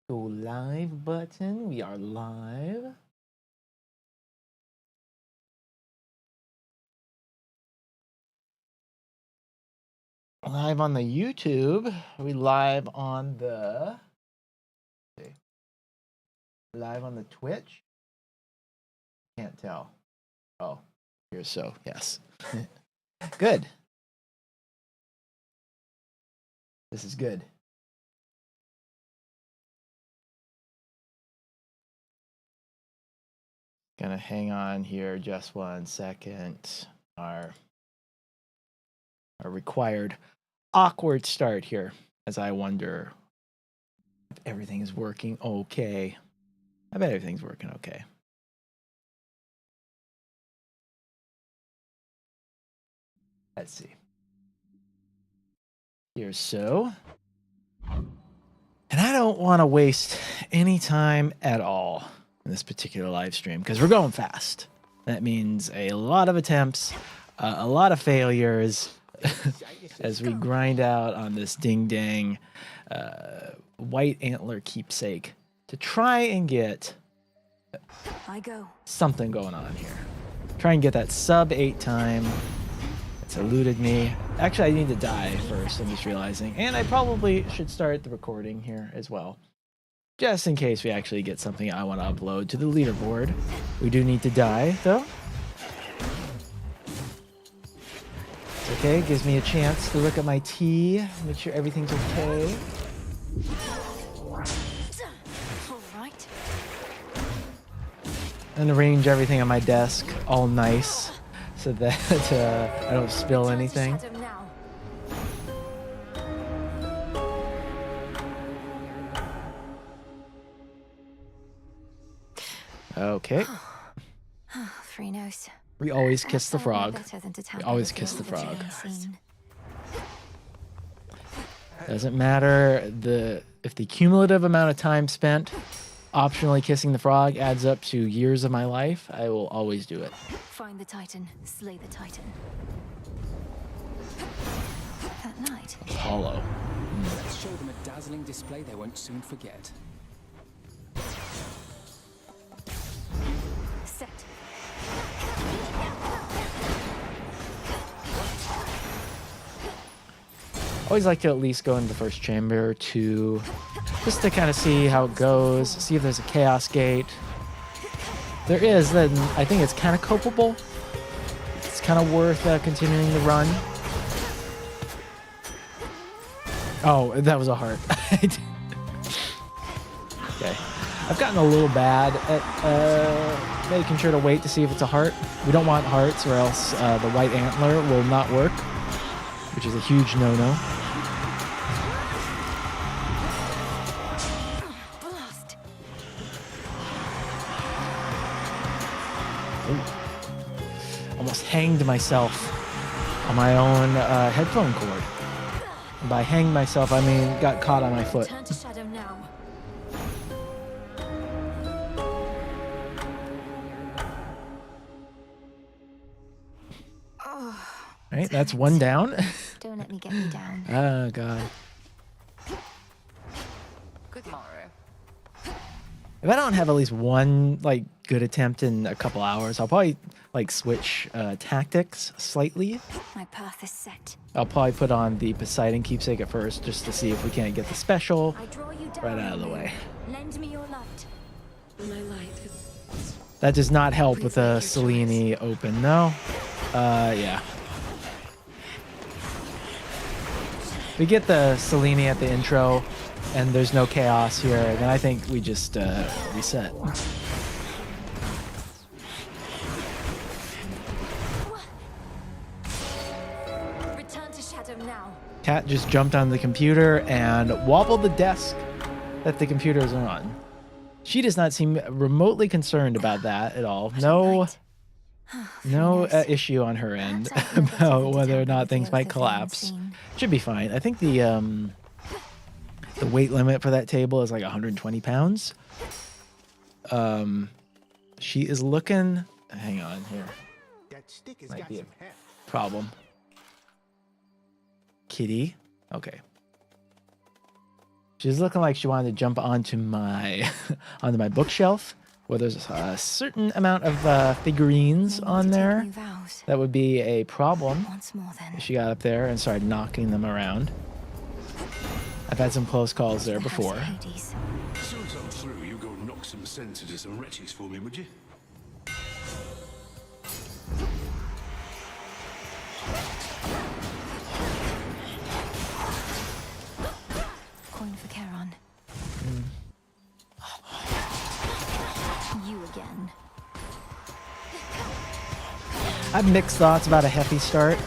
Go live button. We are live. Live on the YouTube. Are we live on the... Live on the Twitch? Can't tell. Oh, here so, yes. Good. This is good. Gonna hang on here just 1 second. Our required awkward start here as I wonder if everything is working okay. I bet everything's working okay. Let's see. Here's so. And I don't want to waste any time at all in this particular live stream because we're going fast. That means a lot of attempts, a lot of failures as we grind out on this ding-dang white antler keepsake to try and get something going on here. Try and get that sub 8 time. It's eluded me. Actually, I need to die first, I'm just realizing. And I probably should start the recording here as well. Just in case we actually get something I want to upload to the leaderboard. We do need to die, though. It's okay, gives me a chance to look at my tea, make sure everything's okay. Alright. And arrange everything on my desk all nice so that I don't spill anything. Okay. We always kiss the frog. We always kiss the frog. Doesn't matter if the cumulative amount of time spent optionally kissing the frog adds up to years of my life, I will always do it. Find the Titan, slay the Titan. That night. Apollo. Let's show them a dazzling display they won't soon forget. Set. Always like to at least go into the first chamber just to kind of see how it goes, see if there's a chaos gate. There is, then I think it's kind of copable. It's kind of worth continuing the run. Oh, that was a heart. Okay. I've gotten a little bad at making sure to wait to see if it's a heart. We don't want hearts or else the white antler will not work, which is a huge no-no. Almost hanged myself on my own headphone cord. And by hanged myself, I mean got caught on my foot. Turn to shadow now. Right, that's one down. Don't let me get you down. Oh god. Good morrow. If I don't have at least one like good attempt in a couple hours, I'll probably like switch tactics slightly. My path is set. I'll probably put on the Poseidon keepsake at first just to see if we can't get the special I draw you down. right out of the way. Lend me your light. My light. That does not help with the Selene open, no. Yeah. We get the Selene at the intro, and there's no chaos here, then I think we just reset. Return to shadow now. Cat just jumped on the computer and wobbled the desk that the computer is on. She does not seem remotely concerned about that at all. No issue on her end about whether or not things might collapse. Should be fine. I think the weight limit for that table is like 120 pounds. She is looking... Hang on here. Might be a problem. Kitty. Okay. She's looking like she wanted to jump onto my onto my bookshelf, where there's a certain amount of figurines on there. That would be a problem. Once more, then. If she got up there and started knocking them around. I've had some close calls there before. HADES. Soon as I'm through, you go knock some sense into some wretches for me, would you? Coin for Charon. You again. I have mixed thoughts about a Hefe start.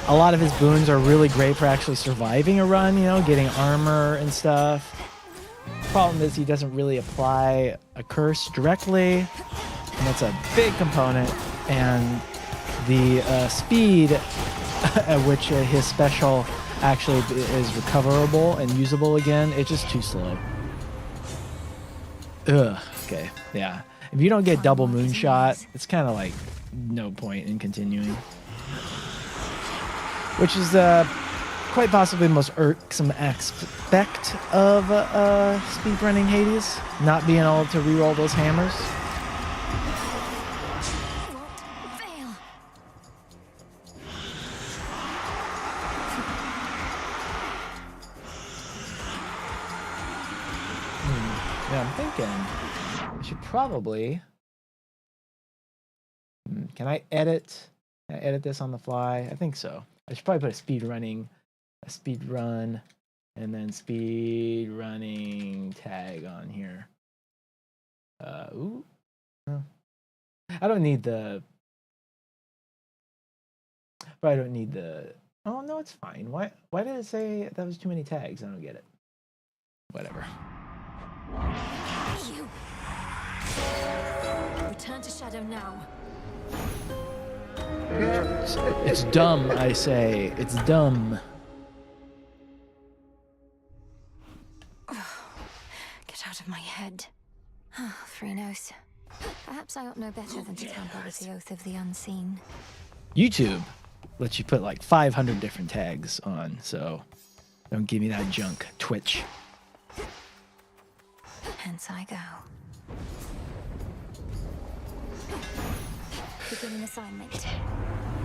A lot of his boons are really great for actually surviving a run, you know, getting armor and stuff. Problem is he doesn't really apply a curse directly, and that's a big component. And the speed at which his special actually is recoverable and usable again, it's just too slow. Ugh, okay, yeah. If you don't get double moonshot, it's kind of like no point in continuing. Which is quite possibly the most irksome aspect of speedrunning Hades, not being able to reroll those hammers. Fail. Yeah, I'm thinking I should probably. Can I edit this on the fly? I think so. I should probably put a speed run, and then speed running tag on here. Ooh. Oh. I don't need the. But I don't need the. Oh no, it's fine. Why did it say that was too many tags? I don't get it. Whatever. You. Return to shadow now. It's dumb, I say. It's dumb. Get out of my head. Phrynos. Perhaps I ought know better than to tamper with the oath of the unseen. YouTube lets you put like 500 different tags on, so don't give me that junk. Twitch. Hence I go. Beginning assignment.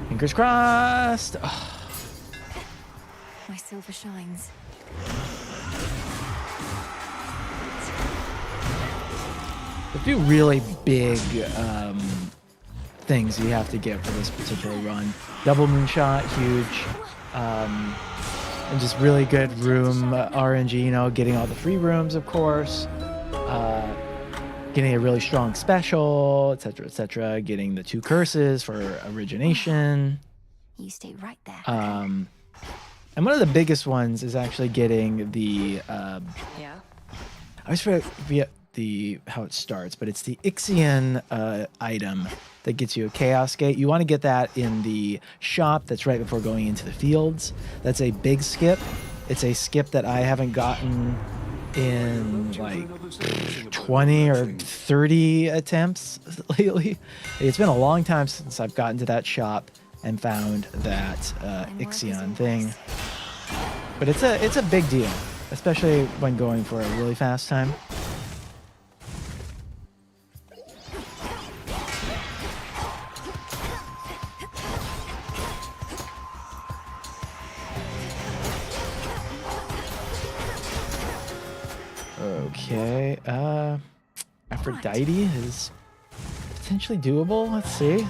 Fingers crossed. Oh. My silver shines. A few really big things you have to get for this particular run. Double moonshot, huge. And just really good room RNG, you know, getting all the free rooms, of course. Getting a really strong special, etc., etc. Getting the 2 curses for origination. You stay right there. And one of the biggest ones is actually getting the. Yeah. I always forget how it starts, but it's the Ixion item that gets you a Chaos Gate. You want to get that in the shop that's right before going into the fields. That's a big skip. It's a skip that I haven't gotten in like 20 or 30 attempts lately. It's been a long time since I've gotten to that shop and found that Ixion thing. But it's a big deal, especially when going for a really fast time. Okay, Aphrodite is potentially doable. Let's see.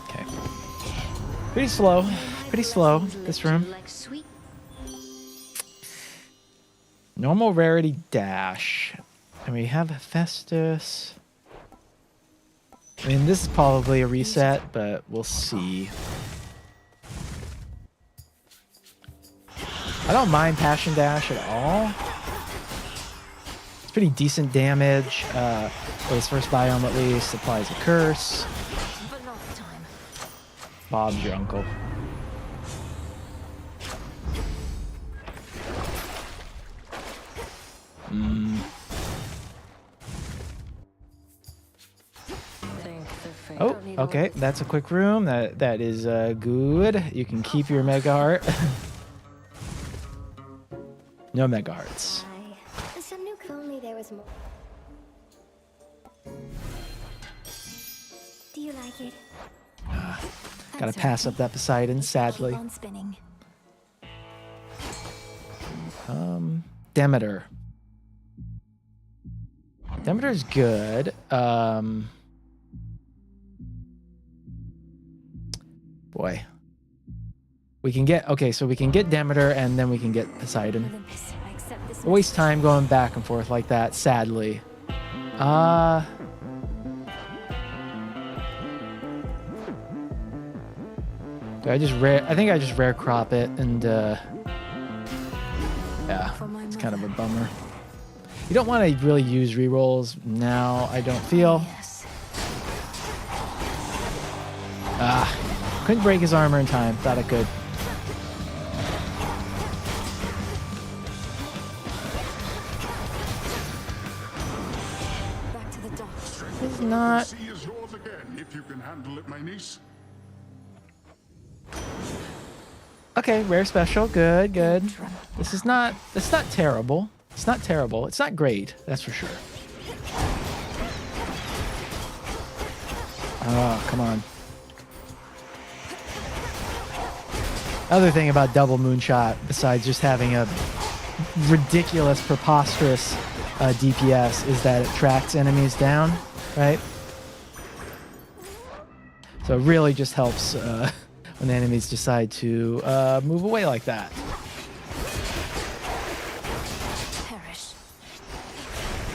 Okay. Pretty slow, this room. Normal rarity dash. And we have Festus. I mean, this is probably a reset, but we'll see. I don't mind Passion Dash at all. It's pretty decent damage. For his first biome at least, applies a curse. But not this time. Bob's your uncle. afraid. Oh, okay. That's a quick room. That is good. You can keep your mega heart. No mega hearts. Some knew told me there was more. Do you like it? Gotta pass up that Poseidon, sadly. Keep on spinning. Demeter. Demeter's good. Boy. We can get, okay, so we can get Demeter and then we can get Poseidon. Olympus, I accept this Waste time going back and forth like that, sadly. Do I think I just rare crop it and yeah, it's kind of a bummer. You don't want to really use rerolls now, I don't feel. Yes. Couldn't break his armor in time, thought I could. Back to the dock. It's not. Sea is yours again, if you can handle it, my niece. Okay, rare special, good, good. It's not terrible. It's not terrible. It's not great, that's for sure. Oh, come on. Other thing about double moonshot, besides just having a ridiculous, preposterous DPS, is that it tracks enemies down, right? So it really just helps when the enemies decide to move away like that. Perish.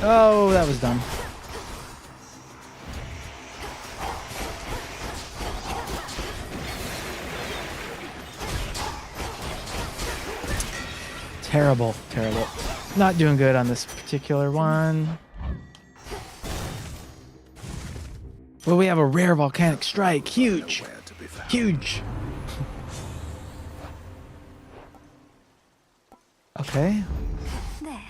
Oh, that was dumb. Terrible, terrible. Not doing good on this particular one. Well, we have a rare volcanic strike. Huge. Huge. Okay. There.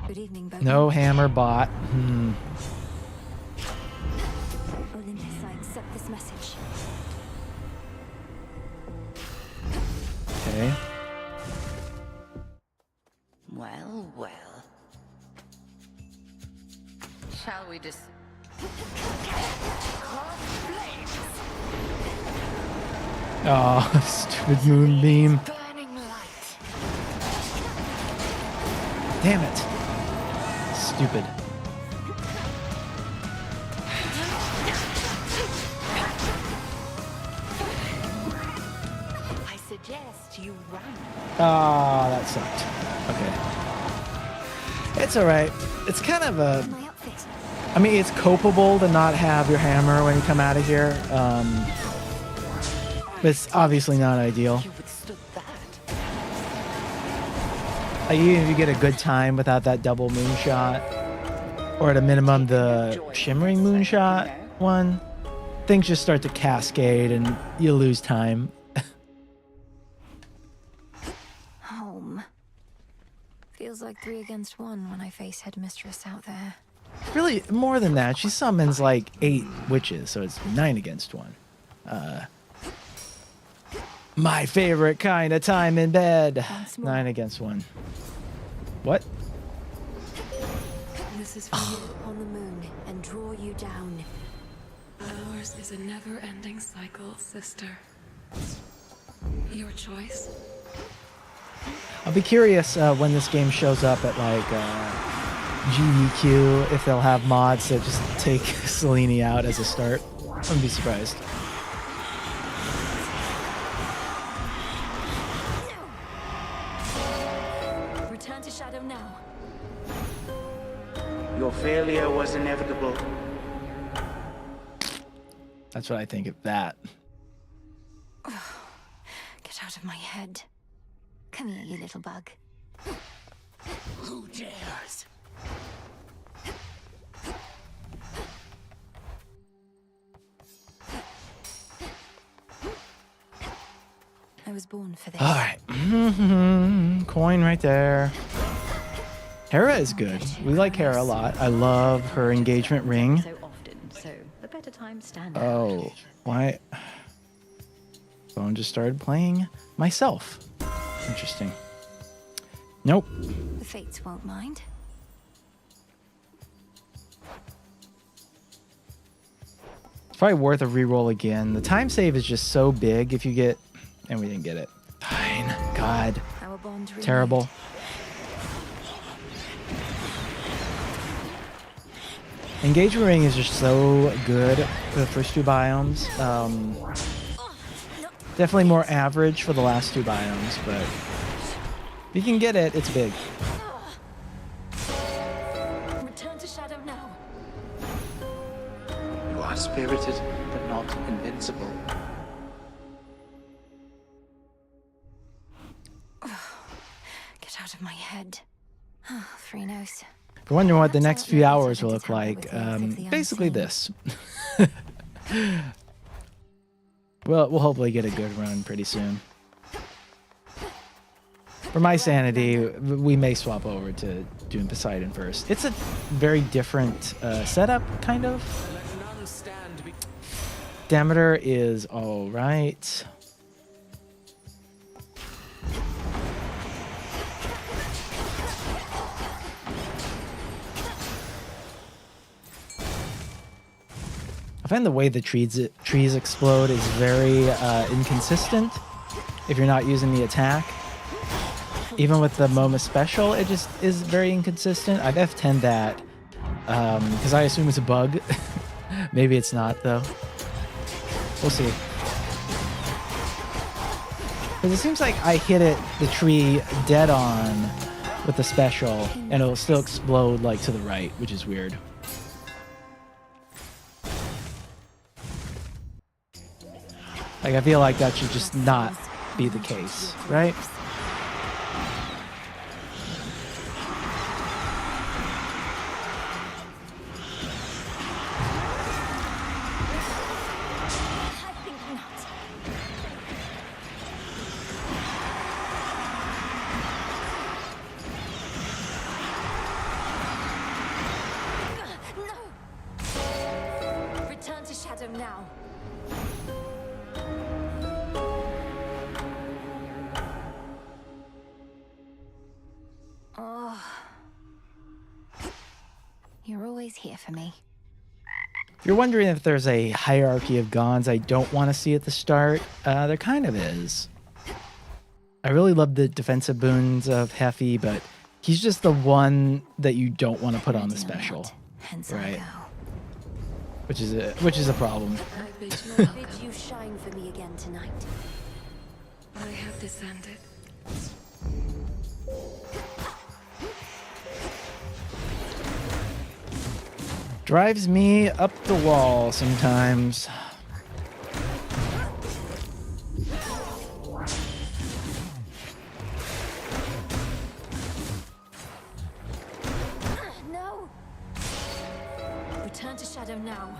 Good evening, Bogan. No hammer bot. Olympus, I accept this message. Okay. Well, well. Shall we just... Oh, stupid moonbeam. Burning light. Damn it. Stupid. I suggest you run. Ah, that sucked. Okay. It's alright. It's kind of a... My outfit. I mean, it's copable to not have your hammer when you come out of here. But it's obviously not ideal. You withstood that. Like, even if you get a good time without that double moonshot, or at a minimum the shimmering moonshot one, things just start to cascade and you lose time. Home. Feels like 3 against 1 when I face Headmistress out there. Really, more than that. She summons like 8 witches, so it's 9 against 1. My favorite kind of time in bed. 9 against 1. What? This is for you on the moon and draw you down. Ours is a never-ending cycle, sister. Your choice. I'll be curious when this game shows up at like GDQ if they'll have mods that just take Selene out as a start. I wouldn't be surprised. Return to Shadow now. Your failure was inevitable. That's what I think of that. Get out of my head. Come here, you little bug. Who dares? was born for this. All right. Coin right there. Hera is good. We like Hera a lot. I love her engagement ring. So often, so the better time stand. Oh, why? Phone just started playing myself. Interesting. Nope. The fates won't mind. It's probably worth a reroll again. The time save is just so big if you get... And we didn't get it. Fine. God. Our bond renewed. Terrible. Engagement ring is just so good for the first two biomes. Definitely more average for the last two biomes, but if you can get it, it's big. Return to shadow now. You are spirited, but not invincible. Get out of my head. Phrynos. If you're wondering what the next few hours will look like, basically this. We'll hopefully get a good run pretty soon. For my sanity, we may swap over to doing Poseidon first. It's a very different setup, kind of. Demeter is all right. I find the way the trees explode is very inconsistent if you're not using the attack. Even with the Moma special, it just is very inconsistent. I've F10'd that because I assume it's a bug. Maybe it's not, though. We'll see. Because it seems like I hit the tree dead on with the special, and it'll still explode like to the right, which is weird. Like, I feel like that should just not be the case, right? I think not. No! Return to shadow now. You're always here for me. If you're wondering if there's a hierarchy of Gons I don't want to see at the start, there kind of is. I really love the defensive boons of Heffy, but he's just the one that you don't want to put on the special, right? Which is a problem. I bid you Did welcome. you shine for me again tonight? I have descended. Drives me up the wall sometimes. No! Return to shadow now.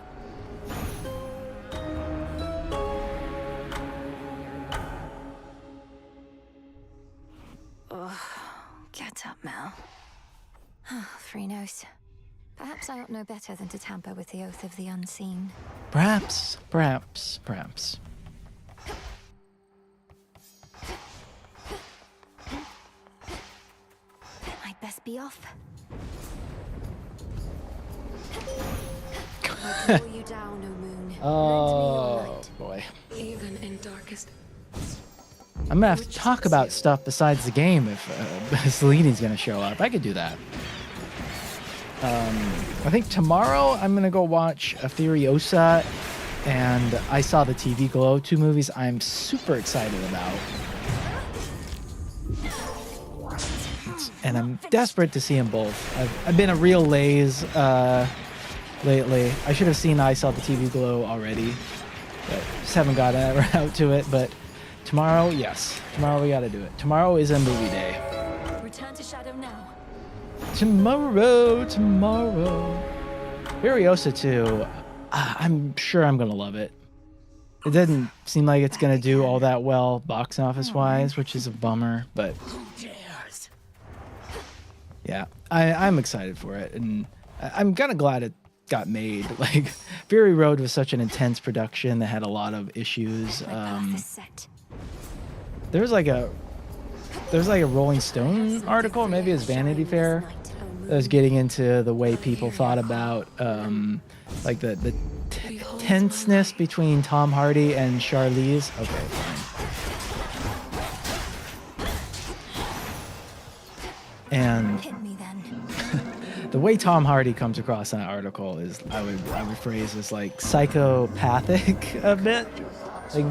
Oh, get up, Mel. Phrynos. Perhaps I ought know better than to tamper with the oath of the unseen. Perhaps. I'd best be off. I draw you down, O moon. Lend me your Oh light. boy. Even in darkest. I'm gonna have to talk about stuff besides the game if Seleni's gonna show up. I could do that. I think tomorrow I'm gonna go watch Furiosa and I Saw the TV Glow, 2 movies I'm super excited about. And I'm desperate to see them both. I've been a real laze lately. I should have seen I Saw the TV Glow already, but just haven't gotten around to it. But tomorrow, yes. Tomorrow we gotta do it. Tomorrow is a movie day. Return to shadow now. Tomorrow. Furiosa 2. I'm sure I'm gonna love it. it doesn't seem like it's gonna do all that well box office wise, which is a bummer. But yeah, I'm excited for it, and I'm kind of glad it got made. Like, Fury Road was such an intense production that had a lot of issues. There's like a Rolling Stone article, maybe it's Vanity Fair, that was getting into the way people thought about like the tenseness between Tom Hardy and Charlize. Okay, fine. And the way Tom Hardy comes across in that article is, I would phrase as like psychopathic a bit. Like, it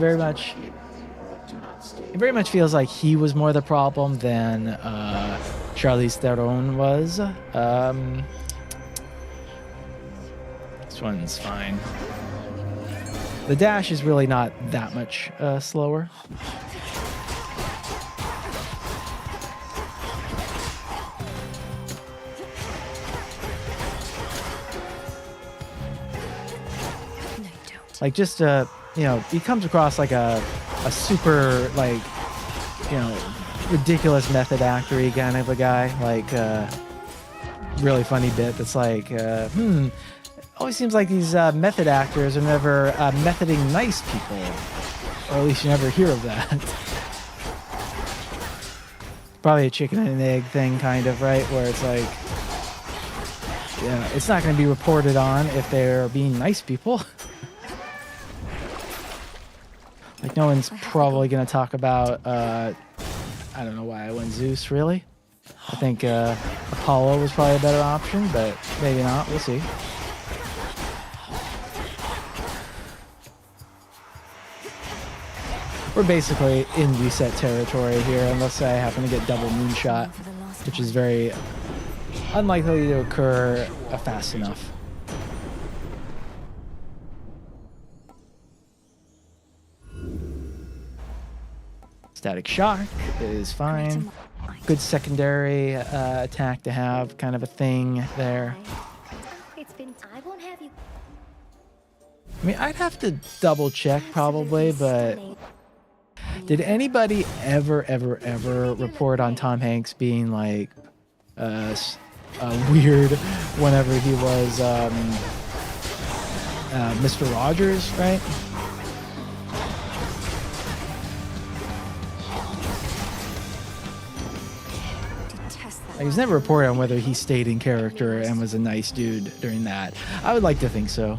very much feels like he was more the problem than Charlize Theron was. This one's fine. The dash is really not that much slower. Like, just you know, he comes across like a super, like, you know, ridiculous method actor-y kind of a guy. Like, really funny bit that's like, always seems like these method actors are never methoding nice people, or at least you never hear of that. Probably a chicken and egg thing, kind of, right? Where it's like, yeah, it's not going to be reported on if they're being nice people. Like, no one's probably going to talk about, I don't know why I went Zeus, really. I think Apollo was probably a better option, but maybe not. We'll see. We're basically in reset territory here, unless I happen to get double moonshot, which is very unlikely to occur fast enough. Static shock is fine. Good secondary attack to have, kind of a thing there. I mean, I'd have to double check probably, but did anybody ever report on Tom Hanks being like weird whenever he was Mr. Rogers, right? He was never reported on whether he stayed in character and was a nice dude during that. I would like to think so.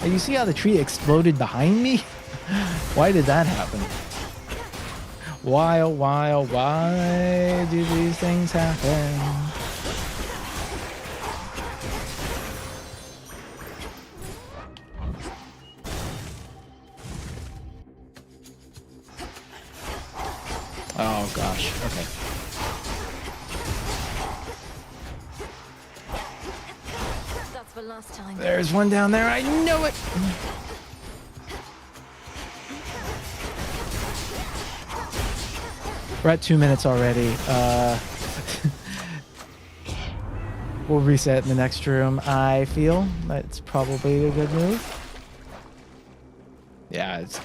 You see how the tree exploded behind me? Why did that happen? Why, oh why, oh why do these things happen? Oh gosh, okay. That's the last time. There's one down there, I know it! We're at 2 minutes already. We'll reset in the next room. I feel that's probably a good move. Yeah, it's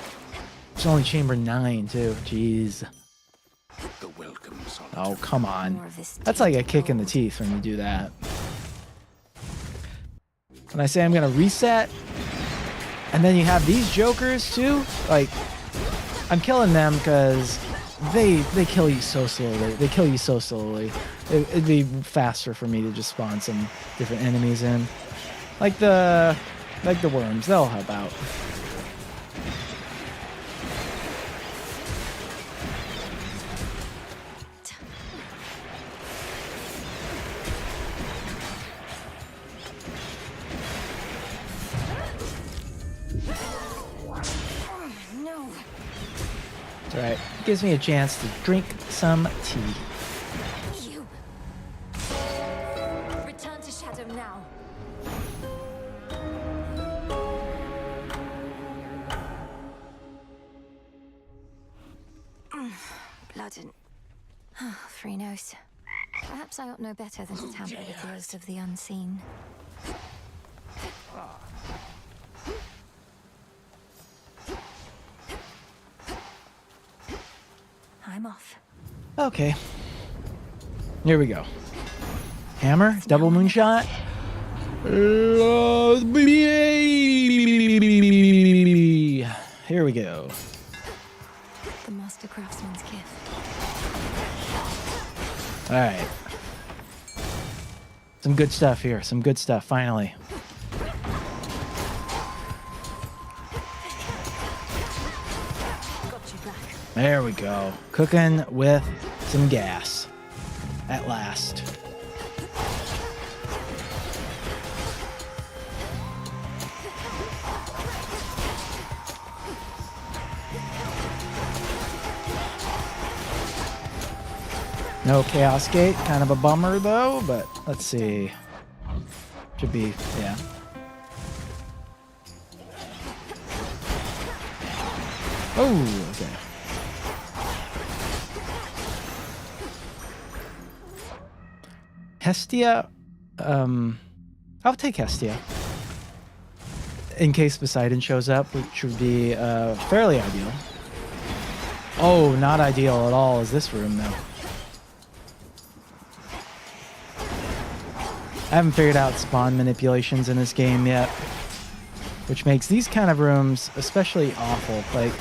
only chamber 9 too. Jeez. The welcomes. Oh, come on. That's like a kick in the teeth when you do that. When I say I'm gonna reset, and then you have these jokers too, like, I'm killing them because they kill you so slowly. They kill you so slowly. It'd be faster for me to just spawn some different enemies in, like the worms. They'll help out. Right. Gives me a chance to drink some tea. You. Return to shadow now. Blood and... Oh, free nose. Perhaps I ought know better than to tamper with the oath of the unseen. I'm off. Okay. Here we go. Hammer, double moonshot. Here we go. The master craftsman's gift. All right. Some good stuff here. Some good stuff, finally. Got you back. There we go. Cooking with some gas. At last. No Chaos Gate, kind of a bummer though, but let's see. Should be, yeah. Oh, okay. Hestia, I'll take Hestia. In case Poseidon shows up, which would be fairly ideal. Oh, not ideal at all is this room though. I haven't figured out spawn manipulations in this game yet, which makes these kind of rooms especially awful. Like,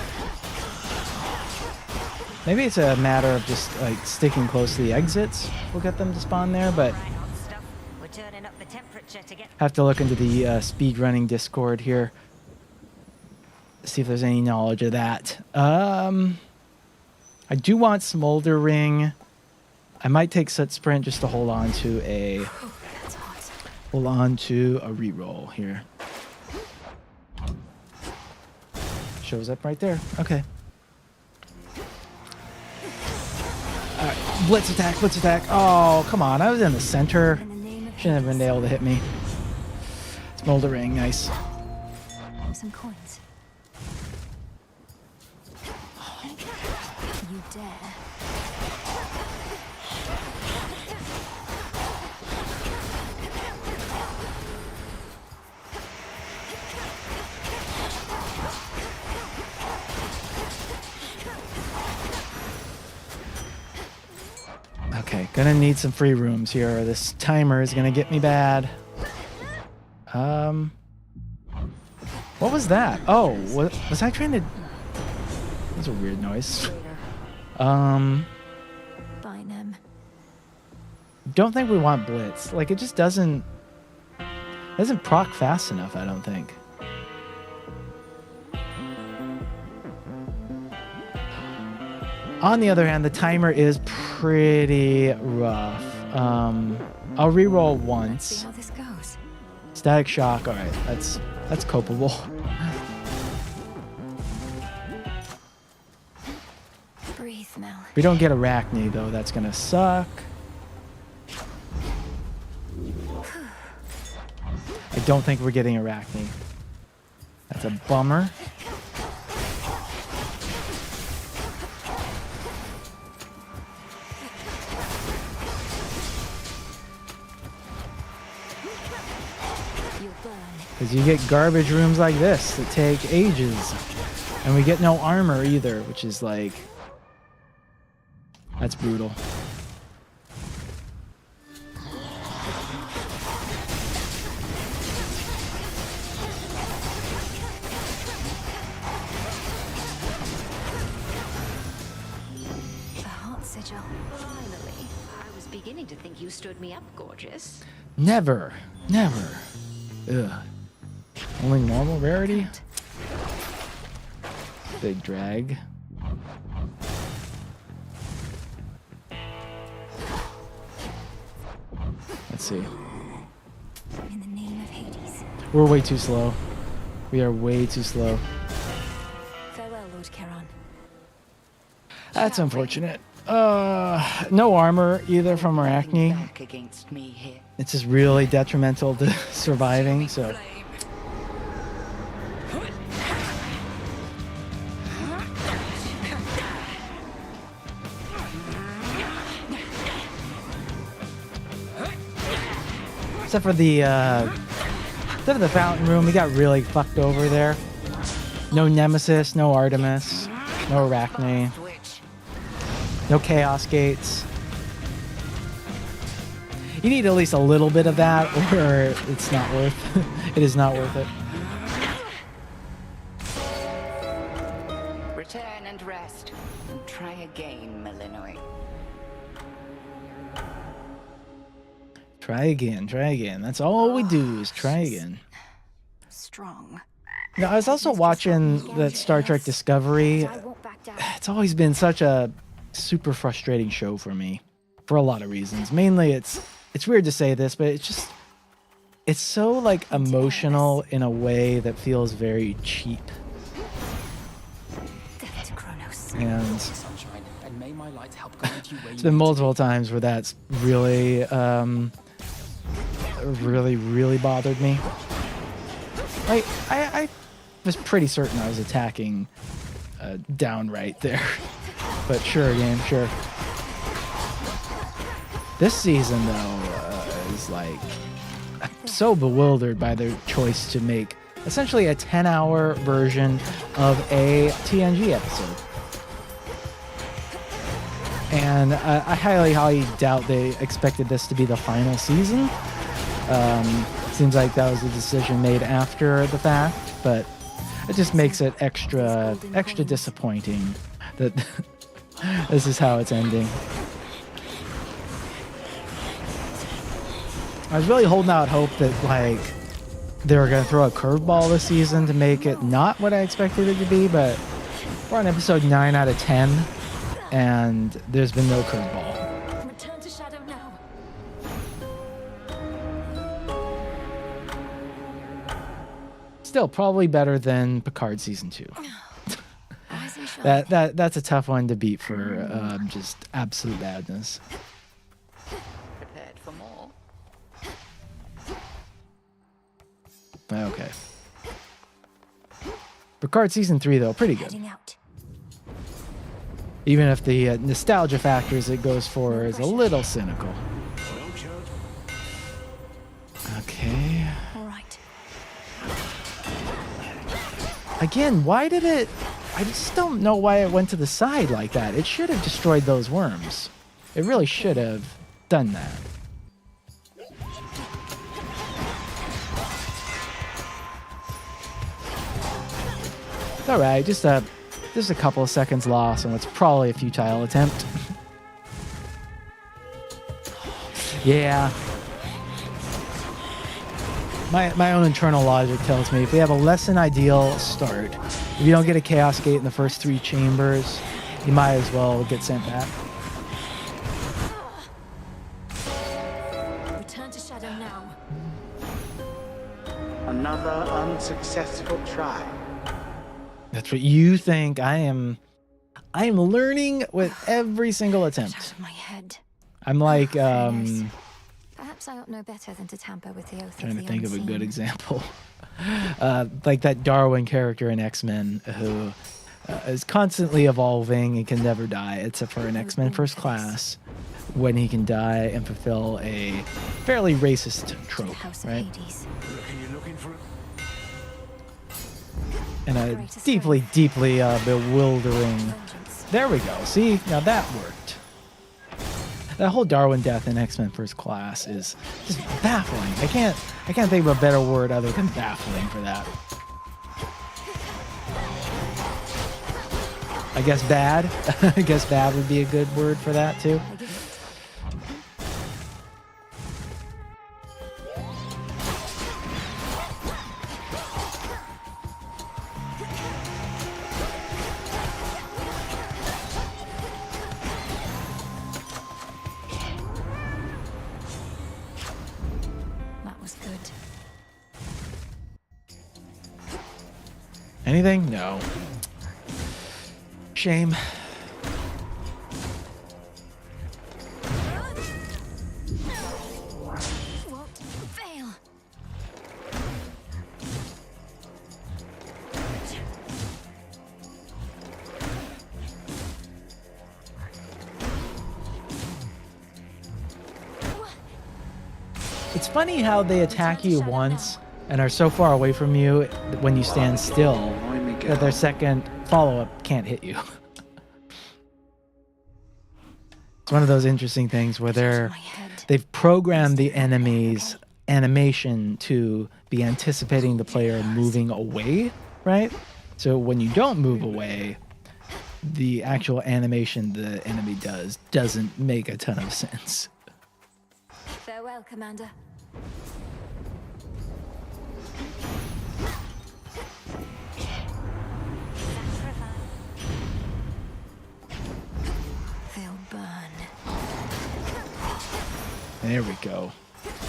maybe it's a matter of just like sticking close to the exits will get them to spawn there, but have to look into the speedrunning Discord here, see if there's any knowledge of that. I do want Smoldering. I might take Soot Sprint just to hold on to a reroll here. Shows up right there. Okay. All right. Blitz attack, blitz attack. Oh, come on. I was in the center. Shouldn't have been able to hit me. Smoldering, nice. Some coins. You dare. Okay, gonna need some free rooms here. This timer is gonna get me bad. What was that? Oh, was I trying to... That was a weird noise. Bynum. Don't think we want Blitz. Like, it just doesn't proc fast enough, I don't think. On the other hand, the timer is pretty rough. I'll reroll once. See how this goes. Static shock. All right, that's copable. Breathe, Mel. We don't get Arachne though. That's gonna suck. I don't think we're getting Arachne. That's a bummer. Because you get garbage rooms like this that take ages. And we get no armor either, which is like... That's brutal. The heart sigil. Finally, I was beginning to think you stood me up, gorgeous. Never. Never. Ugh. Only normal rarity? Big drag. Let's see. In the name of Hades. We're way too slow. We are way too slow. Farewell, Lord Charon. That's unfortunate. No armor either from Arachne. Back against me here. It's just really detrimental to surviving, so... Except for the fountain room, we got really fucked over there. No Nemesis, no Artemis, no Arachne, no Chaos Gates. You need at least a little bit of that, or it's not worth. It is not worth it. Return and rest, and try again, Malinois. Try again, try again. That's all we do is try again. Strong. Now, I was also watching that Star Trek Discovery. I won't back down. It's always been such a super frustrating show for me, for a lot of reasons. Mainly, it's weird to say this, but it's so like emotional in a way that feels very cheap. Death to Kronos. And Sunshine, and may my light help guide you where it's you been need to multiple times where that's really, really bothered me. I was pretty certain I was attacking downright there. But sure, game, sure. This season, though, is like... I'm so bewildered by their choice to make essentially a 10-hour version of a TNG episode. And I highly, highly doubt they expected this to be the final season. Seems like that was a decision made after the fact, but it just makes it extra disappointing that this is how it's ending. I was really holding out hope that like they were gonna throw a curveball this season to make it not what I expected it to be, but we're on episode 9 out of 10, and there's been no curveball. Return to shadow now. Still, probably better than Picard season 2. Rise and shine. That's a tough one to beat for just absolute badness. Prepared for more. Okay. Picard season 3 though, pretty good. Heading out. Even if the nostalgia factors it goes for is a little cynical. Okay. All right. Again, why did it... I just don't know why it went to the side like that. It should have destroyed those worms. It really should have done that. It's alright, just a couple of seconds loss and what's probably a futile attempt. Yeah. My own internal logic tells me if we have a less than ideal start, if you don't get a Chaos Gate in the first 3 chambers, you might as well get sent back. Return to shadow now. Another unsuccessful try. That's what you think. I am learning with every single Get attempt. out of my head. I'm like Perhaps I ought know better than to tamper with the oath trying of to the think of a good unseen. example. Like that Darwin character in X-Men who is constantly evolving and can never die, except for in X-Men First Class, when he can die and fulfill a fairly racist To the trope, house of right? Hades. Reckon you're looking for it? And a deeply bewildering... Vengeance. There we go. See, now that worked. That whole Darwin death in X-Men First Class is just baffling. I can't think of a better word other than baffling for that. I guess bad. I guess bad would be a good word for that too. I give it. That was good. Anything? No. Shame. Won't fail. It's funny how they attack you once and are so far away from you when you stand still that their second follow-up can't hit you. It's one of those interesting things where they've programmed the enemy's animation to be anticipating the player moving away, right? So when you don't move away, the actual animation the enemy does doesn't make a ton of sense. Farewell, Commander. They'll burn. There we go.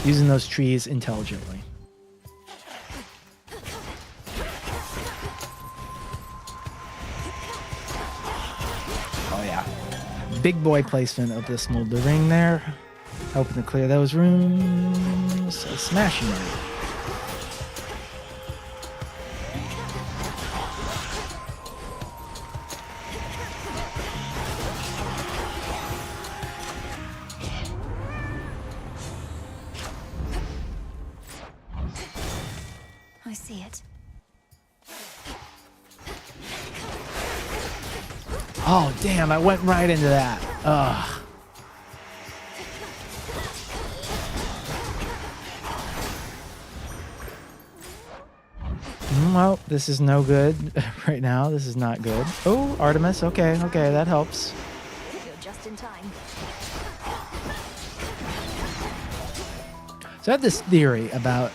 Using those trees intelligently. Oh yeah. Big boy placement of the smolder ring there. Helping to clear those rooms. Smashing it. I see it. Oh damn, I went right into that. Ugh. Well, this is no good right now. This is not good. Oh, Artemis. Okay, okay, that helps. You're just in time. So I have this theory about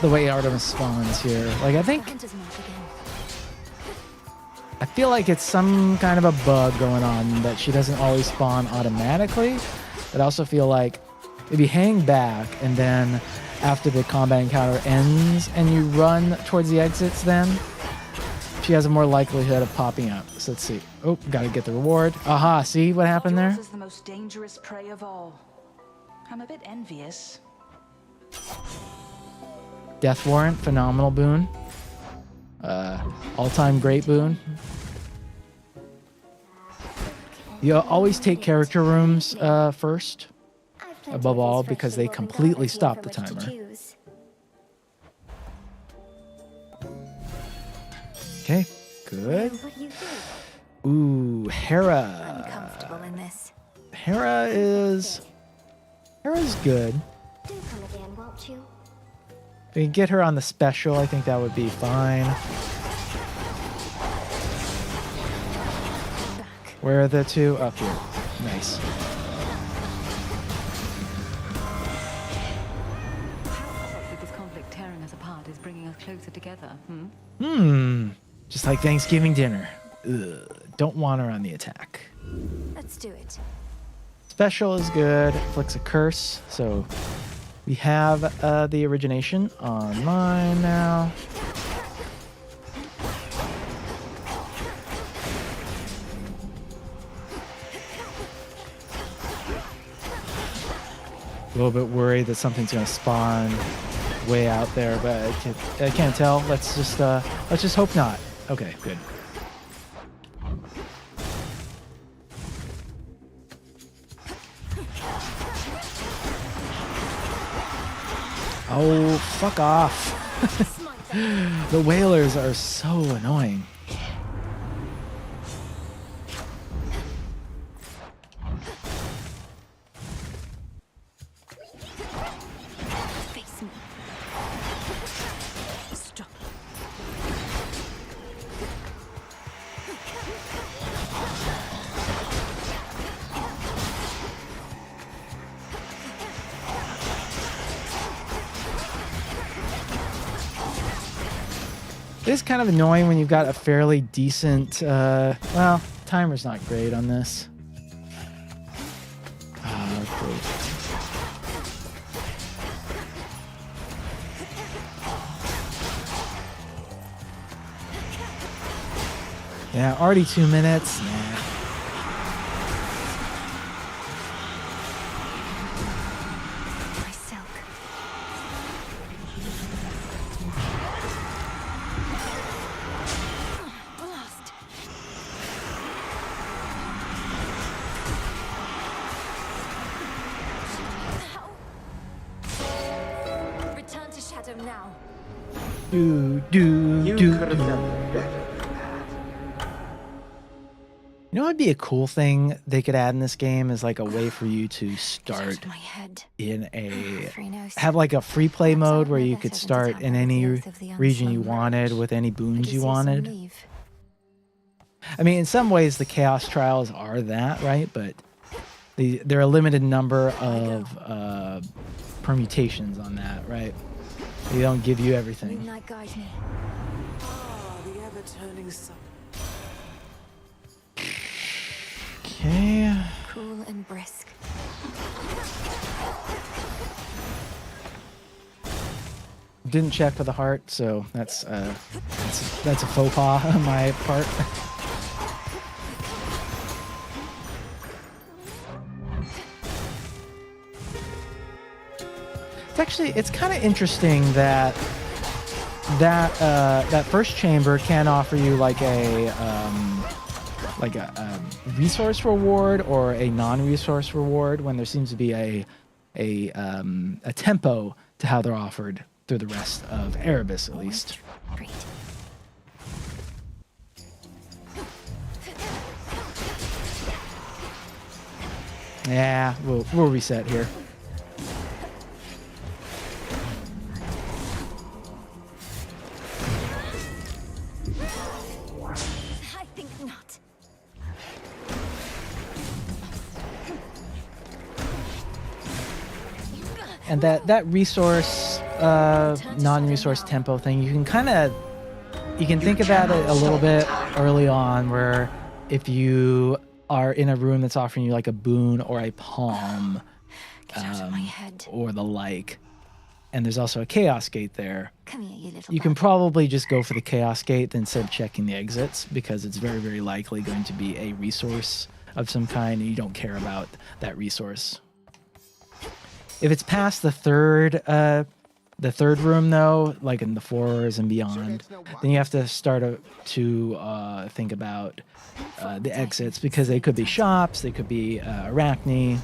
the way Artemis spawns here. Like, I think, Hunter's mark again. I feel like it's some kind of a bug going on that she doesn't always spawn automatically. But I also feel like if you hang back and then after the combat encounter ends and you run towards the exits, then she has a more likelihood of popping up. So let's see. Oh, gotta get the reward. Aha, see what happened there? Yours is the most dangerous prey of all. I'm a bit envious. Death Warrant, phenomenal boon. All-time great boon. You always take character rooms first, above all, because they completely stop the timer. Okay, good. Ooh, Hera. I'm comfortable in this. Hera's good. Do come again, won't you? If we can get her on the special, I think that would be fine. Where are the two? Up here. Nice. This conflict tearing us apart is bringing us closer together. Just like Thanksgiving dinner. Ugh. Don't want her on the attack. Let's do it. Special is good. Flicks a curse. So we have the origination online now. A little bit worried that something's gonna spawn way out there, but I can't tell. Let's just hope not. Okay, good. Oh, fuck off. The whalers are so annoying. Face me. Stop. It is kind of annoying when you've got a fairly decent, well, timer's not great on this. Great. Yeah, already 2 minutes. Nah. My silk. Blast. Do, do, You do, could have do. done better than that. You know what would be a cool thing they could add in this game is like a way for you to Get out start of my head. in a Free nose. have like a free play Perhaps I mode ought where know you better could than to start tamper in with any the oath of the region you unseen. wanted with any boons you Odysseus on wanted. leave. I mean, in some ways the chaos trials are that, right? But there are a limited number of permutations on that, right? They don't give you everything. Moonlight guides me. The ever-turning sun. Okay. Cool and brisk. Didn't check for the heart, so that's a faux pas on my part. It's kind of interesting that that first chamber can offer you like a resource reward or a non-resource reward when there seems to be a tempo to how they're offered through the rest of Erebus, at least. Great. Yeah, we'll reset here. I think not. And that resource, non-resource tempo thing, you can think about it a little bit early on, where if you are in a room that's offering you like a boon or a palm, Get out of my head. or the like, and there's also a chaos gate there, Come here, you little you can bug. probably just go for the chaos gate instead of checking the exits, because it's very, very likely going to be a resource of some kind and you don't care about that resource. If it's past the third room though, like in the floors and beyond, then you have to start to think about the exits, because they could be shops, they could be Arachne.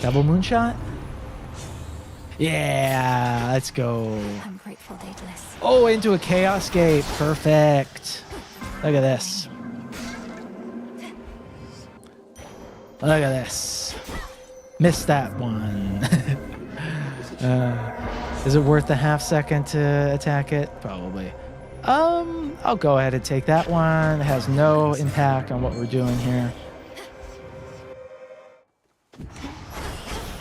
Double moonshot? Yeah, let's go. I'm grateful, Daedalus. Oh, into a chaos gate. Perfect. Look at this. Look at this. Missed that one. Is it worth the half second to attack it? Probably. I'll go ahead and take that one. It has no impact on what we're doing here.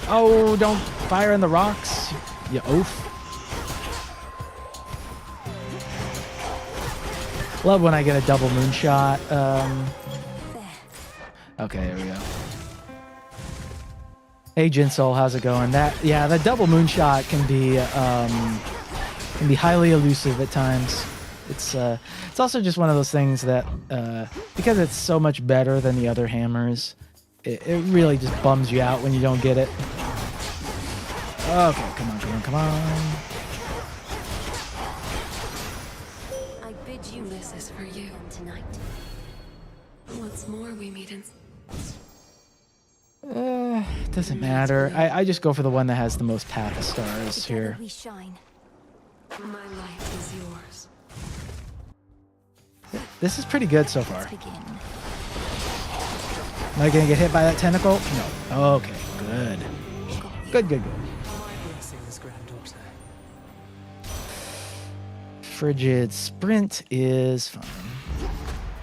Oh, don't fire in the rocks, you oaf. Love when I get a double moonshot. Okay, there we go. Hey, Jinsol, how's it going? The double moonshot can be highly elusive at times. It's also just one of those things that because it's so much better than the other hammers, it really just bums you out when you don't get it. Okay, come on. I bid you This is for you. tonight. What's more, we meet in... Doesn't matter. I just go for the one that has the most path of stars Together here. we shine. My life is yours. This is pretty good so far. Let's begin. Am I gonna get hit by that tentacle? No. Okay, good. Good. Blessings, granddaughter. Frigid sprint is fine.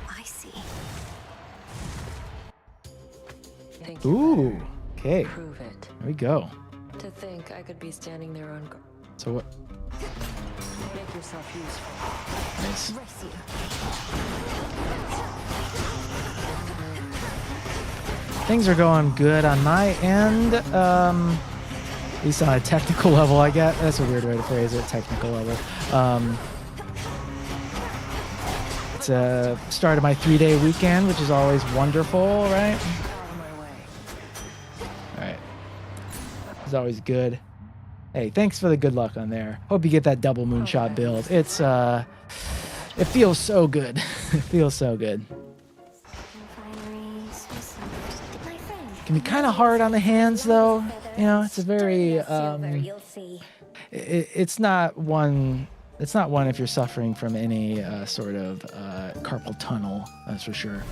I see. Think you Ooh, better. okay. Prove it. There we go. To think I could be standing there on guard. So what? Make yourself useful. Nice. Race you. Things are going good on my end. At least on a technical level, I guess. That's a weird way to phrase it, technical level. It's a start of my 3-day weekend, which is always wonderful, right? Alright. It's always good. Hey, thanks for the good luck on there. Hope you get that double moonshot build. It's it feels so good. It feels so good. Finally, so soft. My friend. Can be kind of hard on the hands though. Feather You know, it's a very You'll see. it's not one. It's not one if you're suffering from any sort of carpal tunnel, that's for sure.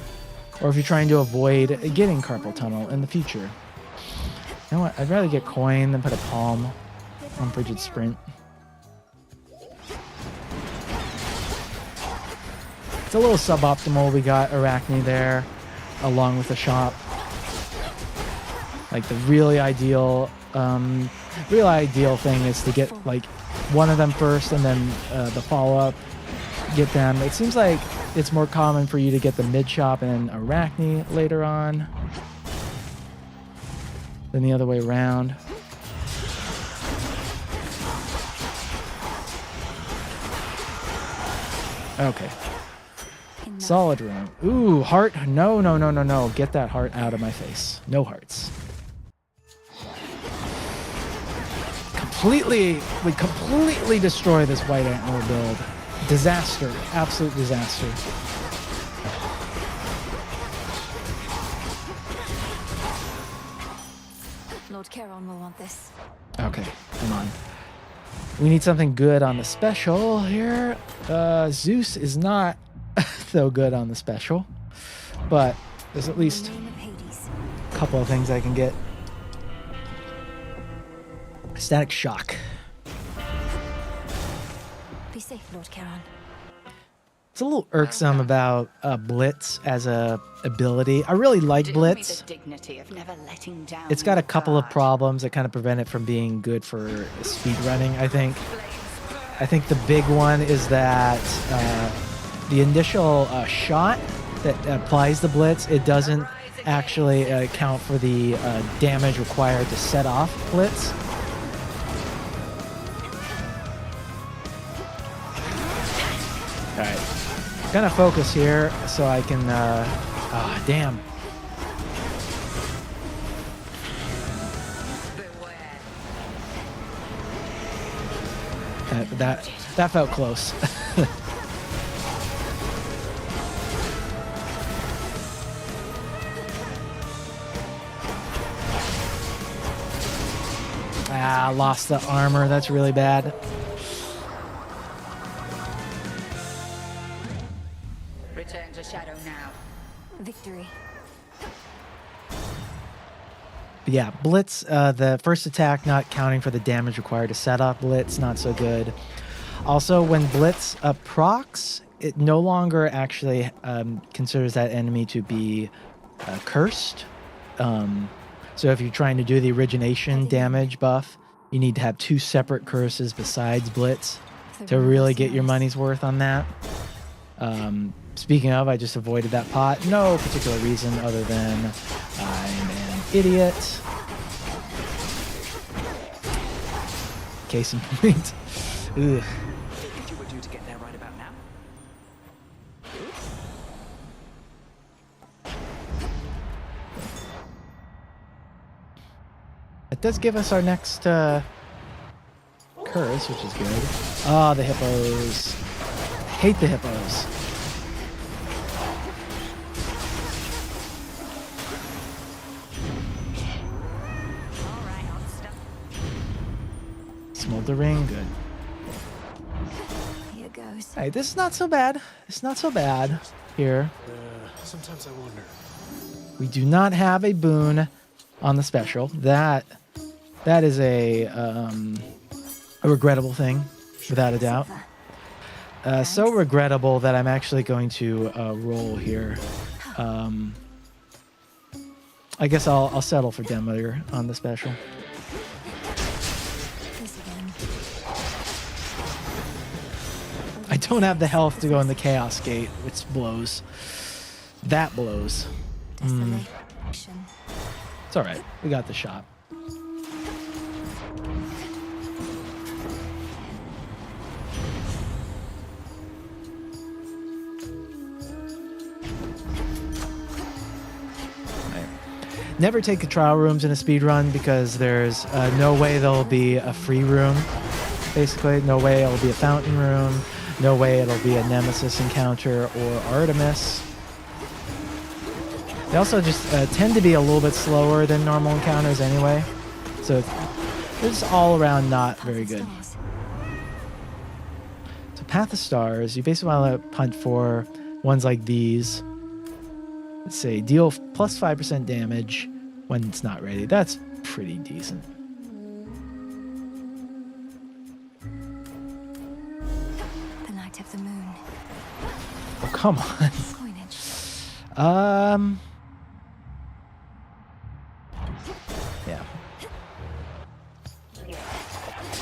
Or if you're trying to avoid getting carpal tunnel in the future. You know what? I'd rather get coin than put a palm on Frigid Sprint. It's a little suboptimal. We got Arachne there, along with the shop. Like the really ideal thing is to get like one of them first and then the follow-up, get them. It seems like it's more common for you to get the mid shop and Arachne later on than the other way around. Okay. Solid room. Ooh, heart. No, no, no, no, no. Get that heart out of my face. No hearts. We completely destroy this white antler build. Disaster. Absolute disaster. Lord Charon will want this. Okay, come on. We need something good on the special here. Zeus is not so good on the special, but there's at least a couple of things I can get. Static shock. Be safe, Lord Charon. It's a little irksome about Blitz as a ability. I really like Blitz. It's got a couple of problems that kind of prevent it from being good for speedrunning, I think. I think the big one is that the initial shot that applies the Blitz, it doesn't actually account for the damage required to set off Blitz. Alright. Gonna focus here so I can, damn. That felt close. Lost the armor. That's really bad. Return to shadow now. Victory. But yeah, Blitz, the first attack not counting for the damage required to set up Blitz, not so good. Also, when Blitz procs, it no longer actually considers that enemy to be cursed. So if you're trying to do the origination damage buff, you need to have two separate curses besides Blitz to really get your money's worth on that. Speaking of, I just avoided that pot. No particular reason other than I'm an idiot. Case in point. Ugh. It does give us our next curse, which is good. Ah, the hippos. Hate the hippos. Smoldering, good. Here goes. Hey, this is not so bad. It's not so bad here. Sometimes I wonder. We do not have a boon on the special. That is a regrettable thing, without a doubt. So regrettable that I'm actually going to roll here. I guess I'll settle for Demeter on the special. I don't have the health to go in the Chaos Gate, which blows. That blows. It's all right. We got the shot. Never take the trial rooms in a speed run because there's no way there'll be a free room. Basically, no way it'll be a fountain room. No way it'll be a Nemesis encounter or Artemis. They also just tend to be a little bit slower than normal encounters anyway. So it's all around not very good. So Path of Stars, you basically want to hunt for ones like these. Let's say deal plus 5% damage when it's not ready. That's pretty decent. The night of the moon. Oh, come on. Coinage. Yeah.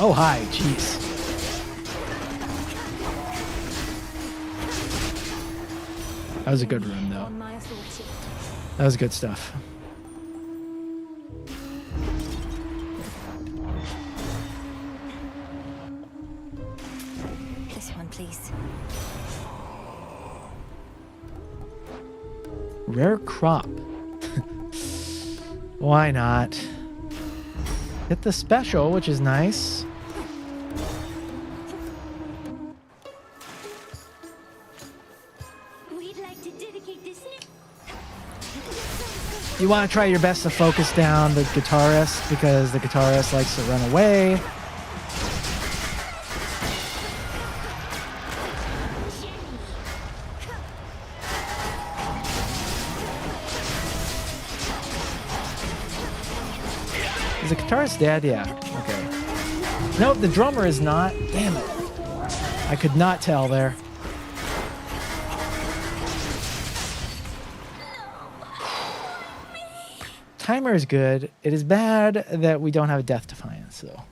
Oh, hi. Jeez. That was a good room, though. On my authority. That was good stuff. This one, please. Rare crop. Why not? Hit the special, which is nice. You want to try your best to focus down the guitarist because the guitarist likes to run away. Is the guitarist dead? Yeah. Okay. Nope, the drummer is not. Damn it. I could not tell there. Timer is good. It is bad that we don't have a Death Defiance, though.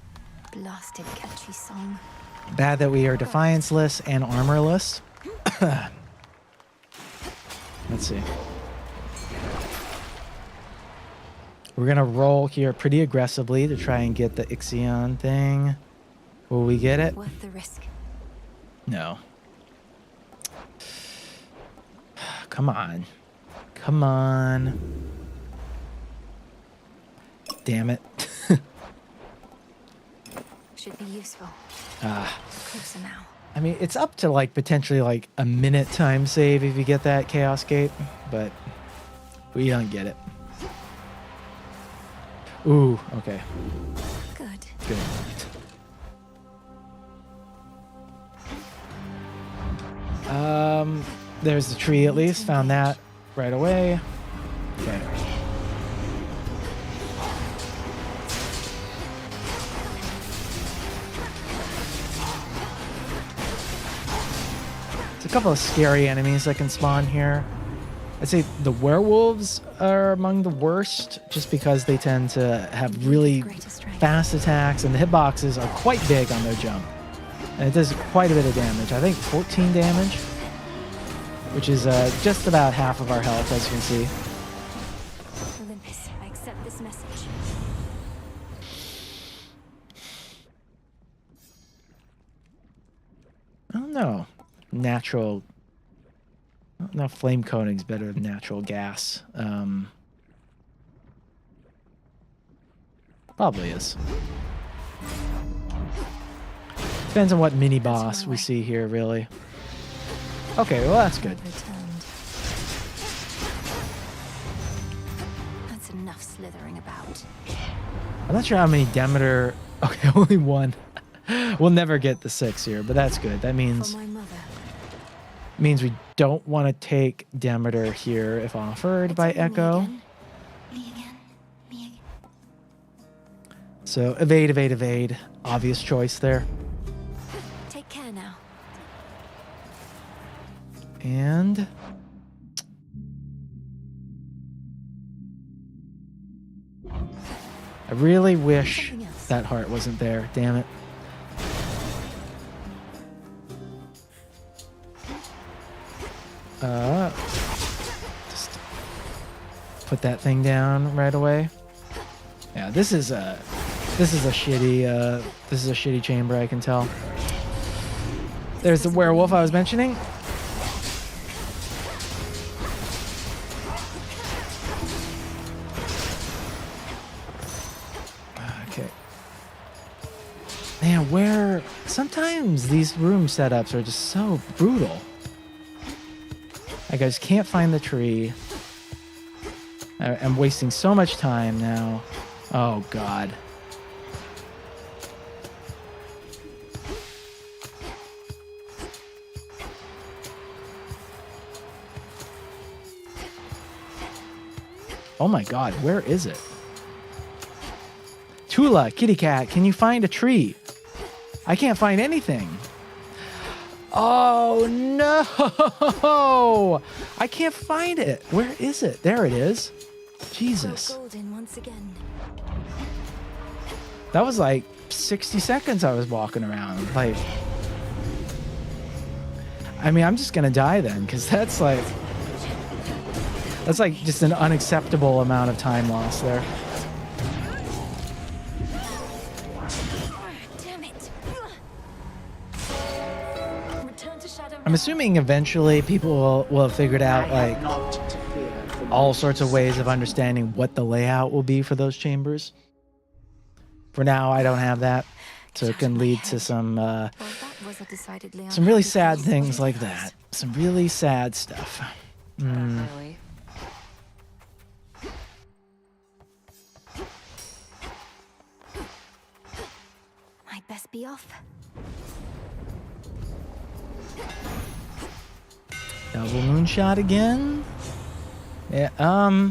Blasted catchy song. Bad that we are Defiance-less and armorless. Let's see. We're going to roll here pretty aggressively to try and get the Ixion thing. Will we get it? Worth the risk. No. Come on. Come on. Damn it. Should be useful. Ah. Closer now. I mean, it's up to like potentially like a minute time save if you get that Chaos Gate, but we don't get it. Ooh, okay. Good. Good. There's the tree at least. Found that right away. Okay. A couple of scary enemies that can spawn here. I'd say the werewolves are among the worst just because they tend to have really fast attacks and the hitboxes are quite big on their jump. And it does quite a bit of damage. I think 14 damage, which is just about half of our health, as you can see. Olympus, I accept this message. I don't know. Natural. I don't know if flame coating is better than natural gas. Probably is. Depends on what mini boss we see here, really. Okay, well that's good. That's enough slithering about. I'm not sure how many Demeter. Okay, only one. We'll never get the 6 here, but that's good. That means we don't want to take Demeter here if offered by Echo. Me again. So evade, evade, evade. Obvious choice there. Take care now. And I really wish that heart wasn't there. Damn it. Just put that thing down right away. Yeah, this is a shitty chamber, I can tell. There's the werewolf I was mentioning. Okay. Man, sometimes these room setups are just so brutal. I just can't find the tree. I'm wasting so much time now. Oh, God. Oh my god, where is it? Tula, kitty cat, can you find a tree? I can't find anything. Oh no! I can't find it. Where is it? There it is. Jesus. Golden once again. That was like 60 seconds I was walking around. Like, I mean, I'm just gonna die then, because that's like just an unacceptable amount of time lost there. Damn it. Return to shadow. I'm assuming eventually people will have figured out like Not to fear from all sorts of ways of understanding what the layout will be for those chambers. For now, I don't have that, so it can lead to some Well, that was a decidedly some really unhappy sad place. things like that. Some really sad stuff. Really? Might best be off. Double moonshot again. Yeah.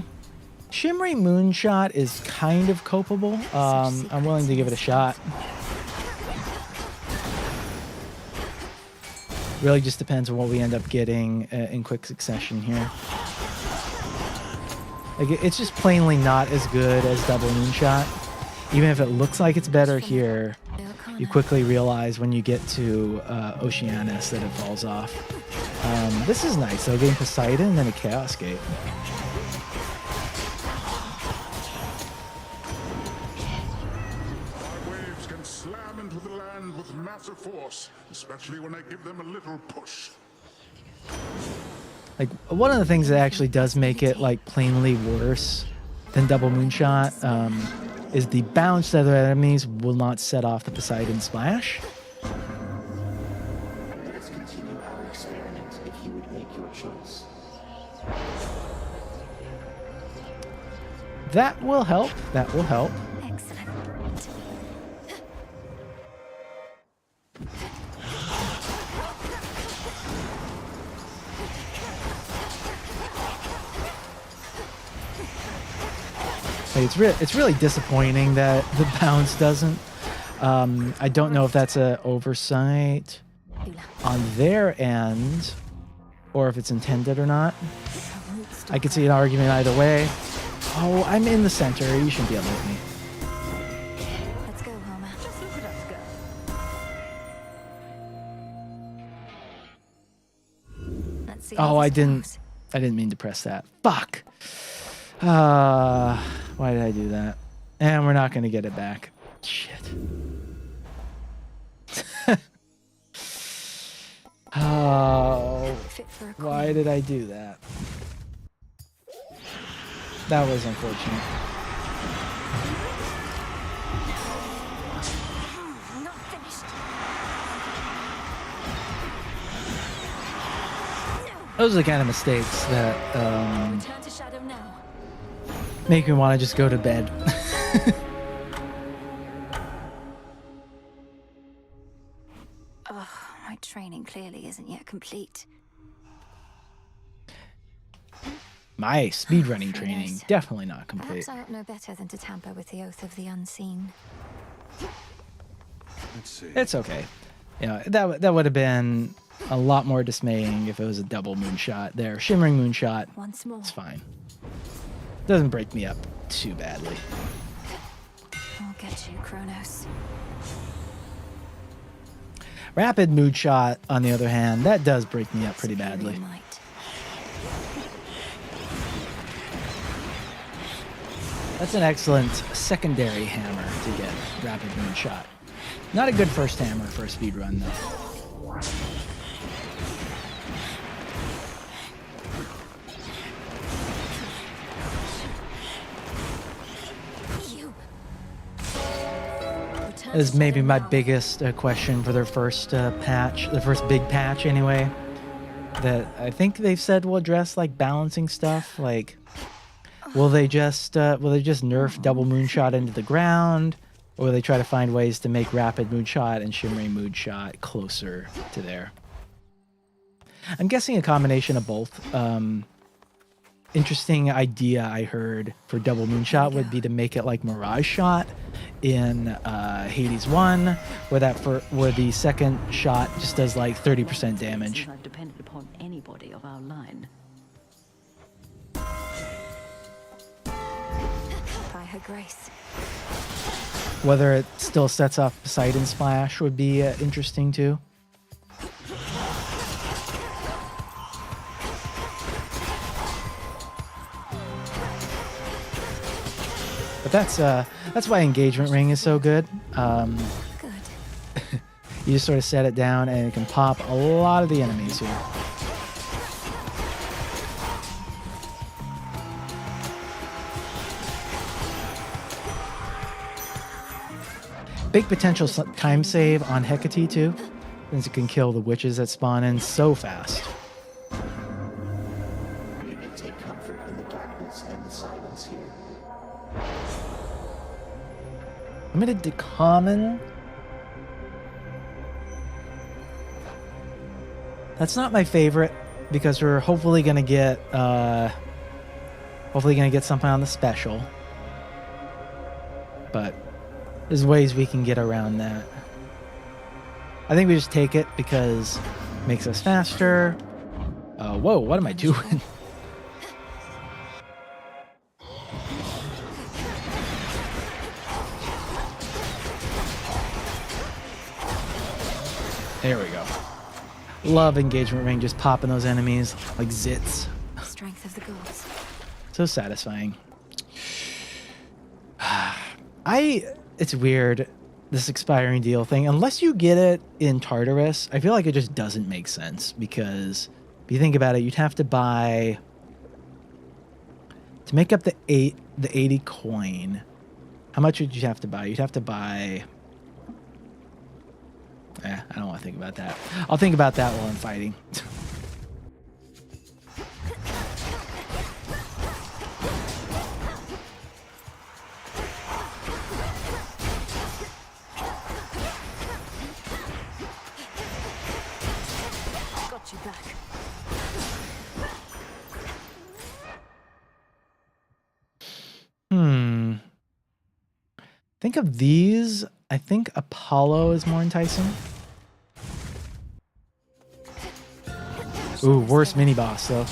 Shimmery moonshot is kind of copable. I'm willing to give it a shot. Really just depends on what we end up getting in quick succession here. Like, it's just plainly not as good as double moonshot. Even if it looks like it's better here, you quickly realize when you get to Oceanus that it falls off. This is nice though, getting Poseidon and then a Chaos Gate. Waves can slam into the land with massive force, especially when I give them a little push. Like, one of the things that actually does make it like plainly worse than double moonshot is the bounce that other enemies will not set off the Poseidon splash. Let's continue our experiment if you would make your choice. That will help. That will help. Excellent. Like, it's really disappointing that the bounce doesn't. I don't know if that's an oversight on their end or if it's intended or not. I could see an argument either way. Oh, I'm in the center. You shouldn't be able to hit me. Let's go, Homer. Just look at us go. Let's see. Oh, how I this didn't. goes. I didn't mean to press that. Fuck. Why did I do that? And we're not going to get it back. Shit. Oh, Fit for a why queen. did I do that? That was unfortunate. I'm not finished. Those are the kind of mistakes that Return to shadow now. make me want to just go to bed. Ugh, my training clearly isn't yet complete. My speedrunning Who training, knows? definitely not complete. Perhaps I ought know better than to tamper with the oath of the unseen. Let's see. It's okay. You know, that would have been a lot more dismaying if it was a double moonshot there. Shimmering moonshot, Once more. it's fine. Doesn't break me up too badly. I'll get you, Kronos. Rapid moonshot, on the other hand, that does break me up pretty Superior badly. might. That's an excellent secondary hammer to get rapid moonshot. Not a good first hammer for a speedrun, though. You. That is maybe my biggest question for their first patch, the first big patch anyway. That I think they've said will address like balancing stuff. Like, will they just nerf double moonshot into the ground, or will they try to find ways to make rapid moonshot and shimmering moonshot closer to there? I'm guessing a combination of both. interesting idea I heard for double moonshot would be to make it like Mirage Shot in Hades 1, where the second shot just does like 30% damage. I've depended upon anybody of our line. By her grace. Whether it still sets off Poseidon Splash would be interesting too. But that's why Engagement Ring is so good. Good. You just sort of set it down and it can pop a lot of the enemies here. Big potential time save on Hecate too, since it can kill the witches that spawn in so fast. You can take comfort in the darkness and the silence here. Limited to common. That's not my favorite because we're hopefully gonna get something on the special. But there's ways we can get around that. I think we just take it because it makes us faster. Whoa, what am I doing? There we go. Love Engagement Ring, just popping those enemies like zits. Strength of the gods. So satisfying. It's weird, this expiring deal thing. Unless you get it in Tartarus, I feel like it just doesn't make sense because if you think about it, you'd have to buy to make up the 80 coin. How much would you have to buy? You'd have to buy. I don't want to think about that. I'll think about that while I'm fighting. Got you back. Think of these. I think Apollo is more enticing. Ooh, worst mini boss though.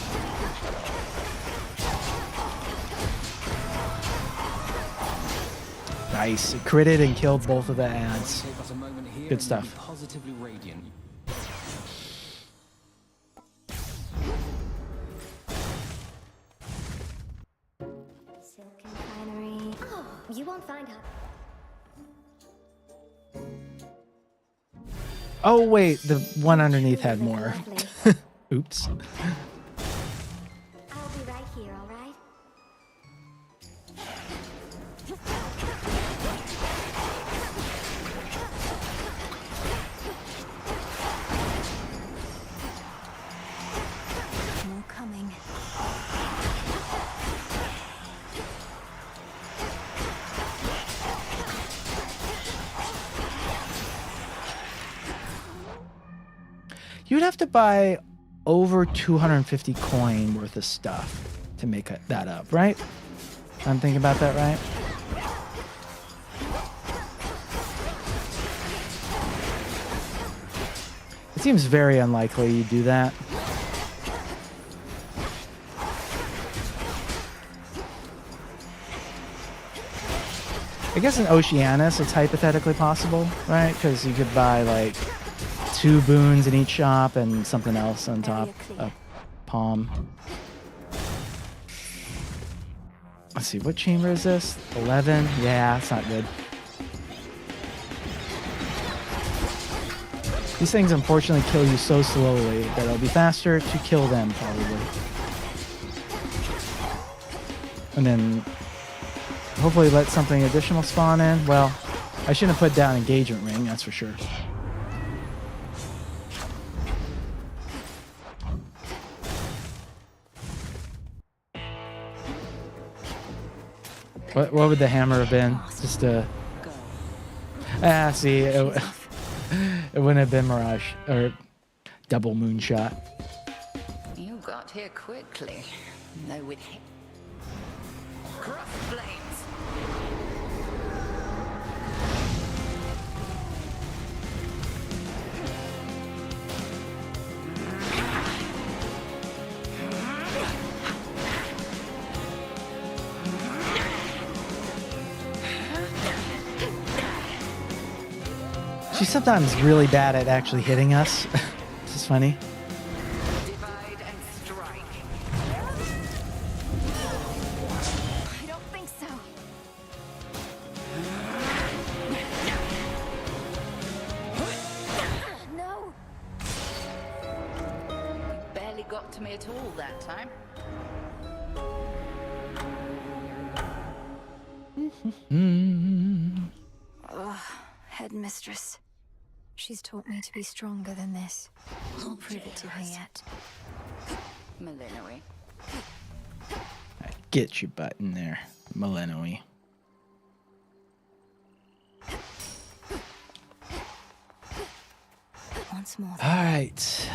Nice. It critted and killed both of the ads. Good stuff. Positively radiant. Silken finery. Oh, you won't find her. Oh wait, the one underneath had more. Oops. I'll be right here, all right? More coming. You'd have to buy over 250 coin worth of stuff to make that up, right? I'm thinking about that right? It seems very unlikely you do that. I guess in Oceanus it's hypothetically possible, right? Because you could buy like 2 boons in each shop and something else on top. A palm. Let's see, what chamber is this? 11? Yeah, it's not good. These things unfortunately kill you so slowly that it'll be faster to kill them probably. And then hopefully let something additional spawn in. Well, I shouldn't have put down Engagement Ring, that's for sure. What would the hammer have been? Just a... see, it wouldn't have been Mirage, or double moonshot. You got here quickly. No, with cross blades. She's sometimes really bad at actually hitting us. This is funny. Divide and strike. I don't think so. No. You barely got to me at all that time. Ugh, headmistress. She's taught me to be stronger than this. I'll prove it to her yet. Millenary. Get your butt in there, Millenoi. Once more. Alright.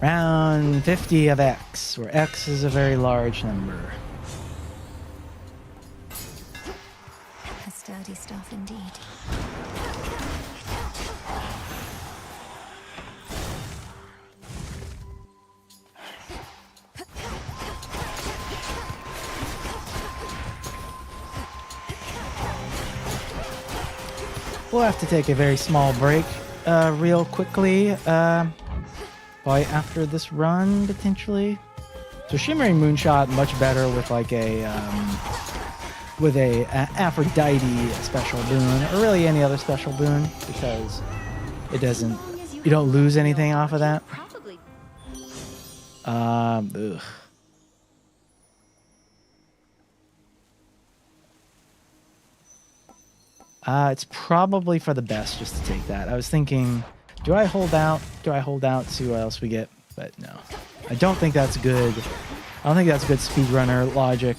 Round 50 of X, where X is a very large number. A sturdy stuff indeed. We'll have to take a very small break real quickly. Probably after this run, potentially. So Shimmering Moonshot, much better with like a Aphrodite special boon, or really any other special boon, because it doesn't, you don't lose anything off of that. Probably. Ugh. It's probably for the best just to take that. I was thinking, do I hold out? Do I hold out, see what else we get? But no. I don't think that's good. I don't think that's good speedrunner logic.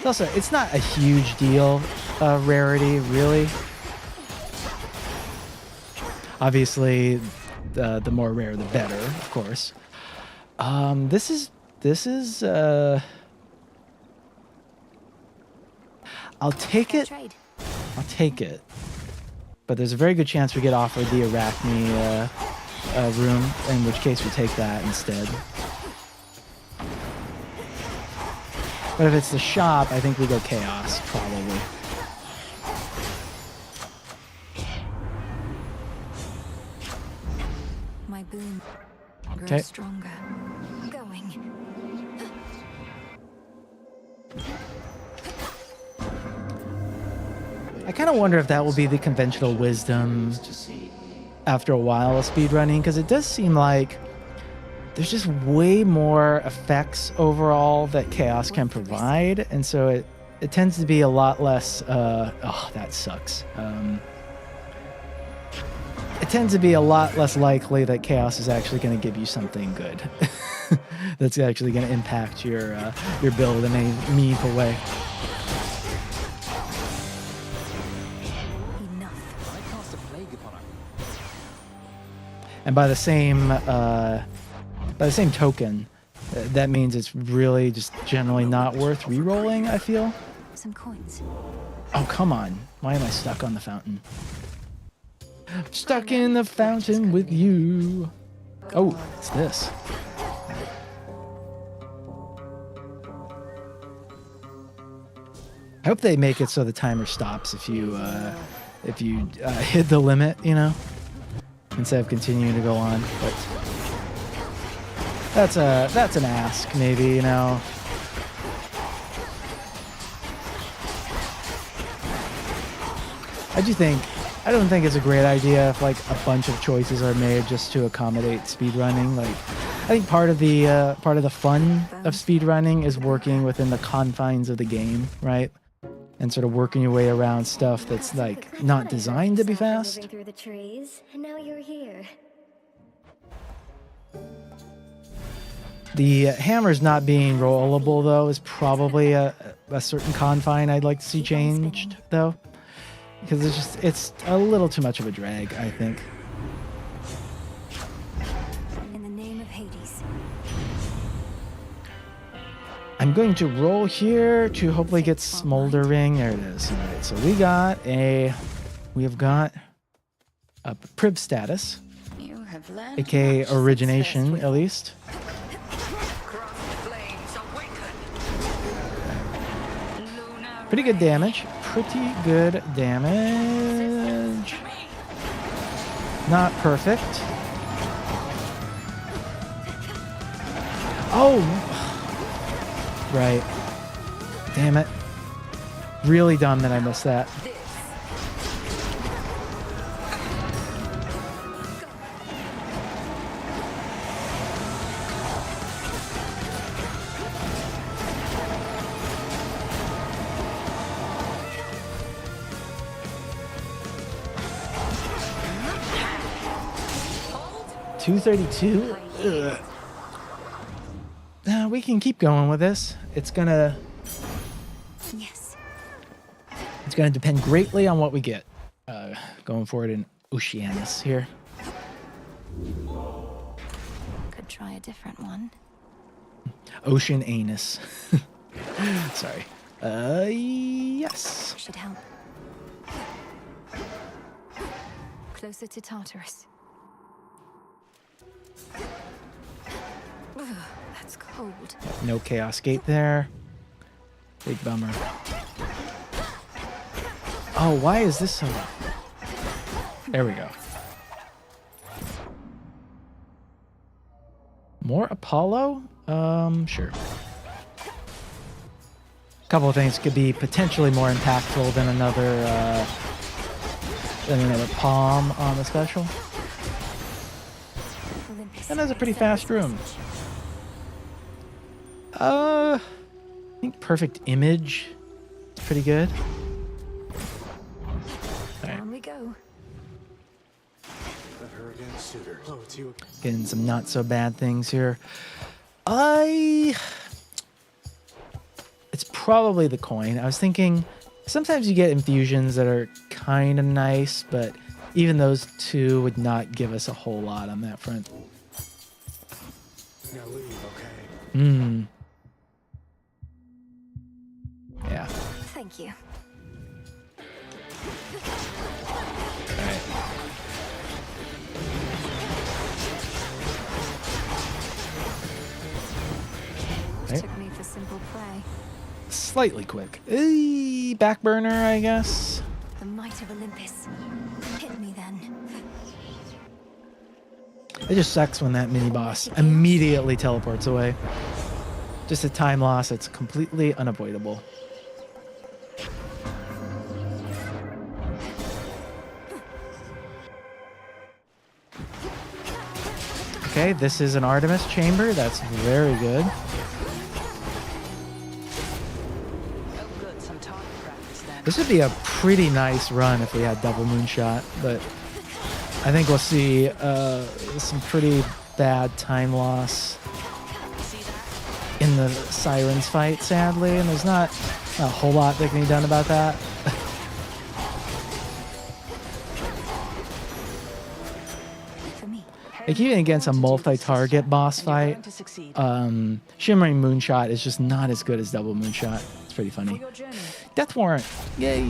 Also, it's not a huge deal, rarity, really. Obviously, the more rare, the better, of course. This is I'll take it. I'll take it. But there's a very good chance we get offered the Arachne room, in which case we take that instead. But if it's the shop, I think we go Chaos, probably. My boon grows Okay. stronger. Going. I kind of wonder if that will be the conventional wisdom after a while of speedrunning, because it does seem like there's just way more effects overall that Chaos can provide, and so it tends to be a lot less, oh, that sucks. It tends to be a lot less likely that Chaos is actually going to give you something good that's actually going to impact your build in a meaningful way. And by the same token, that means it's really just generally not worth re-rolling, I feel. Some coins. Oh, come on. Why am I stuck on the fountain? Stuck in the fountain with you. Oh, it's this. I hope they make it so the timer stops if you hit the limit, you know, instead of continuing to go on. But that's an ask, maybe, you know. I don't think it's a great idea if like a bunch of choices are made just to accommodate speedrunning. Like, I think part of the fun of speedrunning is working within the confines of the game, right? And sort of working your way around stuff that's like not designed to be fast. Through the trees, and now you're here. The hammers not being rollable though is probably a certain confine I'd like to see changed though. because it's a little too much of a drag, I think. In the name of Hades. I'm going to roll here to hopefully get smoldering. There it is. All right, so we have got a prib status, You have learned aka much origination success at least. Pretty good damage. Pretty good damage. Not perfect. Oh! Right. Damn it. Really dumb that I missed that. 232? Ugh. We can keep going with this. It's gonna depend greatly on what we get going forward in Oceanus here. Could try a different one. Ocean anus. Sorry. Yes. Should help. Closer to Tartarus. Ugh, that's cold. No chaos gate there. Big bummer. Oh, why is this so... There we go. More Apollo? Sure. A couple of things could be potentially more impactful than another palm on the special. And that's a pretty fast room. I think perfect image is pretty good. Down we go. Getting some not so bad things here. It's probably the coin. I was thinking sometimes you get infusions that are kind of nice, but even those two would not give us a whole lot on that front. Now leave, okay? Yeah. Thank you. Alright. Took me for simple prey. Slightly quick. Back burner, I guess. The might of Olympus. Hit me then. It just sucks when that mini boss immediately teleports away. Just a time loss that's completely unavoidable. Okay, this is an Artemis chamber. That's very good. This would be a pretty nice run if we had double moonshot, but I think we'll see some pretty bad time loss in the Sirens fight, sadly, and there's not a whole lot that can be done about that. Like even against a multi-target boss fight, Shimmering Moonshot is just not as good as Double Moonshot. It's pretty funny. Death Warrant, yay!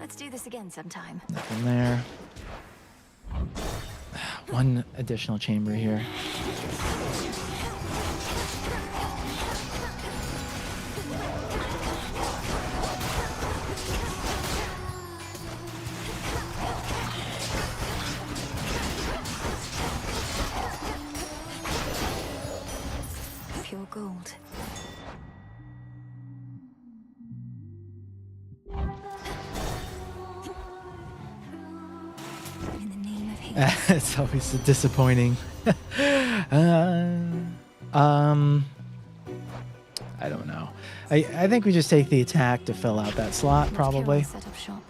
Let's do this again sometime. Nothing there. One additional chamber here. Pure gold. In the name of Hades. It's always disappointing. I don't know. I think we just take the attack to fill out that slot, probably. Set up shop.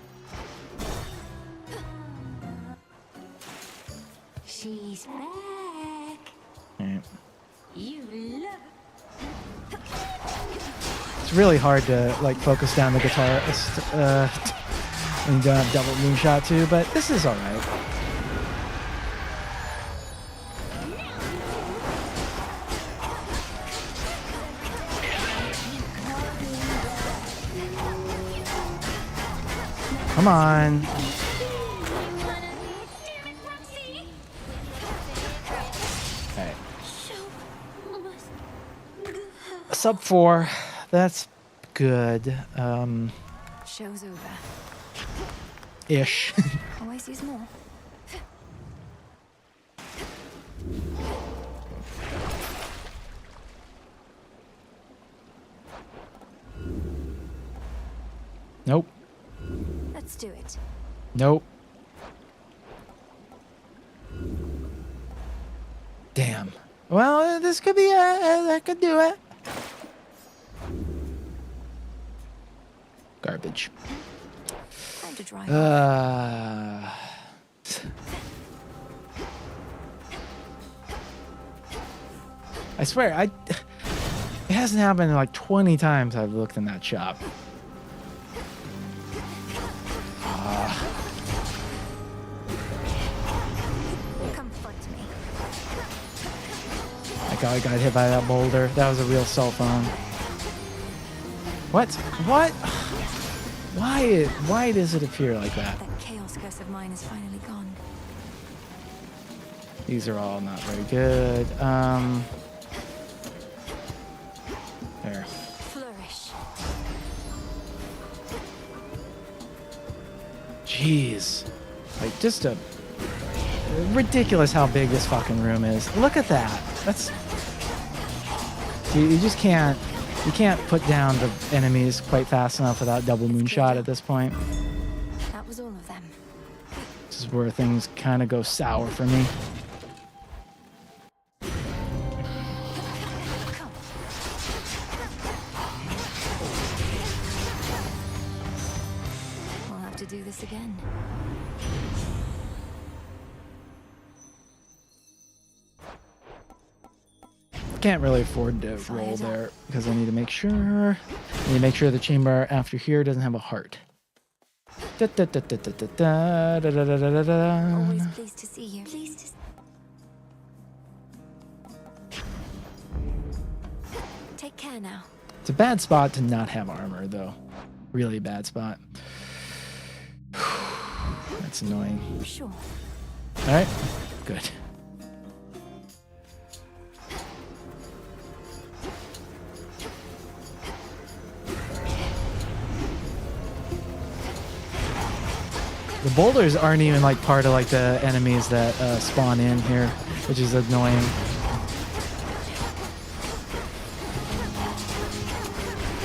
She's back. All right. You love It's really hard to like focus down the guitarist when you don't have double moonshot too, but this is all right. Come on. Okay. Sub 4. That's good. Show's over. Ish. Always use more. Nope. Let's do it. Nope. Damn. Well, this could be that could do it. Garbage. Time to dry I swear, it hasn't happened like 20 times I've looked in that shop. Come fight me. I got hit by that boulder. That was a real cell phone. What? What? Why does it appear like that? That chaos curse of mine is finally gone. These are all not very good. There. Flourish. Jeez. Like, just a ridiculous how big this fucking room is. Look at that. That's... You just can't... You can't put down the enemies quite fast enough without double moonshot at this point. That was all of them. This is where things kind of go sour for me. We'll have to do this again. Can't really afford to roll there because I need to make sure. The chamber after here doesn't have a heart. Always pleased to see you. Pleased to... Take care now. It's a bad spot to not have armor, though. Really bad spot. That's annoying. Sure. All right, good. The boulders aren't even like part of like the enemies that spawn in here, which is annoying.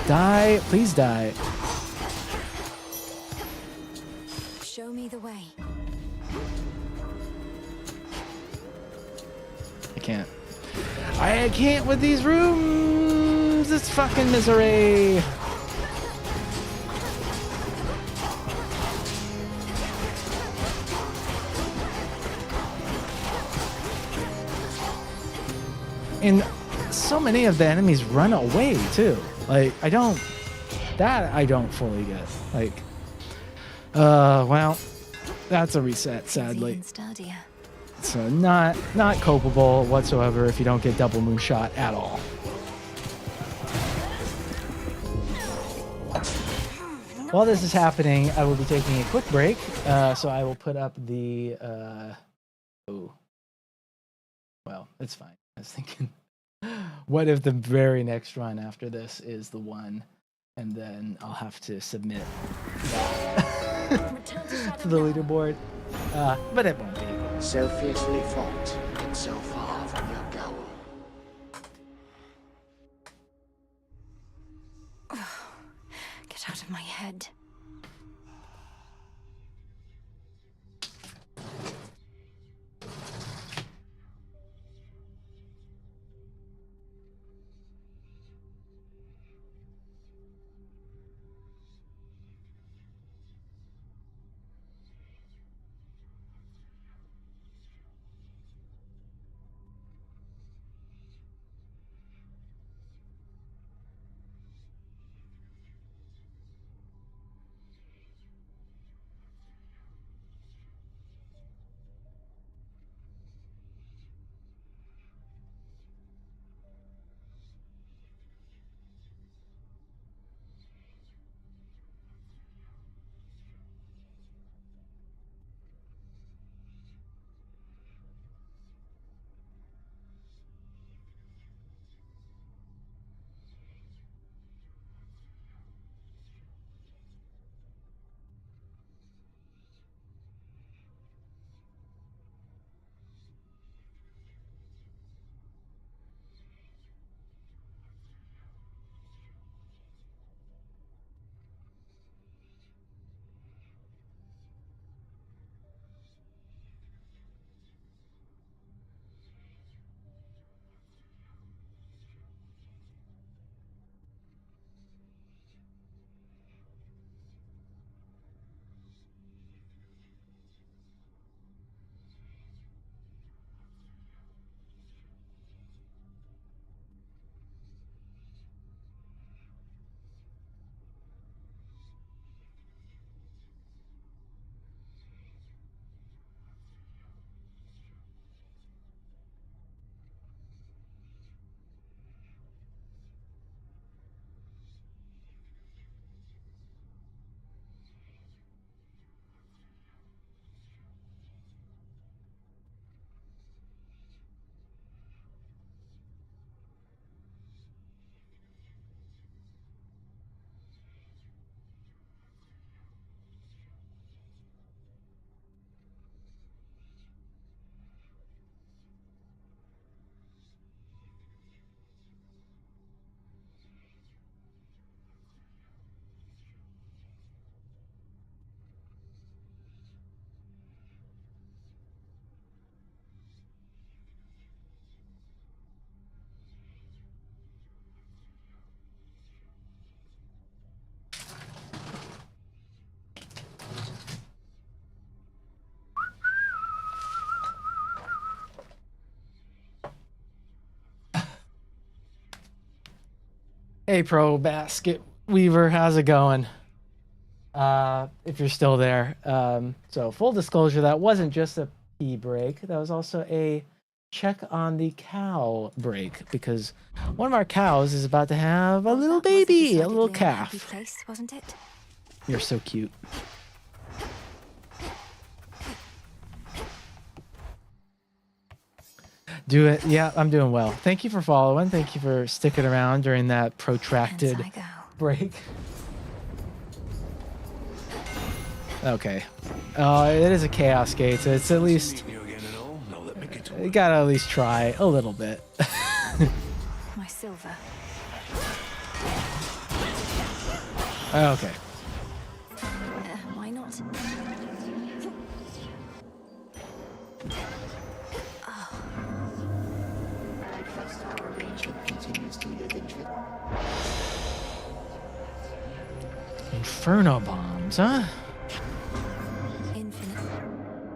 Die, please die. Show me the way. I can't with these rooms. It's fucking misery. And so many of the enemies run away too. Like I don't fully get. Like well, that's a reset, sadly. So not copable whatsoever if you don't get double moonshot at all. While this is happening, I will be taking a quick break. So I will put up the oh. Well, it's fine. I was thinking, what if the very next run after this is the one, and then I'll have to submit that to the leaderboard. But it won't be. So fiercely fought, and so far from your goal. Get out of my head. Hey, Pro Basket Weaver, how's it going? If you're still there. So full disclosure, that wasn't just a pee break. That was also a check on the cow break, because one of our cows is about to have a little baby, a little calf. Place, wasn't it? You're so cute. Do it. Yeah, I'm doing well. Thank you for following. Thank you for sticking around during that protracted break. Okay. It is a chaos gate, so it's at least... You gotta at least try a little bit. My silver. Okay. Why not? Inferno bombs, huh?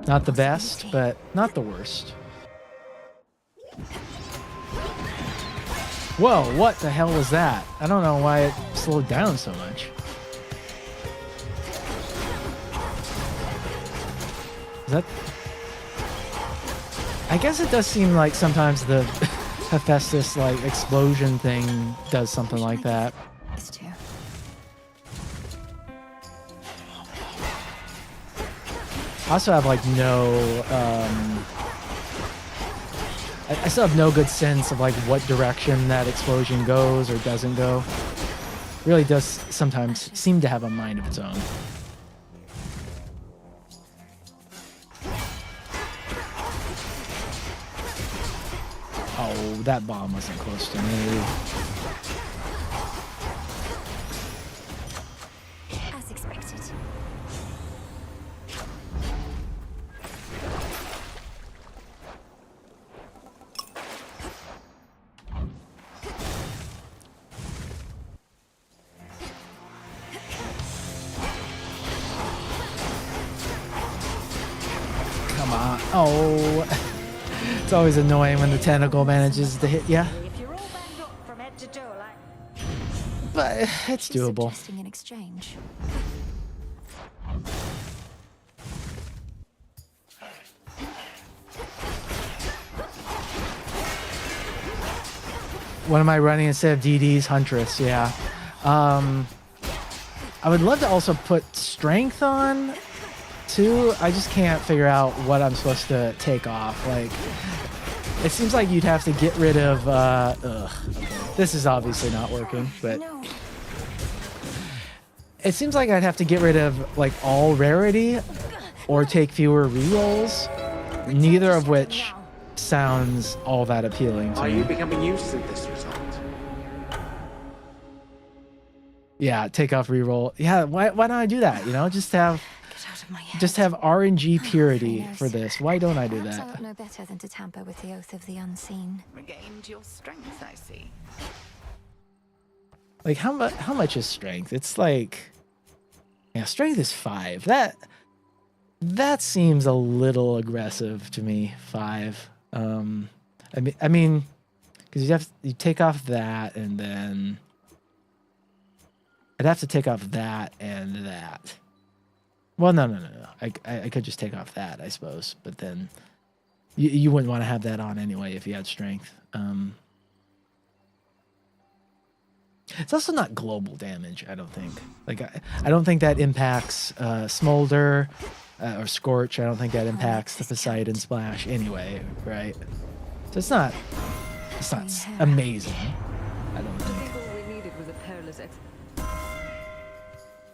Not the best, but not the worst. Whoa, what the hell was that? I don't know why it slowed down so much. Is that... I guess it does seem like sometimes the Hephaestus like explosion thing does something like that. I also have like no I still have no good sense of like what direction that explosion goes or doesn't go. Really does sometimes seem to have a mind of its own. Oh, that bomb wasn't close to me. As expected. Come on. Oh. It's always annoying when the tentacle manages to hit ya. But it's doable. In exchange. What am I running instead of DD's Huntress? Yeah. I would love to also put strength on too. I just can't figure out what I'm supposed to take off. Like, it seems like you'd have to get rid of this is obviously not working, but it seems like I'd have to get rid of like all rarity or take fewer rerolls, neither of which sounds all that appealing to me. Are you becoming used to this result? Yeah, take off reroll. Yeah, why don't I do that? You know, just have RNG purity for this. Why don't I do Perhaps I that? ought know better than to tamper with the oath of the unseen. Regained your strength, I see. Like how much is strength? It's like, yeah, strength is 5. That seems a little aggressive to me. 5. I mean, because you take off that and then I'd have to take off that and that. Well, no. I could just take off that, I suppose. But then you wouldn't want to have that on anyway if you had strength. It's also not global damage, I don't think. Like, I don't think that impacts Smolder or Scorch. I don't think that impacts the Poseidon Splash anyway, right? So it's not amazing, I don't think. All we needed was a perilous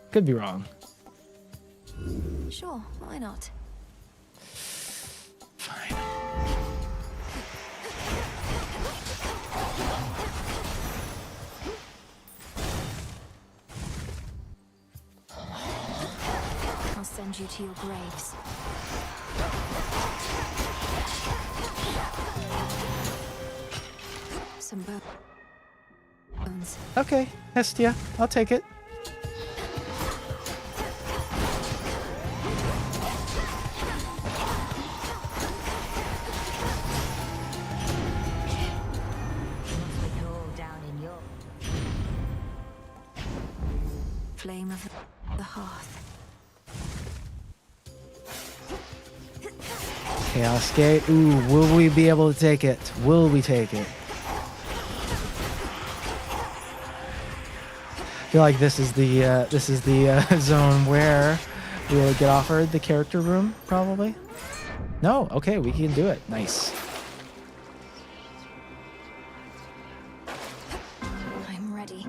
Could be wrong. Sure, why not? Fine. I'll send you to your graves. Some bones. Okay, Hestia, I'll take it. of the hearth. Chaos Gate. Ooh, will we be able to take it? Will we take it? I feel like this is the zone where we will get offered the character room, probably. No, okay, we can do it. Nice. I'm ready.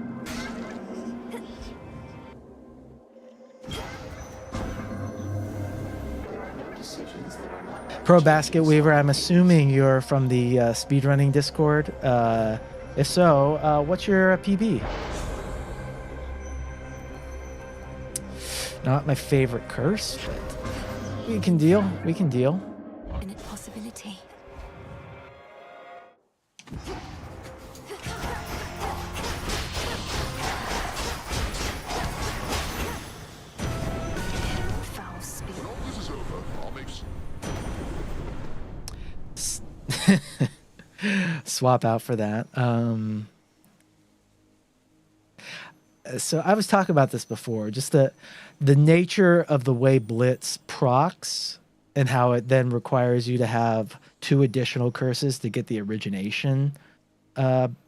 Pro Basket Weaver, I'm assuming you're from the Speedrunning Discord. If so, what's your PB? Not my favorite curse, but we can deal. We can deal. Infinite possibility. Foul speed. When all this is over, I'll make Swap out for that. So I was talking about this before, just the nature of the way Blitz procs and how it then requires you to have 2 additional curses to get the origination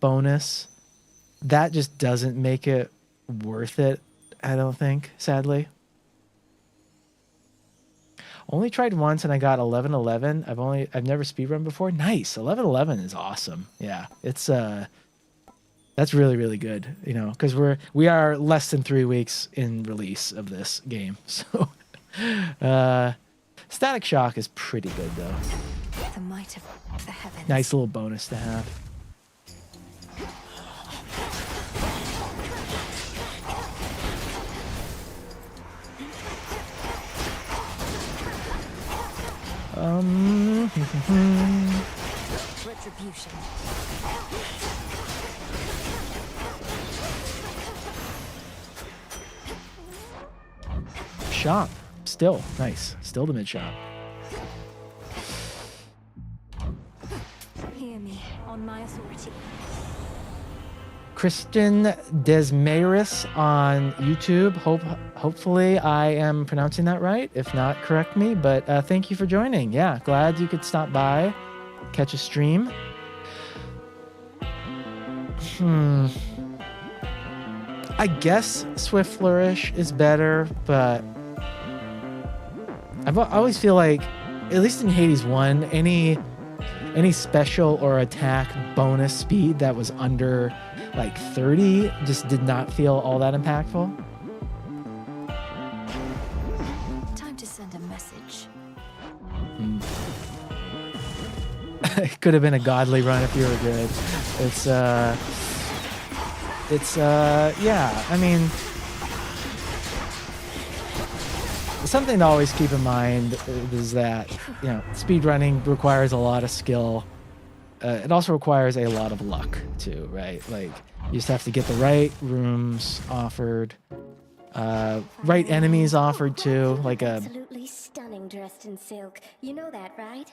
bonus. That just doesn't make it worth it, I don't think, sadly. Only tried once and I got 11-11. I've never speedrun before. Nice. 11-11 is awesome. Yeah. It's that's really, really good, you know, because we are less than 3 weeks in release of this game. So Static Shock is pretty good though. The might of the heavens. Nice little bonus to have. Retribution. Shop. Still. Nice. Still the mid shop. Hear me on my authority. Kristen Desmaris on YouTube. Hopefully I am pronouncing that right. If not, correct me. But thank you for joining. Yeah, glad you could stop by, catch a stream. I guess Swift Flourish is better, but I always feel like, at least in Hades 1, any special or attack bonus speed that was under like 30 just did not feel all that impactful. Time to send a message. It could have been a godly run if you were good. Yeah, I mean, something to always keep in mind is that, you know, speedrunning requires a lot of skill. It also requires a lot of luck too, right? Like, you just have to get the right rooms offered, right enemies offered too, like Absolutely stunning dressed in silk. You know that, right?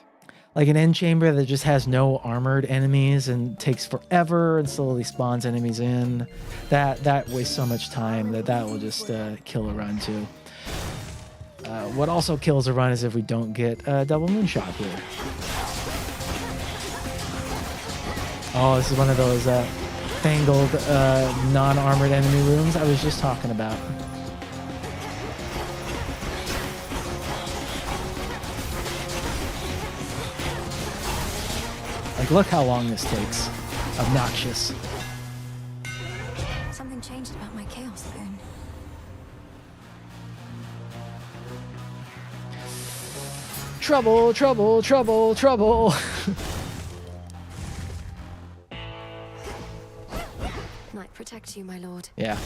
like an end chamber that just has no armored enemies and takes forever and slowly spawns enemies in. That wastes so much time that will just kill a run too. What also kills a run is if we don't get a double moonshot here. Oh, this is one of those fangled non-armored enemy rooms I was just talking about. Like, look how long this takes. Obnoxious. Something changed about my chaos boon. Trouble, trouble, trouble, trouble. Night protect you, my lord. Yeah.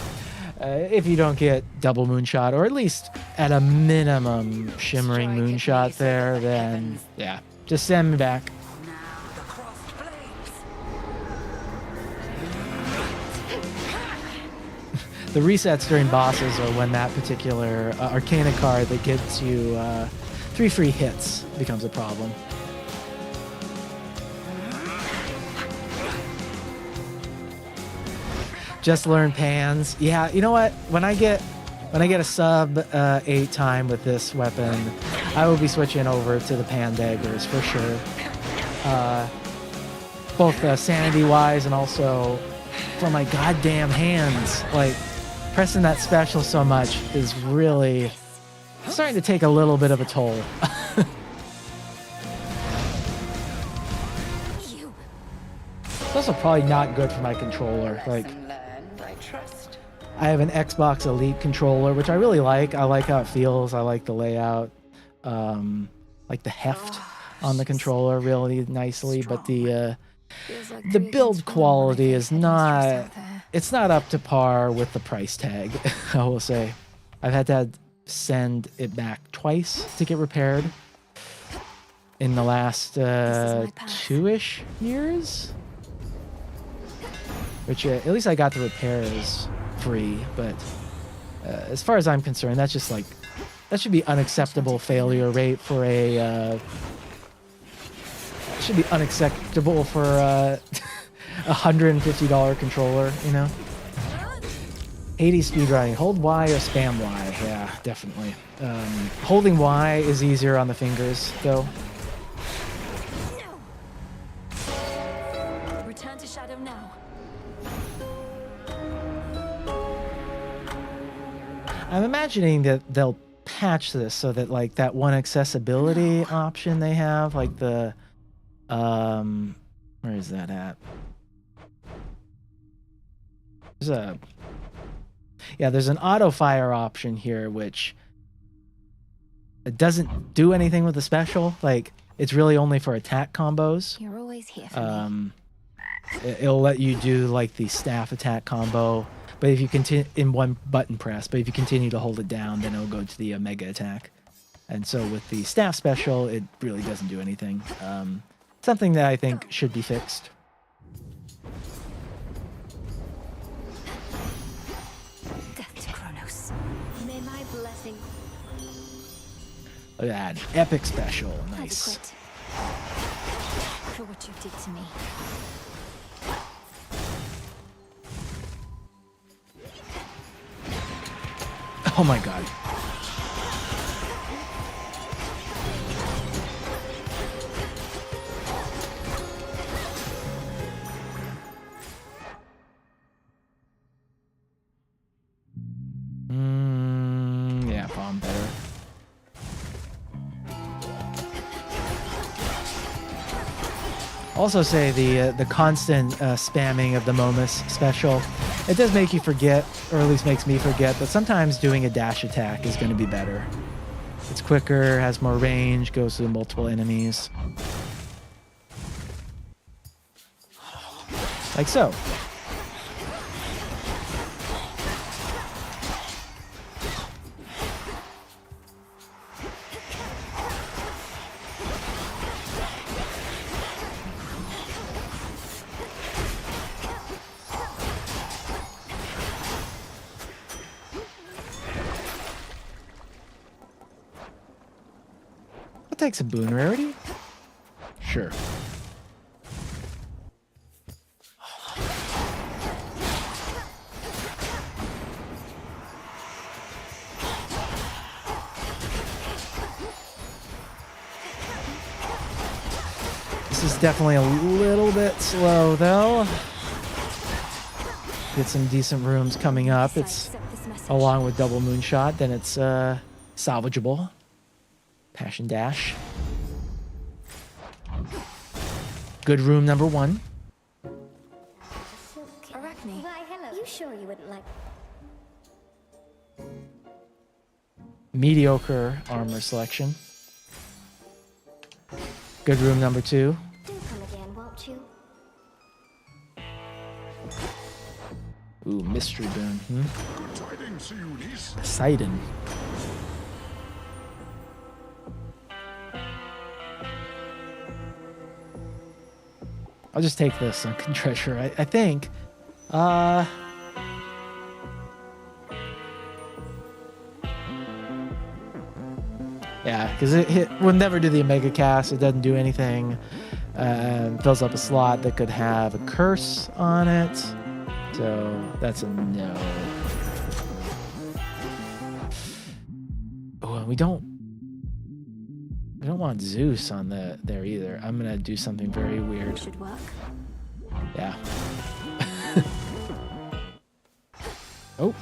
If you don't get double moonshot, or at least at a minimum shimmering moonshot there, then yeah, just send me back. The resets during bosses are when that particular Arcana card that gets you 3 free hits becomes a problem. Just learn pans. Yeah, you know what? When I get when I get a sub 8 time with this weapon, I will be switching over to the pan daggers for sure. Both sanity wise and also for my goddamn hands. Like, pressing that special so much is really starting to take a little bit of a toll. It's also probably not good for my controller. Like, I have an Xbox Elite controller, which I really like. I like how it feels. I like the layout. Like the heft on the controller really nicely, but the build quality is not, it's not up to par with the price tag, I will say. I've had to send it back twice to get repaired in the last 2-ish years. Which at least I got the repairs free, but as far as I'm concerned, that's just like, that should be unacceptable failure rate for a should be unacceptable for a $150 controller, you know. HADES speedrunning, hold Y or spam Y. Yeah, definitely. Holding Y is easier on the fingers though. Return to shadow now. I'm imagining that they'll patch this so that like that one accessibility option they have, like the where is that at? There's an auto fire option here which it doesn't do anything with the special. Like, it's really only for attack combos. You're always here for me. It'll let you do like the staff attack combo, but if you continue in one button press, but if you continue to hold it down, then it'll go to the mega attack. And so with the staff special, it really doesn't do anything. Something that I think should be fixed. Death to Kronos. May my blessing. Look at that, epic special, nice. Adequate. For what you did to me. Oh my god. Yeah, bomb better. Also say the constant spamming of the Momus special, it does make you forget, or at least makes me forget, but sometimes doing a dash attack is going to be better. It's quicker, has more range, goes through multiple enemies. Like so. I'll take some boon rarity. Sure. This is definitely a little bit slow though. Get some decent rooms coming up. It's along with double moonshot, then it's salvageable. Passion dash. Good room number 1. Arachne. Why, hello. You sure you wouldn't like... Mediocre armor selection. Good room number 2. Do come again, won't you? Ooh, mystery boon. Good tidings, Eunice. Poseidon. I'll just take this sunken treasure. I think. Yeah, because it will never do the Omega cast. It doesn't do anything. Fills up a slot that could have a curse on it. So that's a no. We don't want Zeus on there either. I'm gonna do something very weird. Should work. Yeah. Oh.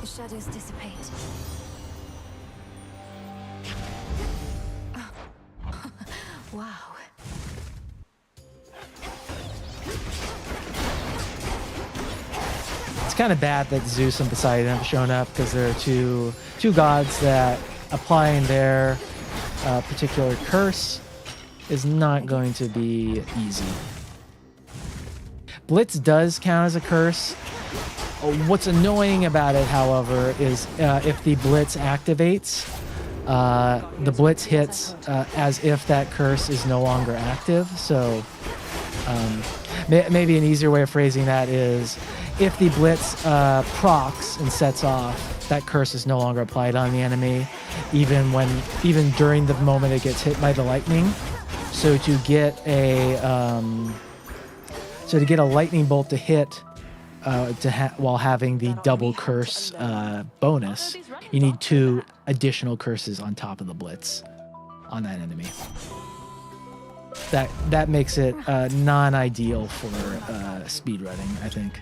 The shadows dissipate. Oh. Wow. It's kind of bad that Zeus and Poseidon have shown up because they're two gods that applying their particular curse is not going to be easy. Blitz does count as a curse. What's annoying about it, however, is if the Blitz activates, the Blitz hits as if that curse is no longer active. So maybe an easier way of phrasing that is if the Blitz procs and sets off, that curse is no longer applied on the enemy, even during the moment it gets hit by the lightning. So to get a lightning bolt to hit while having the double curse bonus, you need 2 additional curses on top of the Blitz on that enemy. That makes it non-ideal for speedrunning, I think.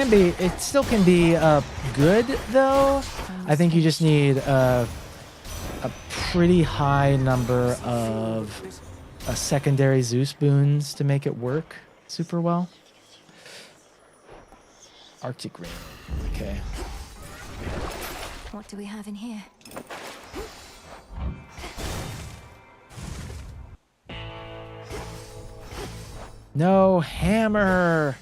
It still can be good though. I think you just need a pretty high number of secondary Zeus boons to make it work super well. Arctic rain. Okay. What do we have in here? No hammer.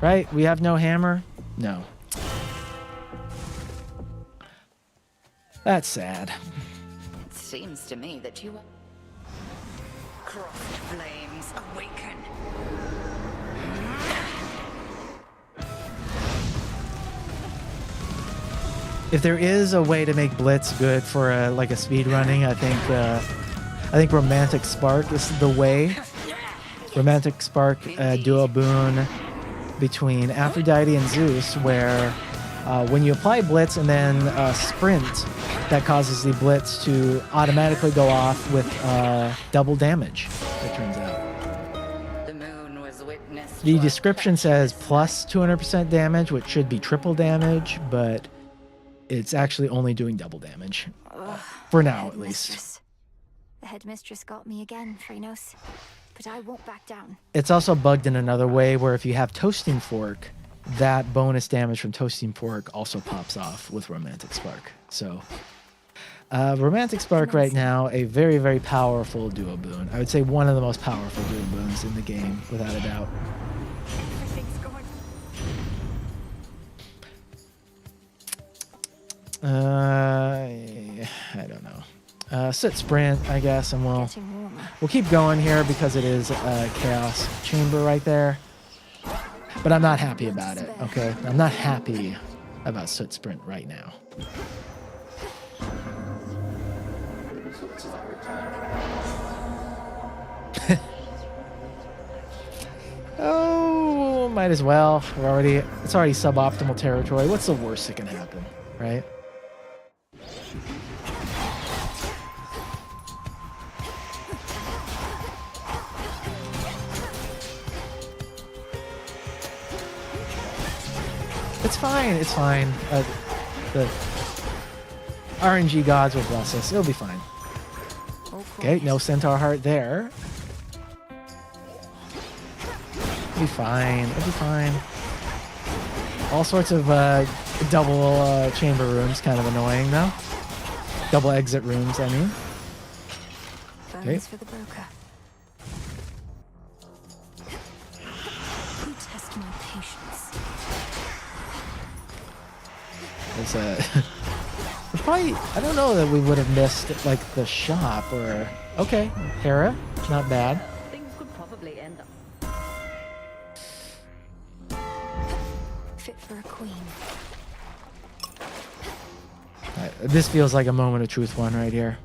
Right? We have no hammer? No. That's sad. It seems to me that you crossed flames awaken. If there is a way to make Blitz good for like a speed running, I think Romantic Spark is the way. Romantic Spark duo boon between Aphrodite and Zeus, where when you apply Blitz and then sprint, that causes the Blitz to automatically go off with double damage, it turns out. The moon was witness. The description says plus 200% damage, which should be triple damage, but it's actually only doing double damage. For now, at least. The headmistress got me again, Phrynos. But I won't back down. It's also bugged in another way where if you have Toasting Fork, that bonus damage from Toasting Fork also pops off with Romantic Spark. So, Romantic Spark right now, a very, very powerful duo boon. I would say one of the most powerful duo boons in the game, without a doubt. I don't know. Sit sprint, I guess, and we'll keep going here because it is a chaos chamber right there. But I'm not happy about it, okay? I'm not happy about sit sprint right now. Oh, might as well. It's already suboptimal territory. What's the worst that can happen, right? It's fine. It's fine. The RNG gods will bless us. It'll be fine. Okay, no centaur heart there. It'll be fine. It'll be fine. All sorts of double chamber rooms, kind of annoying though. Double exit rooms, I mean. Okay. For the broker. You test my patience. It's probably, I don't know that we would have missed like the shop or okay, Hera, not bad. Things could probably end up. Fit for a queen. Alright, this feels like a moment of truth one right here.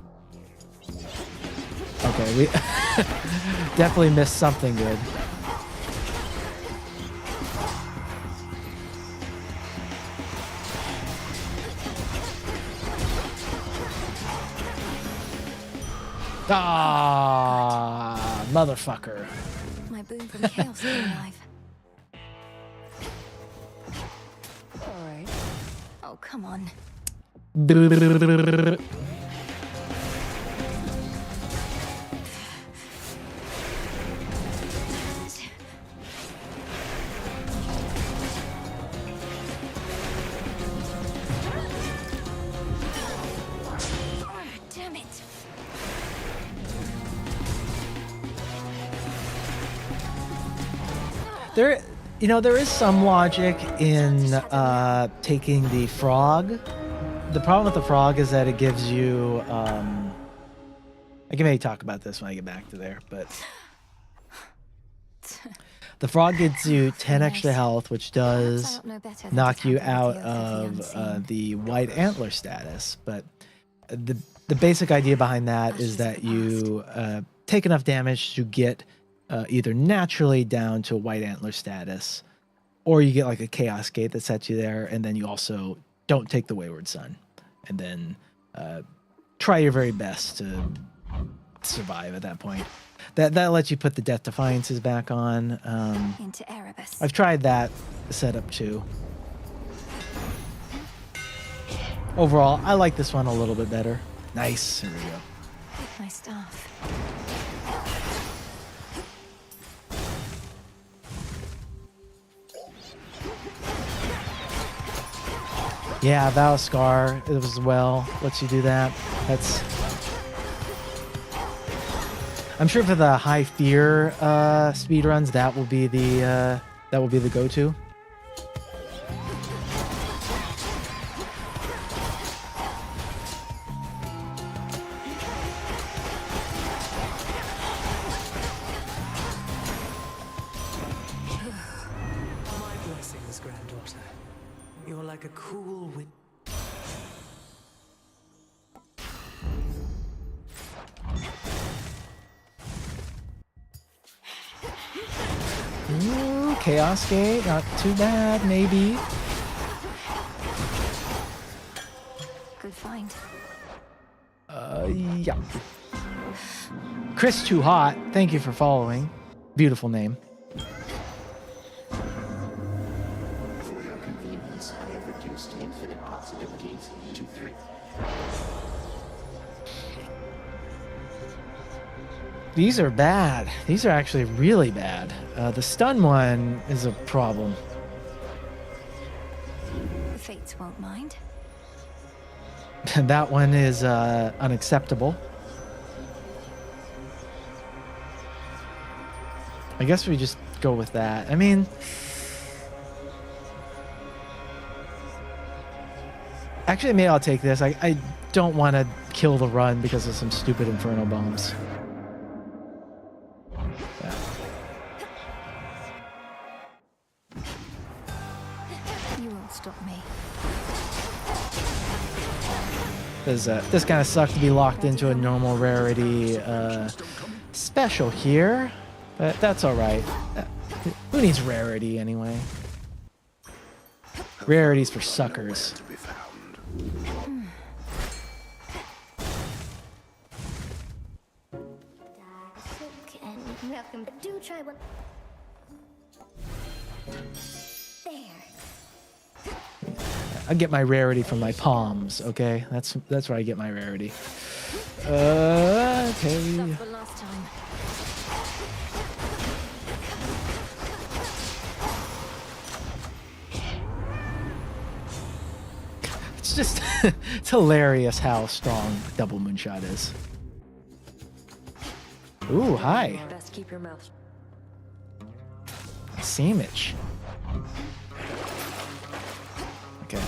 Okay, we definitely missed something good. Ah, motherfucker. My boon from chaos is alive. Alright. Oh, come on. Damn it. There, you know, there is some logic in taking the frog. The problem with the frog is that it gives you. I can maybe talk about this when I get back to there, but the frog gives you 10 extra health, which does knock you out of the white antler status. But the basic idea behind that is that you take enough damage to get either naturally down to a white antler status, or you get like a chaos gate that sets you there, and then you also don't take the wayward sun, and then try your very best to survive at that point. That lets you put the death defiances back on. Into Erebus. I've tried that setup too. Overall, I like this one a little bit better. Nice. Here we go. My staff. Yeah, Valscar as well lets you do that. That's. I'm sure for the high fear speedruns, that will be the go-to. My blessings, granddaughter. You're like a cool wind. Ooh, Chaos Gate, not too bad, maybe. Good find. Yeah. Chris Too Hot, thank you for following. Beautiful name. For your convenience, I have reduced infinite possibilities to 3. These are bad. These are actually really bad. The stun one is a problem. The fates won't mind. That one is unacceptable. I guess we just go with that. I mean, actually, maybe I'll take this. I don't want to kill the run because of some stupid Inferno bombs. Yeah. You won't stop me. This kind of sucks to be locked into a normal rarity special here, but that's all right. Who needs rarity anyway? Rarities for suckers. Welcome. Do try one. There. I get my rarity from my palms, okay? That's where I get my rarity. Okay. That's the last time. It's just it's hilarious how strong Double Moonshot is. Ooh, hi. Best keep your mouth. Seamage. Okay.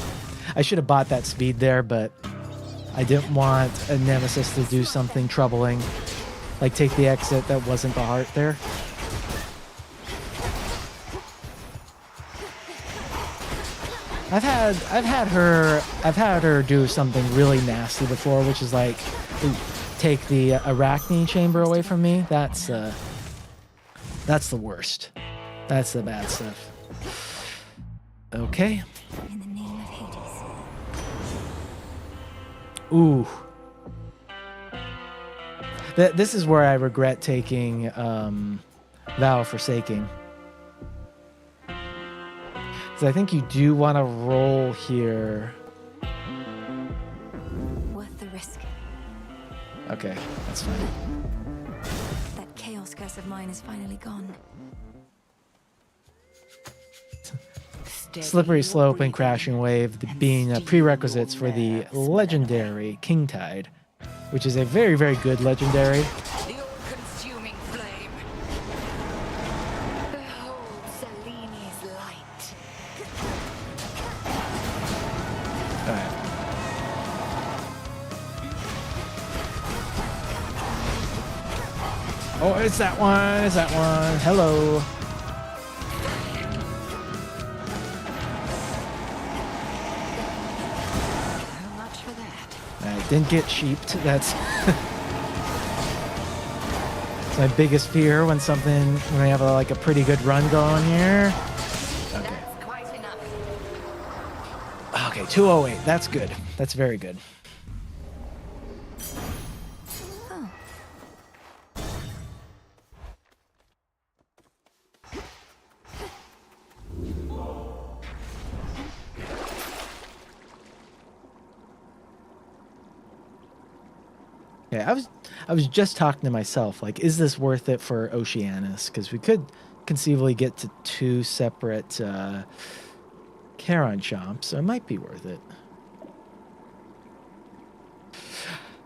I should have bought that speed there, but I didn't want a nemesis to do something troubling. Like take the exit that wasn't the heart there. I've had her do something really nasty before, which is like take the Arachne chamber away from me. That's the worst. That's the bad stuff. Okay. In the name of Hades. Ooh. This is where I regret taking Vow of Forsaking. Because I think you do want to roll here. Worth the risk. Okay, that's fine. That chaos curse of mine is finally gone. Slippery Slope and Crashing Wave being prerequisites for the legendary King Tide, which is a very, very good legendary. The all-consuming flame. Behold Seleni's light. Alright. Oh, it's that one. It's that one. Hello. Didn't get sheeped. That's it's my biggest fear when I have like a pretty good run going here. Okay. That's quite enough. Okay, 208. That's good. That's very good. Yeah, I was just talking to myself, like, is this worth it for Oceanus? Because we could conceivably get to 2 separate Charon chomps, so it might be worth it.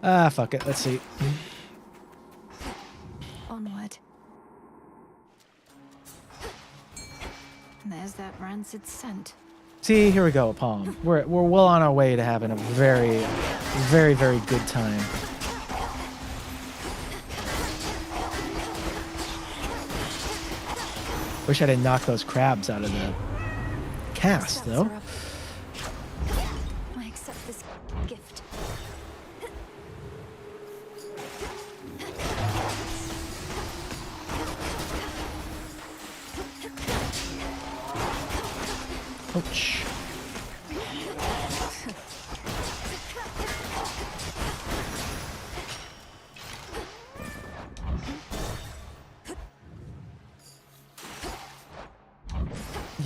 Ah, fuck it. Let's see. Onward. There's that rancid scent. See, here we go, Palm. We're well on our way to having a very, very, very good time. Wish I didn't knock those crabs out of the cast, though. I accept this gift. Ouch.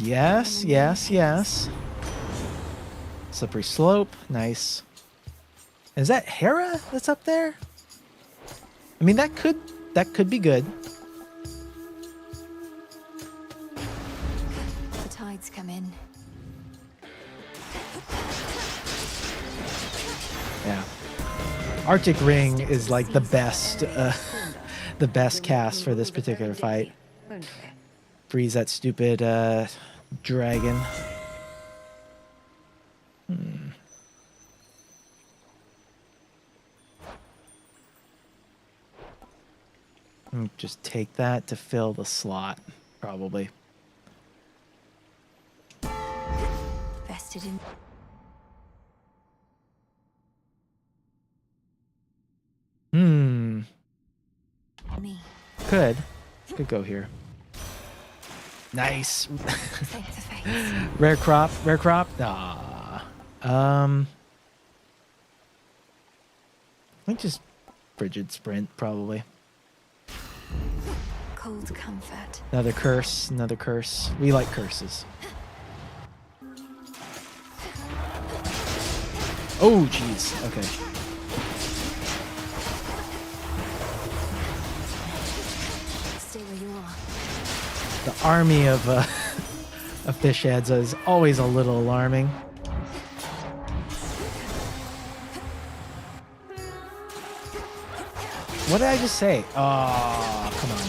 Yes, yes, yes. Slippery Slope, nice. Is that Hera that's up there? I mean, that could be good. The tides come in. Yeah. Arctic Ring is like the best cast for this particular fight. Freeze that stupid dragon. Just take that to fill the slot, probably. Vested in me. Could go here. Nice. Rare crop. Ah. I think just frigid sprint, probably. Cold comfort. Another curse. We like curses. Oh, jeez. Okay. Stay where you are. The army of fish heads is always a little alarming. What did I just say? Oh, come on.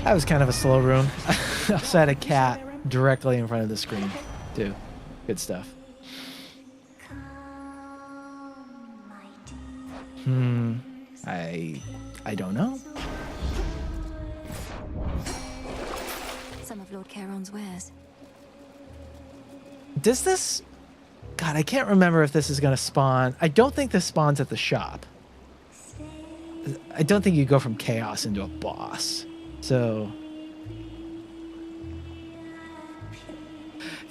That was kind of a slow room. I also had a cat directly in front of the screen. too. Good stuff. I don't know. Some of Lord Charon's wares. Does this... God, I can't remember if this is going to spawn. I don't think this spawns at the shop. I don't think you go from chaos into a boss. So...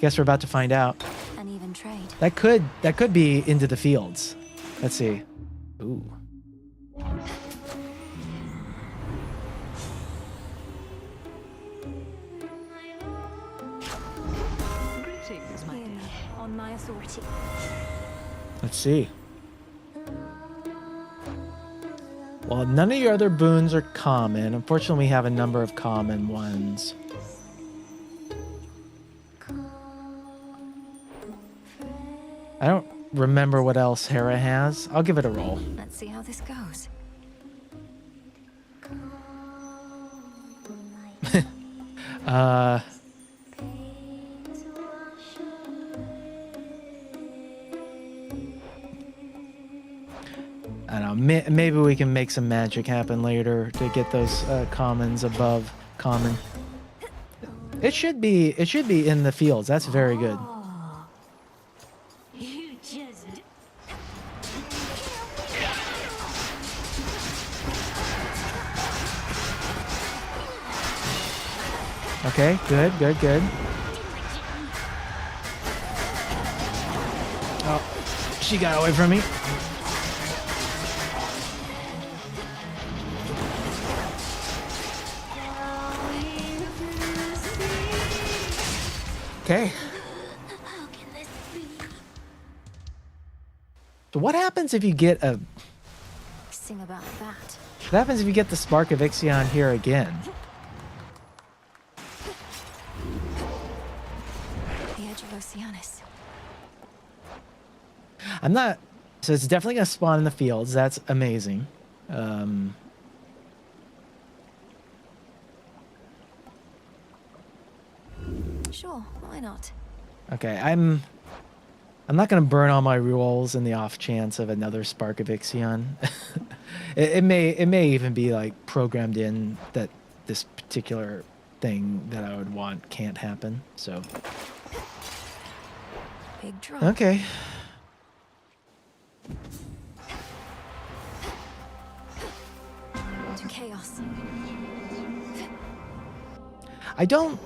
guess we're about to find out. An even trade. That could be into the fields. Let's see. Ooh. Greetings, my dear. On my authority. Let's see. Well, none of your other boons are common. Unfortunately, we have a number of common ones. I don't remember what else Hera has. I'll give it a roll. Let's see how this goes. I don't know. Maybe we can make some magic happen later to get those commons above common. It should be in the fields. That's very good. Okay, good. Oh, she got away from me. Okay. So what happens if you get a... Sing about that. What happens if you get the Spark of Ixion here again? The edge of Oceanus. I'm not... So it's definitely going to spawn in the fields. That's amazing. Sure, why not? Okay, I'm not going to burn all my rolls in the off chance of another Spark of Ixion. it may even be like programmed in that this particular thing that I would want can't happen. So Big drop. okay. To chaos. I don't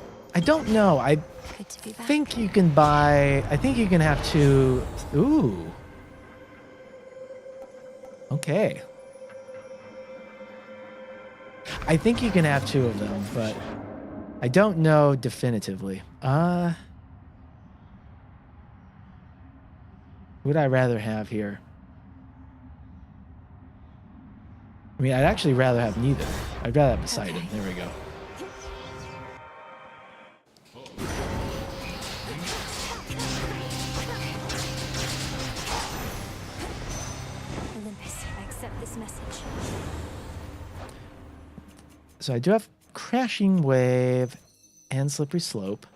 know. I Good to be back. think you can buy... I think you can have two... Ooh. Okay. I think you can have two of them, but I don't know definitively. Who would I rather have here? I mean, I'd actually rather have neither. I'd rather have Poseidon. Okay. There we go. Olympus, I accept this message. So I do have Crashing Wave and Slippery Slope.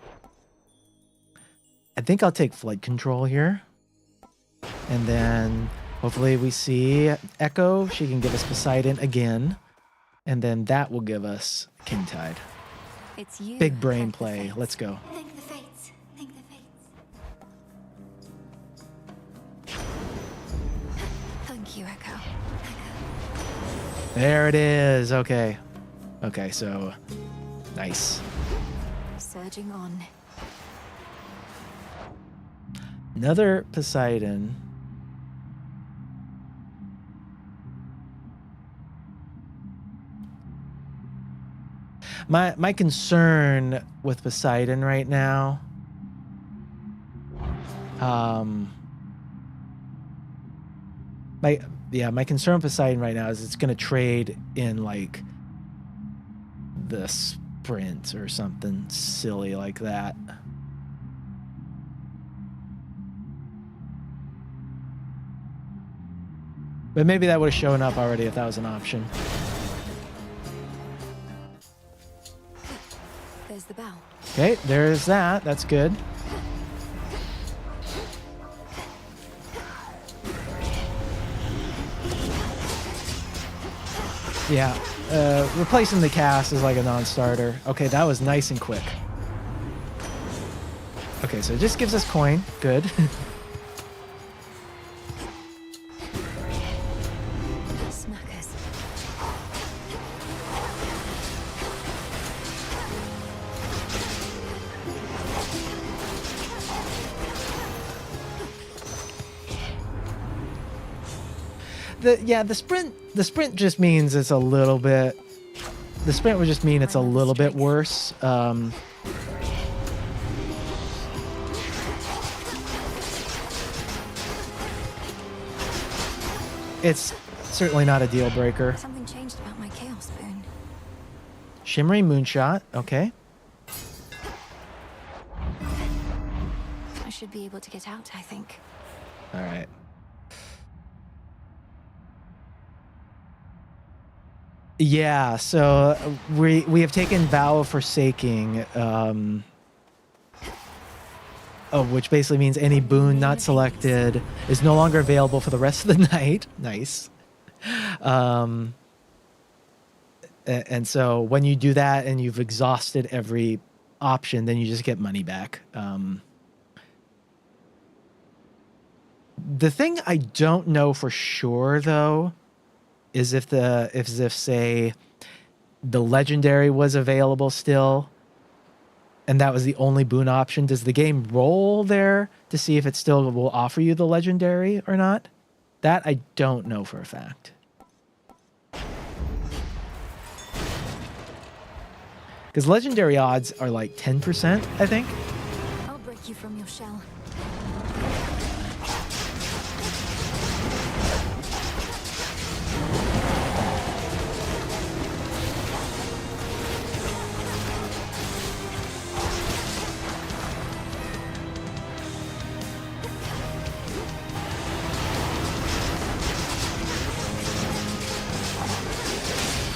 I think I'll take Flight Control here. And then hopefully we see Echo. She can give us Poseidon again. And then that will give us King Tide. It's you. Big brain Thank the play. fates. Let's go. Thank the fates. Thank the fates. Thank you, Echo. There it is. Okay. Okay, so nice. Surging on. Another Poseidon. My concern with Poseidon right now, my concern with Poseidon right now is it's gonna trade in like the sprint or something silly like that. But maybe that would have shown up already if that was an option. There's the bow. Okay, there's that. That's good. Yeah, replacing the cast is like a non-starter. Okay, that was nice and quick. Okay, so it just gives us coin. Good. Smackers. The sprint just means it's a little bit. The sprint would just mean it's a little bit worse. It's certainly not a deal breaker. Something changed about my chaos boon. Shimmering Moonshot, okay. I should be able to get out, I think. All right. Yeah, so we have taken Vow of Forsaking, which basically means any boon not selected is no longer available for the rest of the night. Nice. And so when you do that and you've exhausted every option, then you just get money back. The thing I don't know for sure, though, is if say the legendary was available still and that was the only boon option, does the game roll there to see if it still will offer you the legendary or not? That I don't know for a fact. Because legendary odds are like 10%, I think. I'll break you from your shell.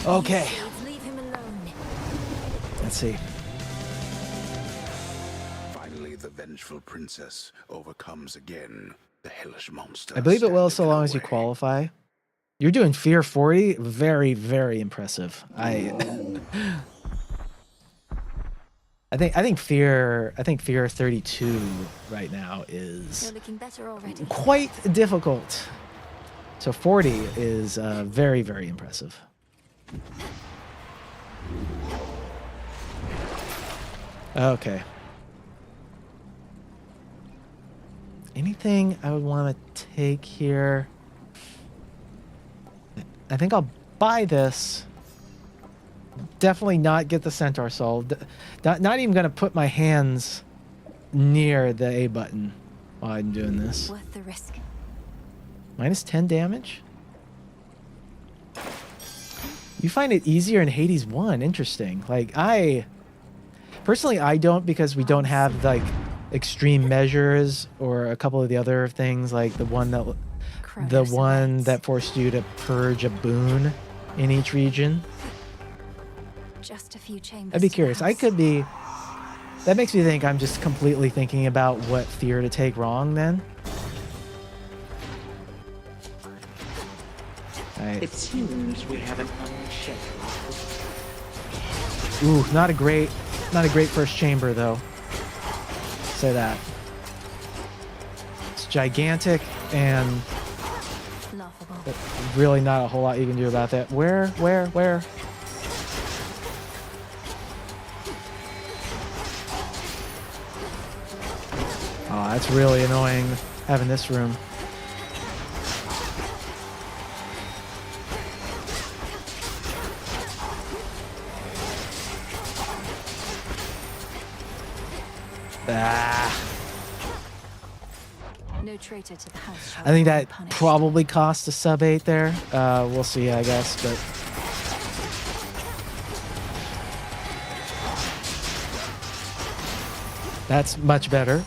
Okay. Leave him alone. Let's see. Finally, the vengeful princess overcomes again the hellish monster. I believe it will so standing in long her as you way. qualify. You're doing Fear 40. Very, very impressive. I think Fear 32 right now is You're looking better already. quite difficult. So 40 is very, very impressive. Okay. Anything I would want to take here? I think I'll buy this. Definitely not get the Centaur Soul. Not even going to put my hands near the A button while I'm doing this. Worth the risk. Minus 10 damage? You find it easier in Hades 1. Interesting. Like, personally, I don't, because we don't have, like, extreme measures or a couple of the other things, like the one that forced you to purge a boon in each region. Just a few chambers. I'd be curious. I could be... That makes me think I'm just completely thinking about what fear to take wrong, then. Right. It seems we have an unscheduled. Ooh, not a great first chamber, though. Say that. It's gigantic and Laughable. really not a whole lot you can do about that. Where? Oh, that's really annoying having this room. No traitor to the house. I think that probably cost a sub 8 there. We'll see, I guess, but that's much better.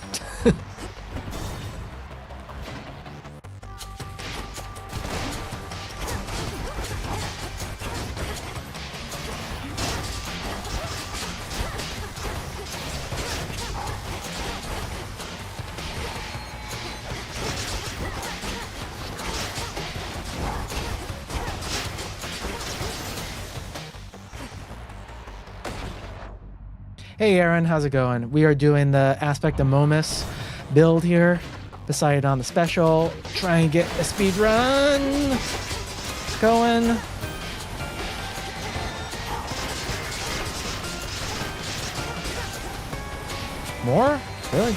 Hey Aaron, how's it going? We are doing the Aspect of Momus build here. Decided on the special. Try and get a speed run going. More? Really?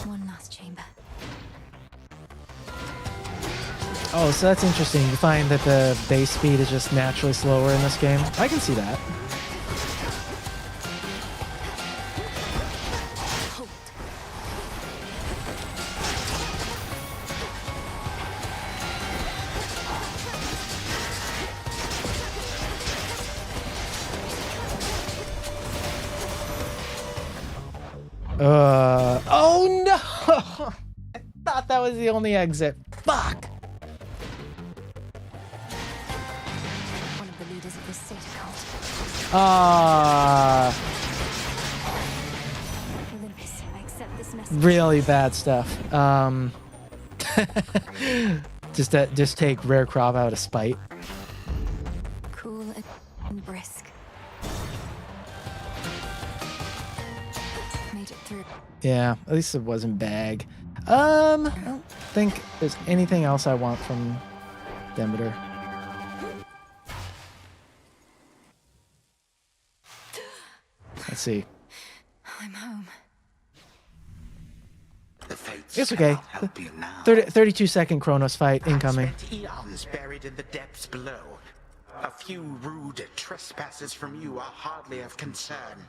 One last chamber. Oh, so that's interesting. You find that the base speed is just naturally slower in this game. I can see that. Oh no! I thought that was the only exit. Fuck! One of the leaders of this Satan cult. Olympus, I accept this message. Really bad stuff. Just take rare crop out of spite. Cool and brisk. Made it through. Yeah, at least it wasn't bag. I don't think there's anything else I want from Demeter. Let's see. I'm home. The fates It's okay. cannot help you now. 32-second Chronos fight incoming. I've spent eons buried in the depths below. A few rude trespasses from you are hardly of concern.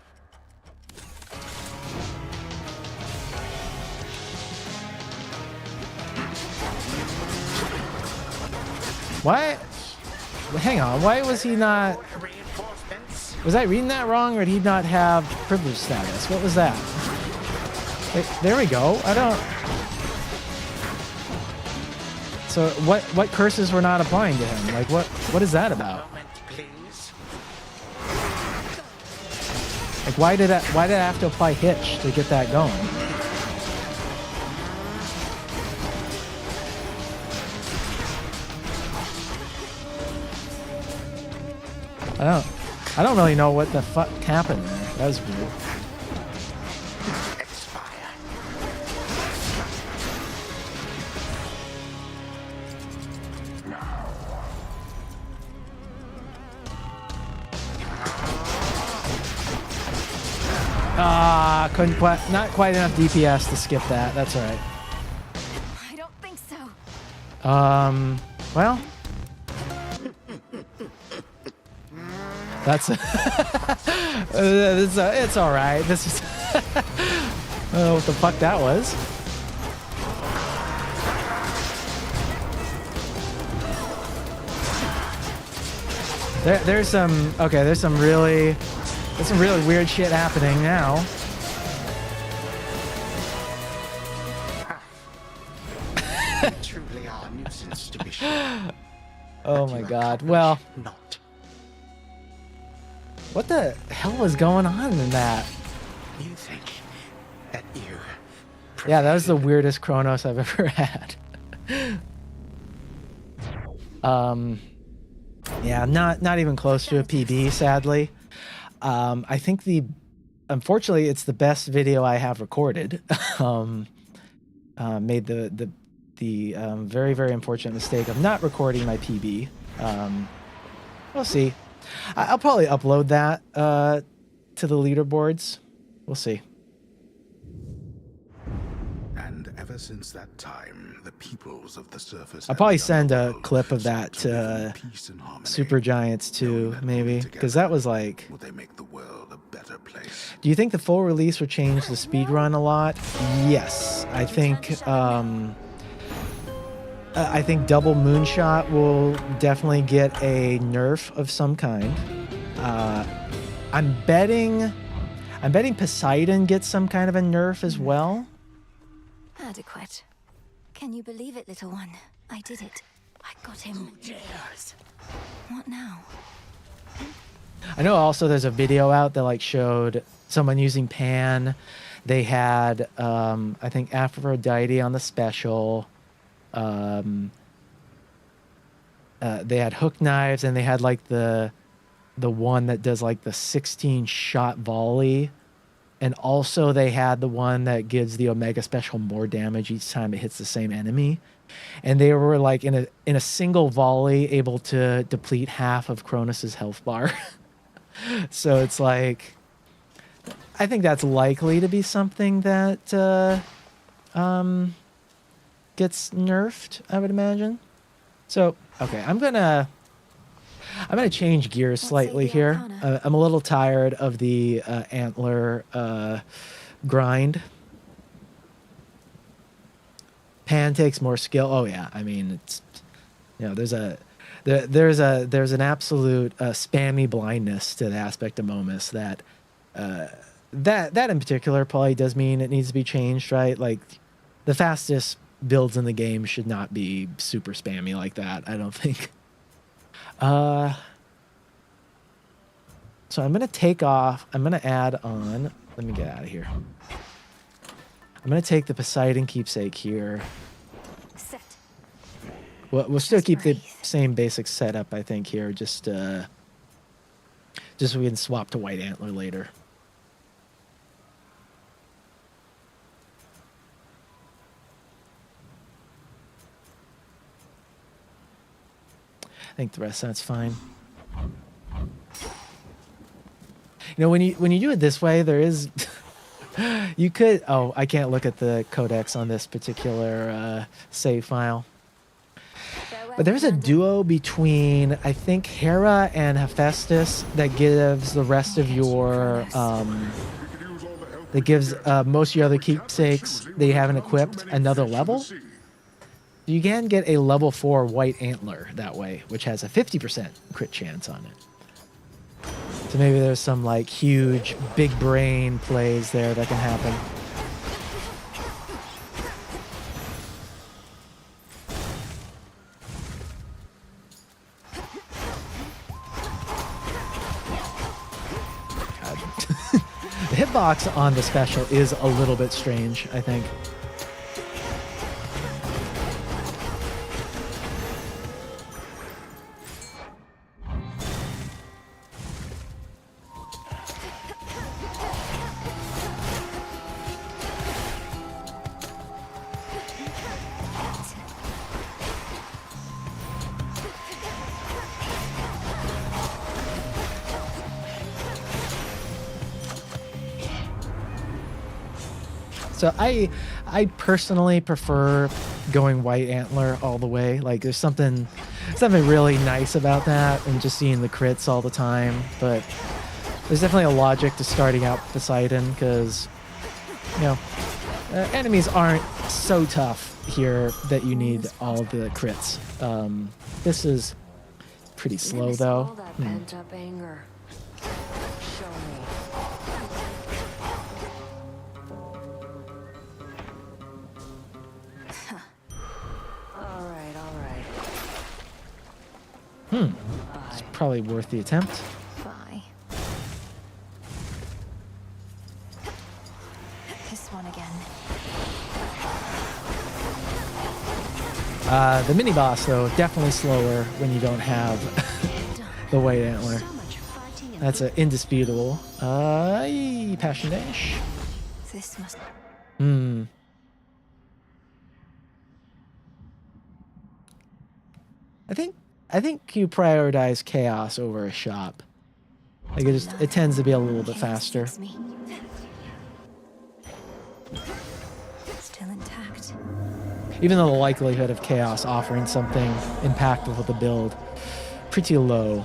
Why? Hang on. Why was he not? Was I reading that wrong, or did he not have privilege status? What was that? Wait, there we go. I don't. So what curses were not applying to him? Like what is that about? Like why did I have to apply hitch to get that going? I don't really know what the fuck happened there. That was weird. Couldn't quite, not quite enough DPS to skip that. That's all right. I don't think so. Well, that's it's all right. This is I don't know what the fuck that was. There's some really weird shit happening now. Truly are a nuisance to be sure. Oh my god. Well, Not. what the hell was going on in that? You think that you... Yeah, that was the weirdest Chronos I've ever had. Yeah, not even close to a PB, sadly. I think unfortunately, it's the best video I have recorded. Made the very, very unfortunate mistake of not recording my PB. We'll see. I'll probably upload that to the leaderboards. We'll see. And ever since that time, the peoples of the surface. I'll probably send a clip of that to Supergiants too, maybe, because that was like. Will they make the world a better place? Do you think the full release will change the speedrun a lot? Yes, I think Double Moonshot will definitely get a nerf of some kind. I'm betting Poseidon gets some kind of a nerf as well. Adequate. Can you believe it, little one? I did it. I got him. Who dares? What now? I know also there's a video out that like showed someone using Pan They had, I think, Aphrodite on the special. They had hook knives, and they had like the one that does like the 16-shot volley. And also they had the one that gives the Omega special more damage each time it hits the same enemy. And they were like in a single volley able to deplete half of Cronus's health bar. So it's like, I think that's likely to be something that gets nerfed, I would imagine. So, okay, I'm gonna change gears slightly here. I'm a little tired of the antler grind. Pan takes more skill. Oh yeah, I mean, it's, you know, there's an absolute spammy blindness to the aspect of Momus that that in particular probably does mean it needs to be changed, right? Like, the fastest builds in the game should not be super spammy like that, I don't think. So I'm going to take off. I'm going to add on. Let me get out of here. I'm going to take the Poseidon keepsake here. Set. We'll still keep the same basic setup, I think, here. Just so we can swap to white antler later. I think the rest of that's fine. You know, when you do it this way, there is you could, oh, I can't look at the codex on this particular save file. But there's a duo between, I think, Hera and Hephaestus that gives the rest of your that gives most of your other keepsakes that you haven't equipped another level. You can get a level 4 white antler that way, which has a 50% crit chance on it. So maybe there's some like huge big brain plays there that can happen. God. The hitbox on the special is a little bit strange, I think. So I personally prefer going white antler all the way. Like, there's something really nice about that, and just seeing the crits all the time. But there's definitely a logic to starting out Poseidon, because, you know, enemies aren't so tough here that you need all the crits. This is pretty slow though. It's probably worth the attempt. Bye. This one again. The mini boss though, definitely slower when you don't have the white antler. That's indisputable. Passion Dash. This must. I think you prioritize chaos over a shop. Like, it tends to be a little bit faster. Still intact. Even though the likelihood of chaos offering something impactful with the build, pretty low.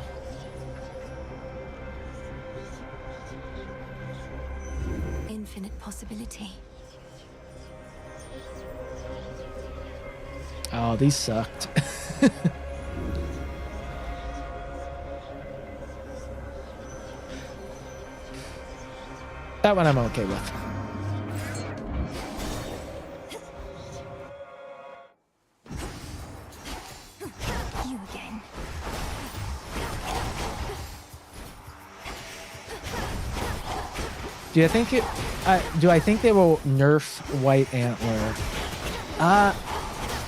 Infinite possibility. Oh, these sucked. That one I'm okay with. You again. Do you think it? do I think they will nerf White Antler?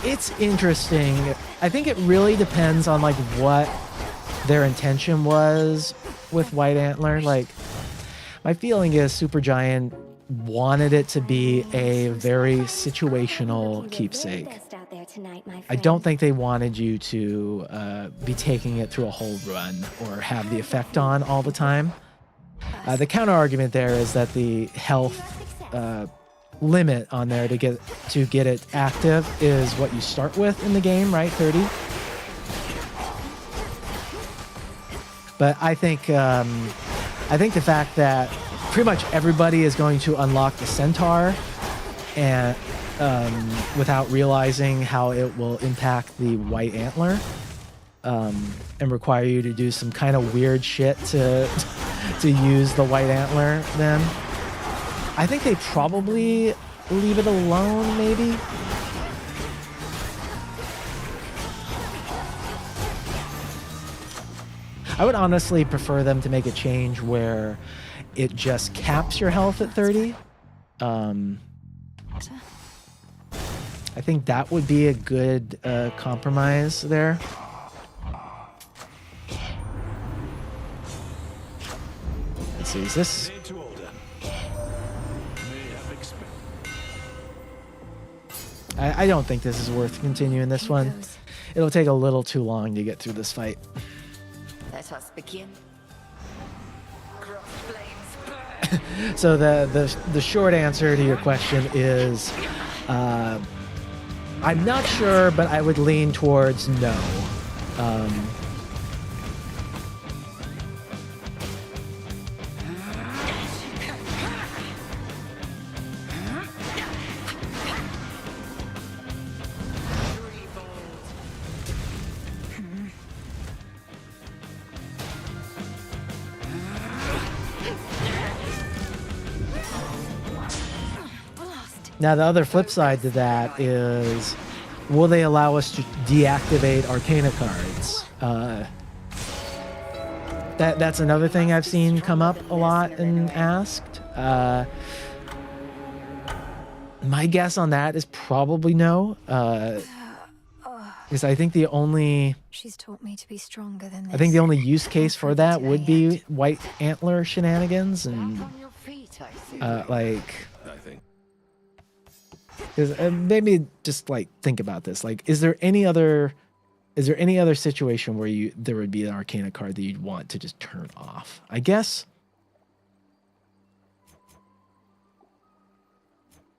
It's interesting. I think it really depends on like what their intention was with White Antler. Like, my feeling is Supergiant wanted it to be a very situational keepsake. I don't think they wanted you to be taking it through a whole run or have the effect on all the time. The counter argument there is that the health limit on there to get it active is what you start with in the game, right? 30. But I think the fact that pretty much everybody is going to unlock the centaur and without realizing how it will impact the White Antler and require you to do some kind of weird shit to use the White Antler, then I think they probably leave it alone, maybe. I would honestly prefer them to make a change where it just caps your health at 30. I think that would be a good compromise there. Let's see, is this... I don't think this is worth continuing this one. It'll take a little too long to get through this fight. Let us begin. So the short answer to your question is I'm not sure, but I would lean towards no. Now, the other flip side to that is, will they allow us to deactivate Arcana cards? That's another thing I've seen come up a lot and asked. My guess on that is probably no. Because I think the only... She's taught me to be stronger than this. I think the only use case for that would be White Antler shenanigans and like... Because maybe just like think about this. Like, is there any other situation where there would be an Arcana card that you'd want to just turn off? I guess.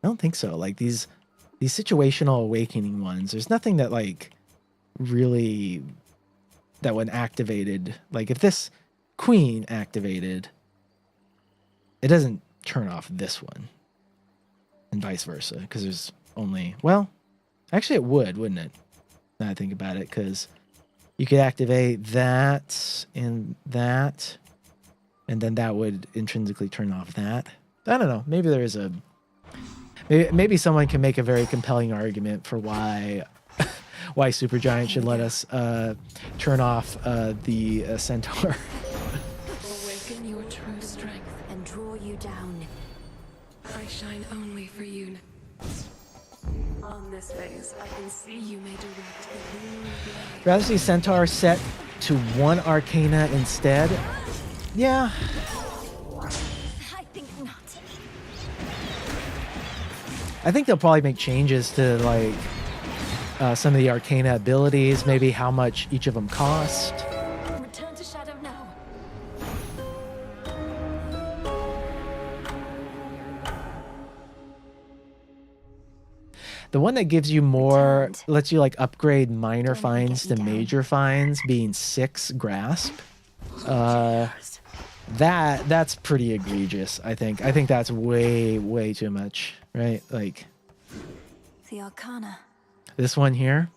I don't think so. Like these situational awakening ones, there's nothing that like really that when activated, like if this queen activated, it doesn't turn off this one. And vice versa, because there's only... Well, actually it would, wouldn't it? Now I think about it, because you could activate that, and then that would intrinsically turn off that. I don't know. Maybe there is a... Maybe someone can make a very compelling argument for why Supergiant should let us turn off the centaur. Awaken your true strength and draw you down. I shine only for you. On this phase, I can see you may direct the lunar blade. Rather see Centaur set to one Arcana instead? Yeah. I think not. I think they'll probably make changes to like some of the Arcana abilities, maybe how much each of them cost. Return to shadow now. The one that gives you more, lets you like upgrade minor finds to major finds, being 6 grasp. That's pretty egregious, I think. I think that's way too much, right? Like The Arcana. this one here.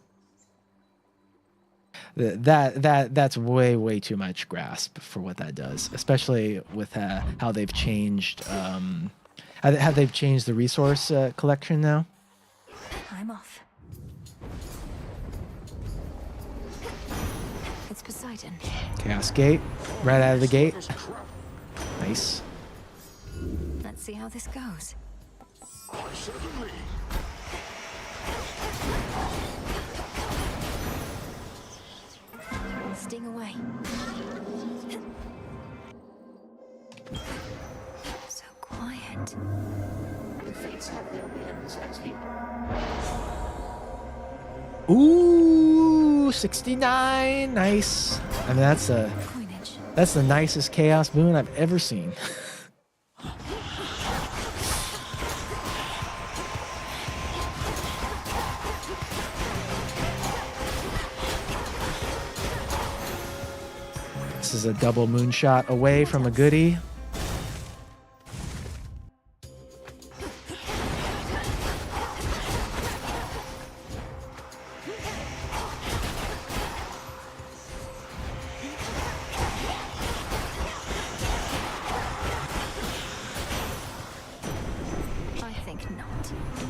That's way too much grasp for what that does, especially with how they've changed how they've changed the resource collection now. I'm off. It's Poseidon. Chaos Gate, right out of the gate. Nice. Let's see how this goes. Why, certainly. Sting away. So quiet. The fates have their whims as he. Ooh, 69. Nice. I mean, that's the nicest chaos boon I've ever seen. This is a double moonshot away from a goodie.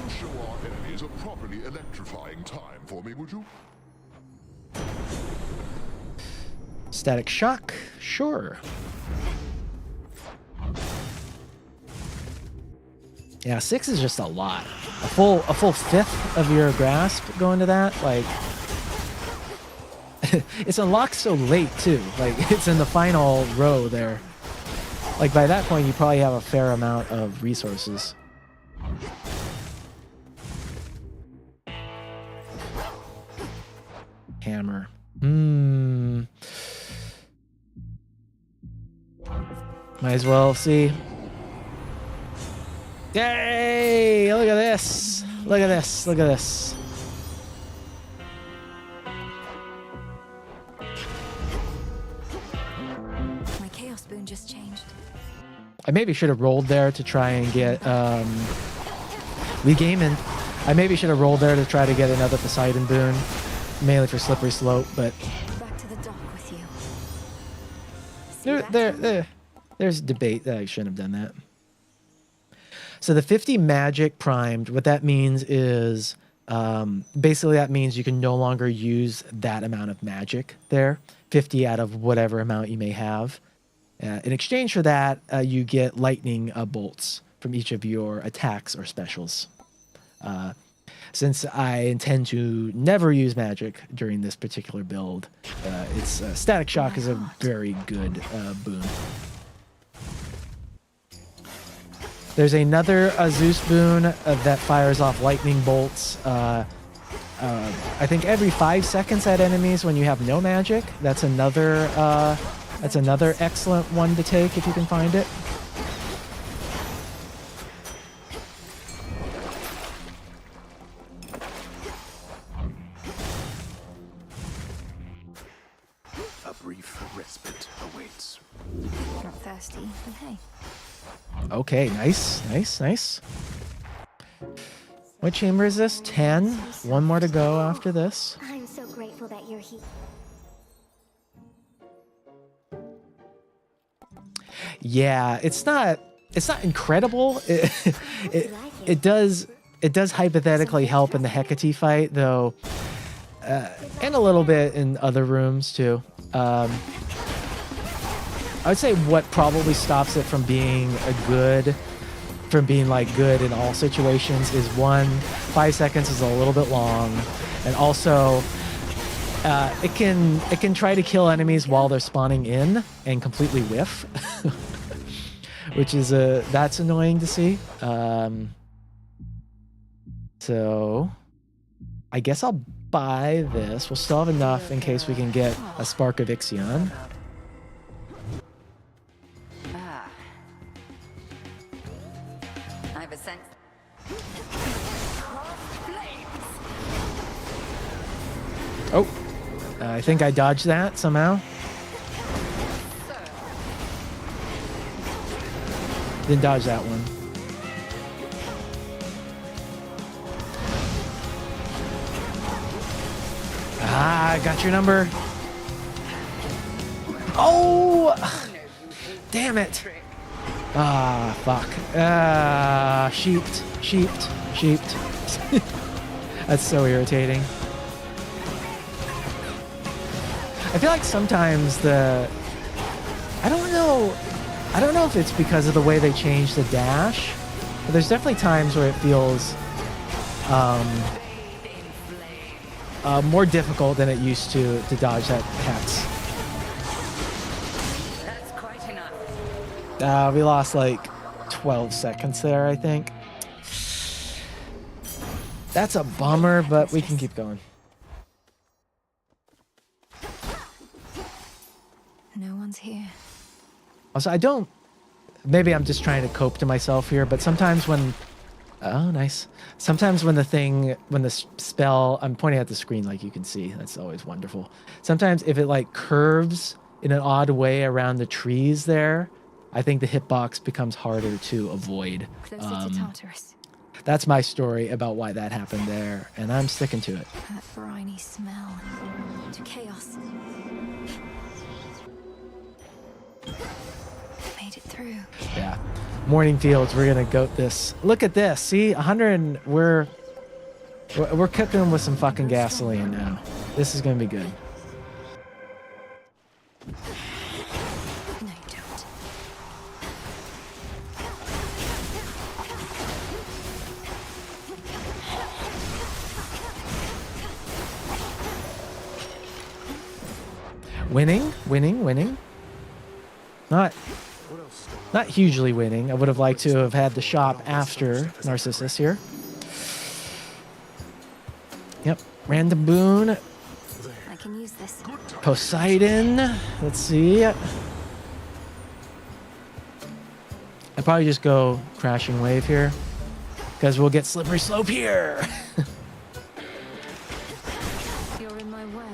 Show our enemies a properly electrifying time for me, would you? Static shock, sure. Yeah, 6 is just a lot. A full fifth of your grasp going to that, like it's unlocked so late too. Like it's in the final row there. Like by that point you probably have a fair amount of resources. Hammer. Might as well see. Yay! Look at this. Look at this. Look at this. My chaos boon just changed. I maybe should have rolled there to try and get Lee Gaiman. I maybe should have rolled there to try to get another Poseidon boon, mainly for slippery slope, but Back to the dock with you. there's debate that I shouldn't have done that. So the 50 magic primed, what that means is basically that means you can no longer use that amount of magic there, 50 out of whatever amount you may have. In exchange for that, you get lightning bolts from each of your attacks or specials. Since I intend to never use magic during this particular build, it's static shock is a very good boon. There's another Zeus boon that fires off lightning bolts. I think every 5 seconds at enemies when you have no magic. That's another excellent one to take if you can find it. A brief respite awaits. Not thirsty, but hey. Okay, nice, nice, nice. What chamber is this? 10. One more to go after this. I'm so grateful that you're here. Yeah, it's not incredible. It does hypothetically help in the Hecate fight though, and a little bit in other rooms too. I would say what probably stops it from being good in all situations is 5 seconds is a little bit long, and also it can try to kill enemies while they're spawning in and completely whiff, which is that's annoying to see. So I guess I'll buy this. We'll still have enough in case we can get a Spark of Ixion. I've a sense. Oh, I think I dodged that somehow. Didn't dodge that one. Ah, I got your number. Oh, damn it. Ah, fuck. Sheeped. That's so irritating. I feel like sometimes I don't know. I don't know if it's because of the way they changed the dash, but there's definitely times where it feels more difficult than it used to dodge that hex. That's quite enough. We lost like 12 seconds there, I think. That's a bummer, but we can keep going. No one's here. Also, I don't... Maybe I'm just trying to cope to myself here, but sometimes when... Oh, nice. Sometimes when the spell... I'm pointing at the screen like you can see. That's always wonderful. Sometimes if it like curves in an odd way around the trees there, I think the hitbox becomes harder to avoid. Closer to Tartarus. That's my story about why that happened there, and I'm sticking to it. That briny smell. To chaos. Made it through. Yeah. Morning Fields, we're gonna goat this. Look at this. See, 100. We're cooking with some fucking gasoline now. This is gonna be good. No, you don't. Winning. Not hugely winning. I would have liked to have had the shop after Narcissus here. Yep. Random boon. I can use this. Poseidon. Let's see. I'd probably just go crashing wave here, because we'll get slippery slope here. You're in my way.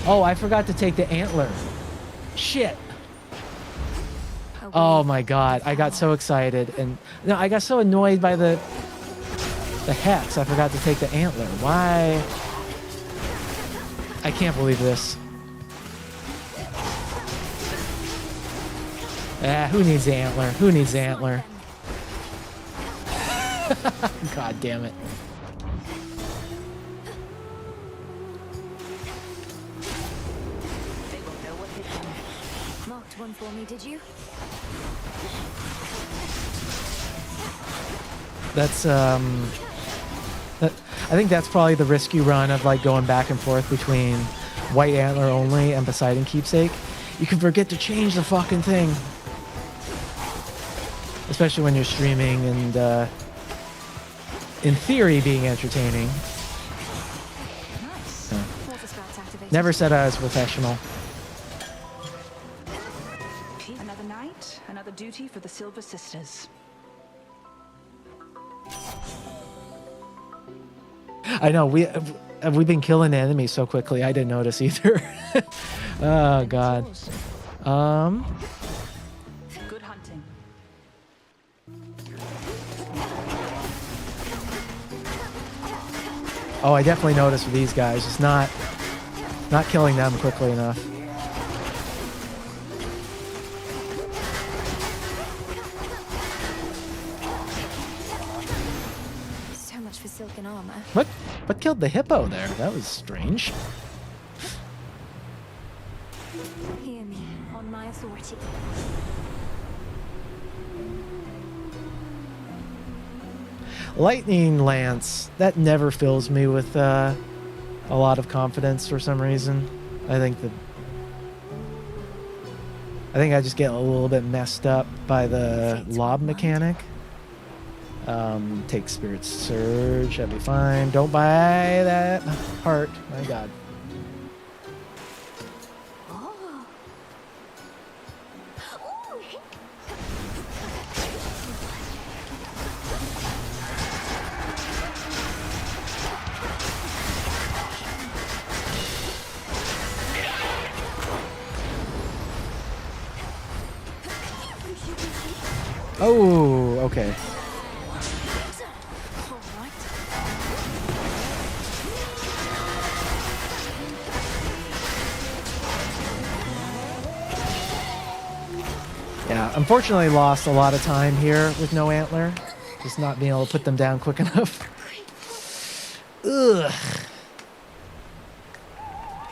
Oh, I forgot to take the antler. Shit. Oh my god, I got so excited, and no, I got so annoyed by the hex. I forgot to take the antler. Why? I can't believe this. Who needs the antler? Who needs the antler? God damn it. Marked one for me, did you? That's I think that's probably the risky run of like going back and forth between white antler only and Poseidon keepsake. You can forget to change the fucking thing, especially when you're streaming and in theory being entertaining. Nice. Never said I was professional. Another night, another duty for the Silver Sisters. I know we've been killing enemies so quickly. I didn't notice either. Oh god. Good hunting. Oh, I definitely noticed with these guys, just not killing them quickly enough. So much for silken armor. What killed the hippo there? That was strange. Hear me on my authority. Lightning Lance, that never fills me with a lot of confidence for some reason. I think I just get a little bit messed up by the lob mechanic. Take Spirit Surge, that'd be fine. Don't buy that heart, my god. Oh, okay. Yeah, unfortunately lost a lot of time here with no antler. Just not being able to put them down quick enough. Ugh.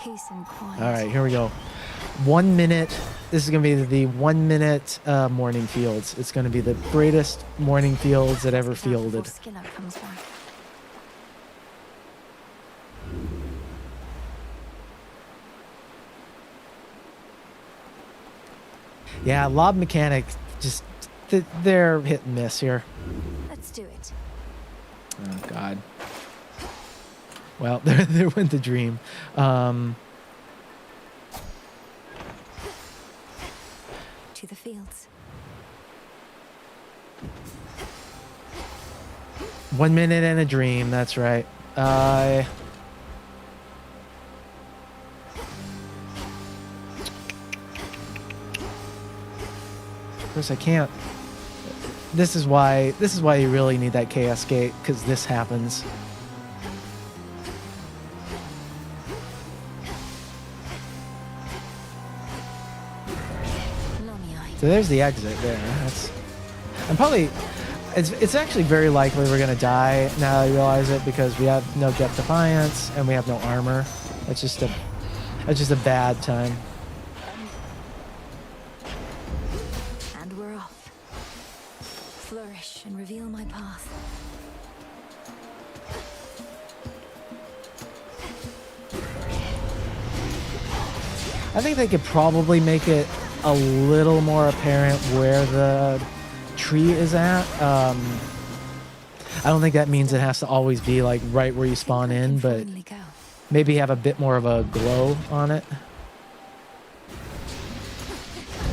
Peace and quiet. All right, here we go. 1 minute. This is going to be the 1 minute morning fields. It's going to be the greatest morning fields that ever fielded. Skinner comes back. Yeah, lob mechanics, just they're hit and miss here. Let's do it. Oh God. Well, there went the dream. To the fields. 1 minute and a dream. That's right. Of course I can't. This is why you really need that chaos gate, because this happens. So there's the exit there. It's actually very likely we're gonna die now I realize it, because we have no Jet Defiance and we have no armor. That's just a bad time. And we're off. Flourish and reveal my path. I think they could probably make it a little more apparent where the tree is at. I don't think that means it has to always be like right where you spawn in, but maybe have a bit more of a glow on it.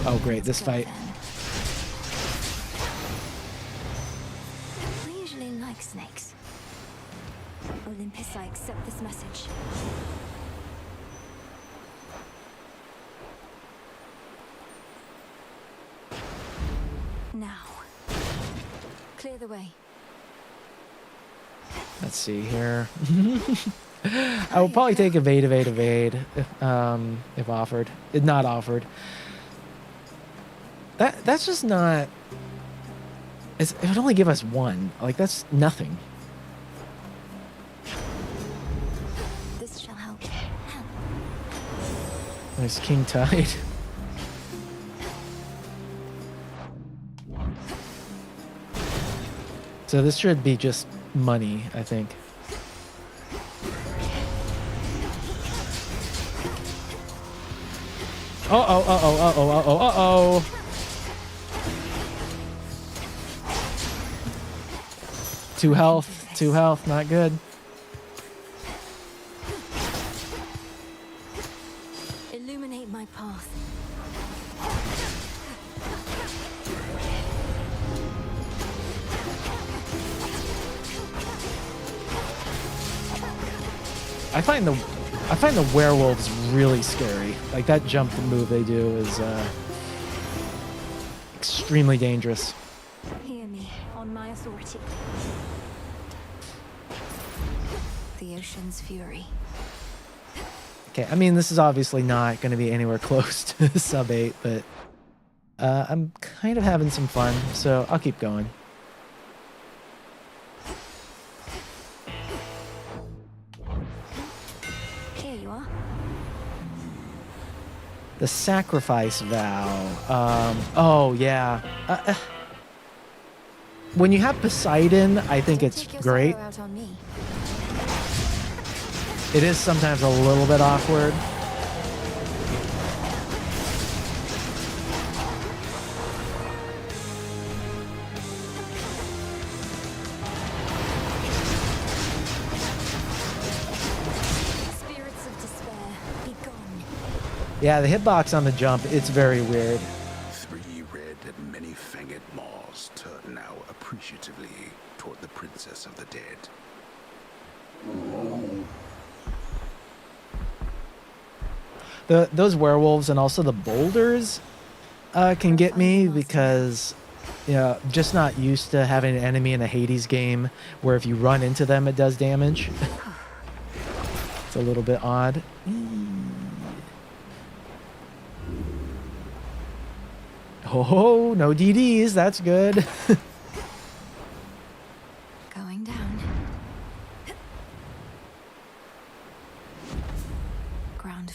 Oh great, this fight. I usually like snakes. Olympus, I accept this message. Now, clear the way. Let's see here. I will probably take evade if offered. If not offered. That's just not. It would only give us one. Like that's nothing. This shall help. There's King Tide. So this should be just money, I think. Uh-oh. 2 health, not good. Illuminate my path. I find the werewolves really scary. Like that jump move they do is extremely dangerous. Hear me on my authority. The ocean's fury. Okay, I mean this is obviously not going to be anywhere close to sub 8, but I'm kind of having some fun, so I'll keep going. The sacrifice vow. Oh yeah. When you have Poseidon, I think it's great. It is sometimes a little bit awkward. Yeah, the hitbox on the jump, it's very weird. 3 red and many-fanged maws turn now appreciatively toward the princess of the dead. Those werewolves and also the boulders can get me because just not used to having an enemy in a Hades game where if you run into them it does damage. It's a little bit odd. Oh, no DDs, that's good. Going down. Ground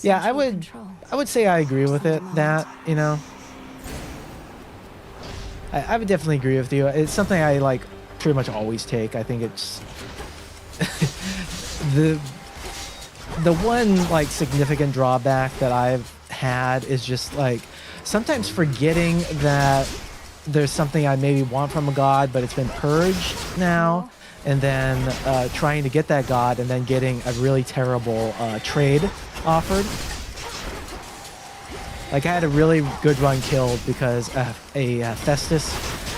Yeah, central control. I would say I agree with it. That, you know, I would definitely agree with you. It's something I like pretty much always take. I think it's the one like significant drawback that I've had is just like sometimes forgetting that there's something I maybe want from a god, but it's been purged now, and then trying to get that god and then getting a really terrible trade offered. Like I had a really good run killed because a Festus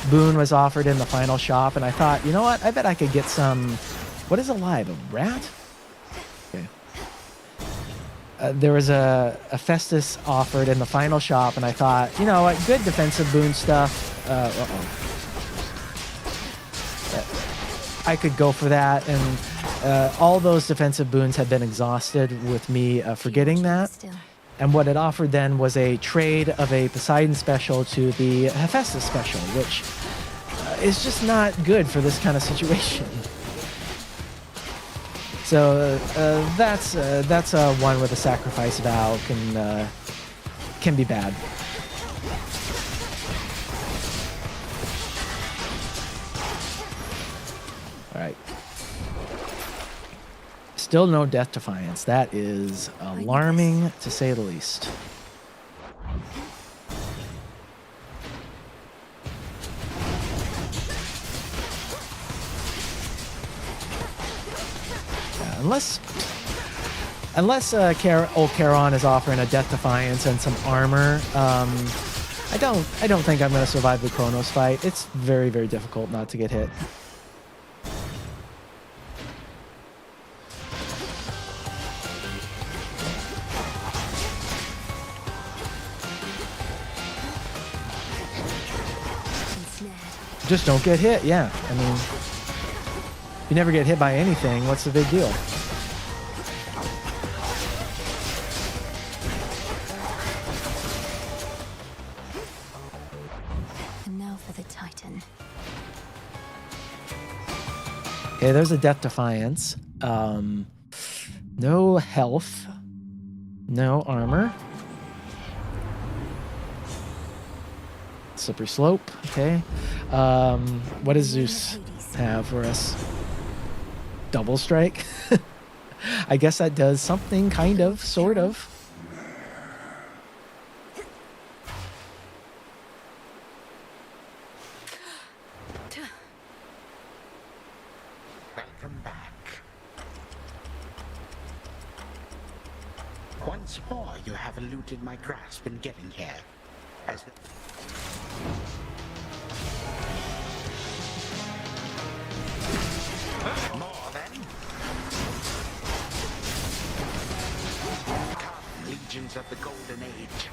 boon was offered in the final shop, and I thought, you know what? I bet I could get some. What is alive? A rat? Okay. There was a Festus offered in the final shop, and I thought, you know what? Good defensive boon stuff. I could go for that, and all those defensive boons had been exhausted with me forgetting that. And what it offered then was a trade of a Poseidon special to the Hephaestus special, which is just not good for this kind of situation. So that's one where the sacrifice vow can be bad. All right. Still no Death Defiance. That is alarming, to say the least. Yeah, unless old Charon is offering a Death Defiance and some armor, I don't think I'm going to survive the Kronos fight. It's very, very difficult not to get hit. Just don't get hit, yeah. I mean, if you never get hit by anything, what's the big deal? And now for the Titan. Okay, there's a Death Defiance. No health. No armor. Slippery slope, okay. What does Zeus have for us? Double strike? I guess that does something, kind of, sort of. Welcome back. Once more, you have eluded my grasp in getting here. As the more then. Come, legions of the Golden Age.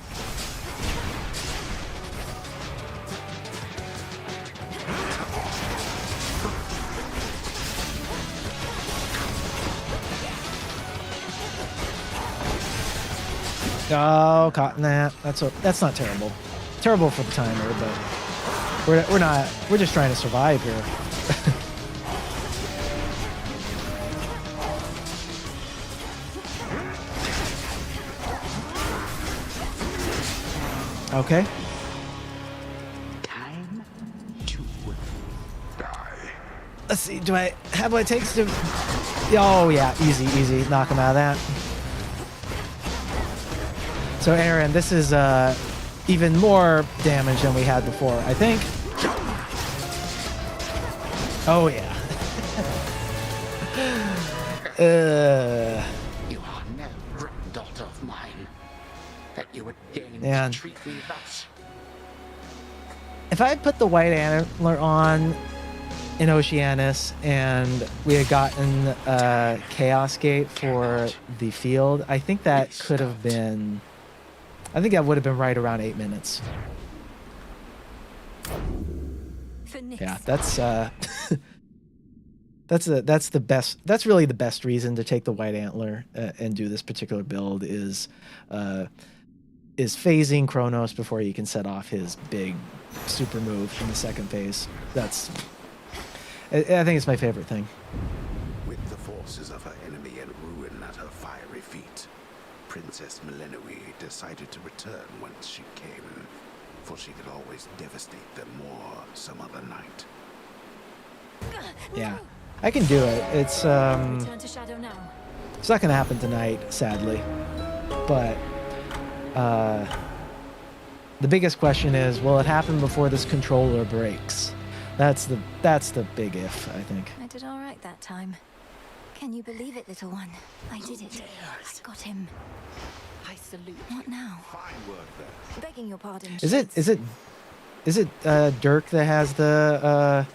Oh, caught in that. That's not terrible. Terrible for the timer, but we're not. We're just trying to survive here. Okay. Time to die. Let's see. Do I have what it takes to? Oh yeah, easy. Knock him out of that. So Aaron, this is even more damage than we had before, I think. Oh yeah. You are no granddaughter of mine. That you would deign Man. to treat me thus. If I had put the white antler on in Oceanus and we had gotten Chaos Gate for the field, I think that could have been. I think that would have been right around 8 minutes. Yeah, that's that's the best. That's really the best reason to take the white antler and do this particular build is phasing Kronos before you can set off his big super move in the second phase. That's. I think it's my favorite thing. With the forces of her enemy in ruin at her fiery feet, Princess Milenoe decided to return whence she came, for she could always devastate them more some other night. Yeah, I can do it. It's Return to shadow now. it's not gonna happen tonight, sadly. But the biggest question is, will it happen before this controller breaks? That's the big if, I think. I did all right that time. Can you believe it, little one? I did it. I got him. I salute. What now? Fine work there. Begging your pardon. Is it Dirk that has the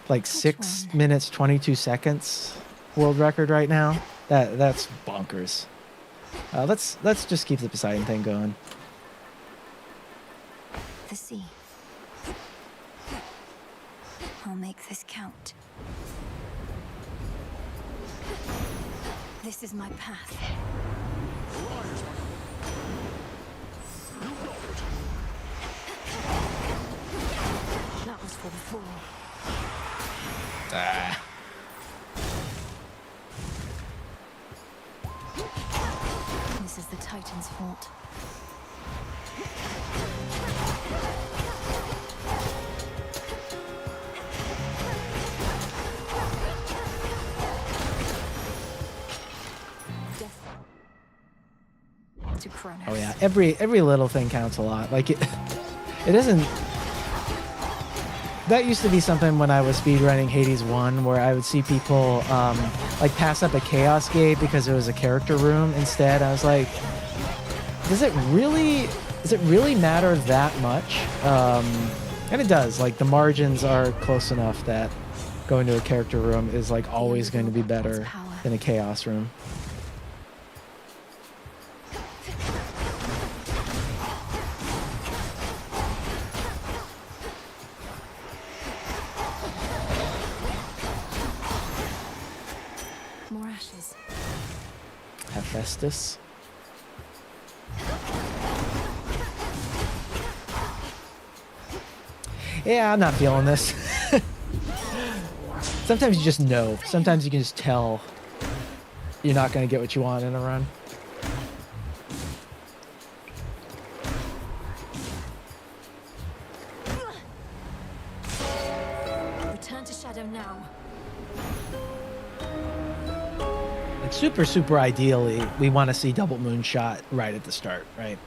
like 6 minutes 22 seconds world record right now? That's bonkers. Let's just keep the Poseidon thing going. The sea. I'll make this count. This is my path. That was for the fall. This is the Titan's fault. To Kronos. Oh yeah, every little thing counts a lot. Like it isn't. That used to be something when I was speedrunning Hades 1, where I would see people like pass up a chaos gate because it was a character room instead. I was like, does it really matter that much? And it does. Like the margins are close enough that going to a character room is like always going to be better than a chaos room. More ashes. Hephaestus. Yeah, I'm not feeling this. Sometimes you just know. Sometimes you can just tell you're not going to get what you want in a run. Return to shadow now. Like super ideally, we want to see double moonshot right at the start, right?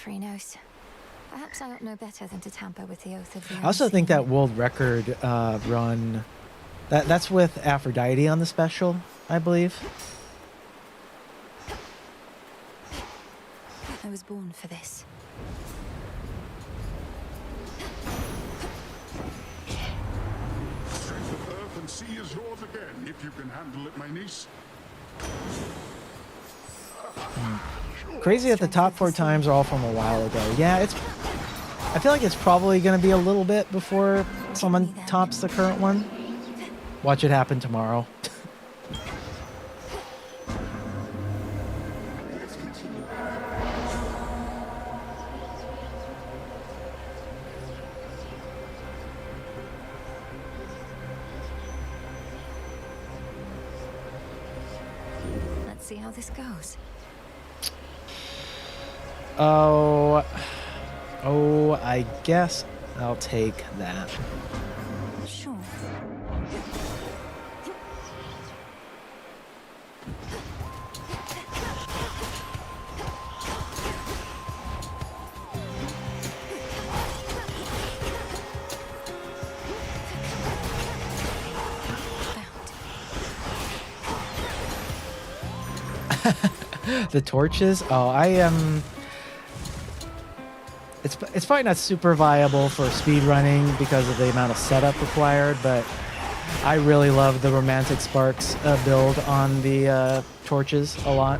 Phrynos. Perhaps I ought know better than to tamper with the oath of the I also think that world record run, that's with Aphrodite on the special, I believe. I was born for this. Strength of earth and sea is yours again, if you can handle it, my niece. Crazy that the top 4 times are all from a while ago. Yeah, I feel like it's probably going to be a little bit before someone tops the current one. Watch it happen tomorrow. Let's see how this goes. Oh, I guess I'll take that. Sure. The torches? Oh, I am... It's probably not super viable for speedrunning because of the amount of setup required, but I really love the Romantic Sparks build on the torches a lot.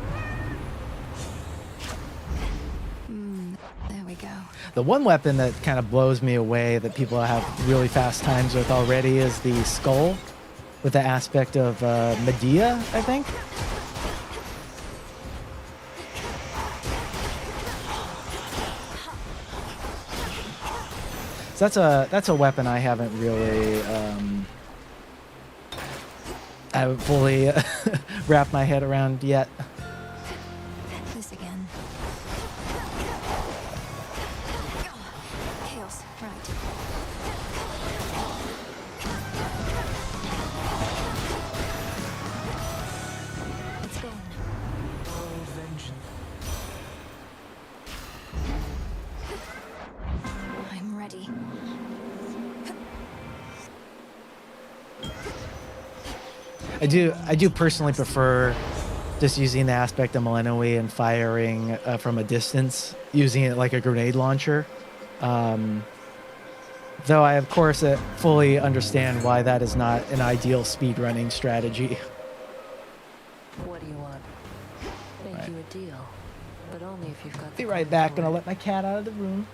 There we go. The one weapon that kind of blows me away that people have really fast times with already is the skull with the aspect of Medea, I think. So that's a weapon I haven't really I haven't fully wrapped my head around yet. I do personally prefer just using the aspect of Millennium and firing from a distance, using it like a grenade launcher. Though I, of course, fully understand why that is not an ideal speedrunning strategy. What do you want? Make you a deal, but only if you've got. Be right back. Gonna let my cat out of the room.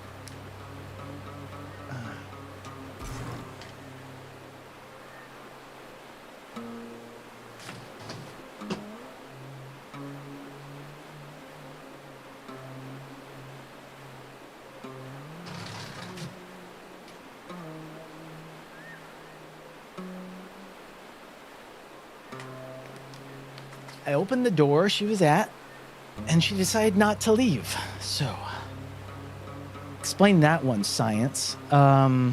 I opened the door she was at, and she decided not to leave. So, explain that one, science. I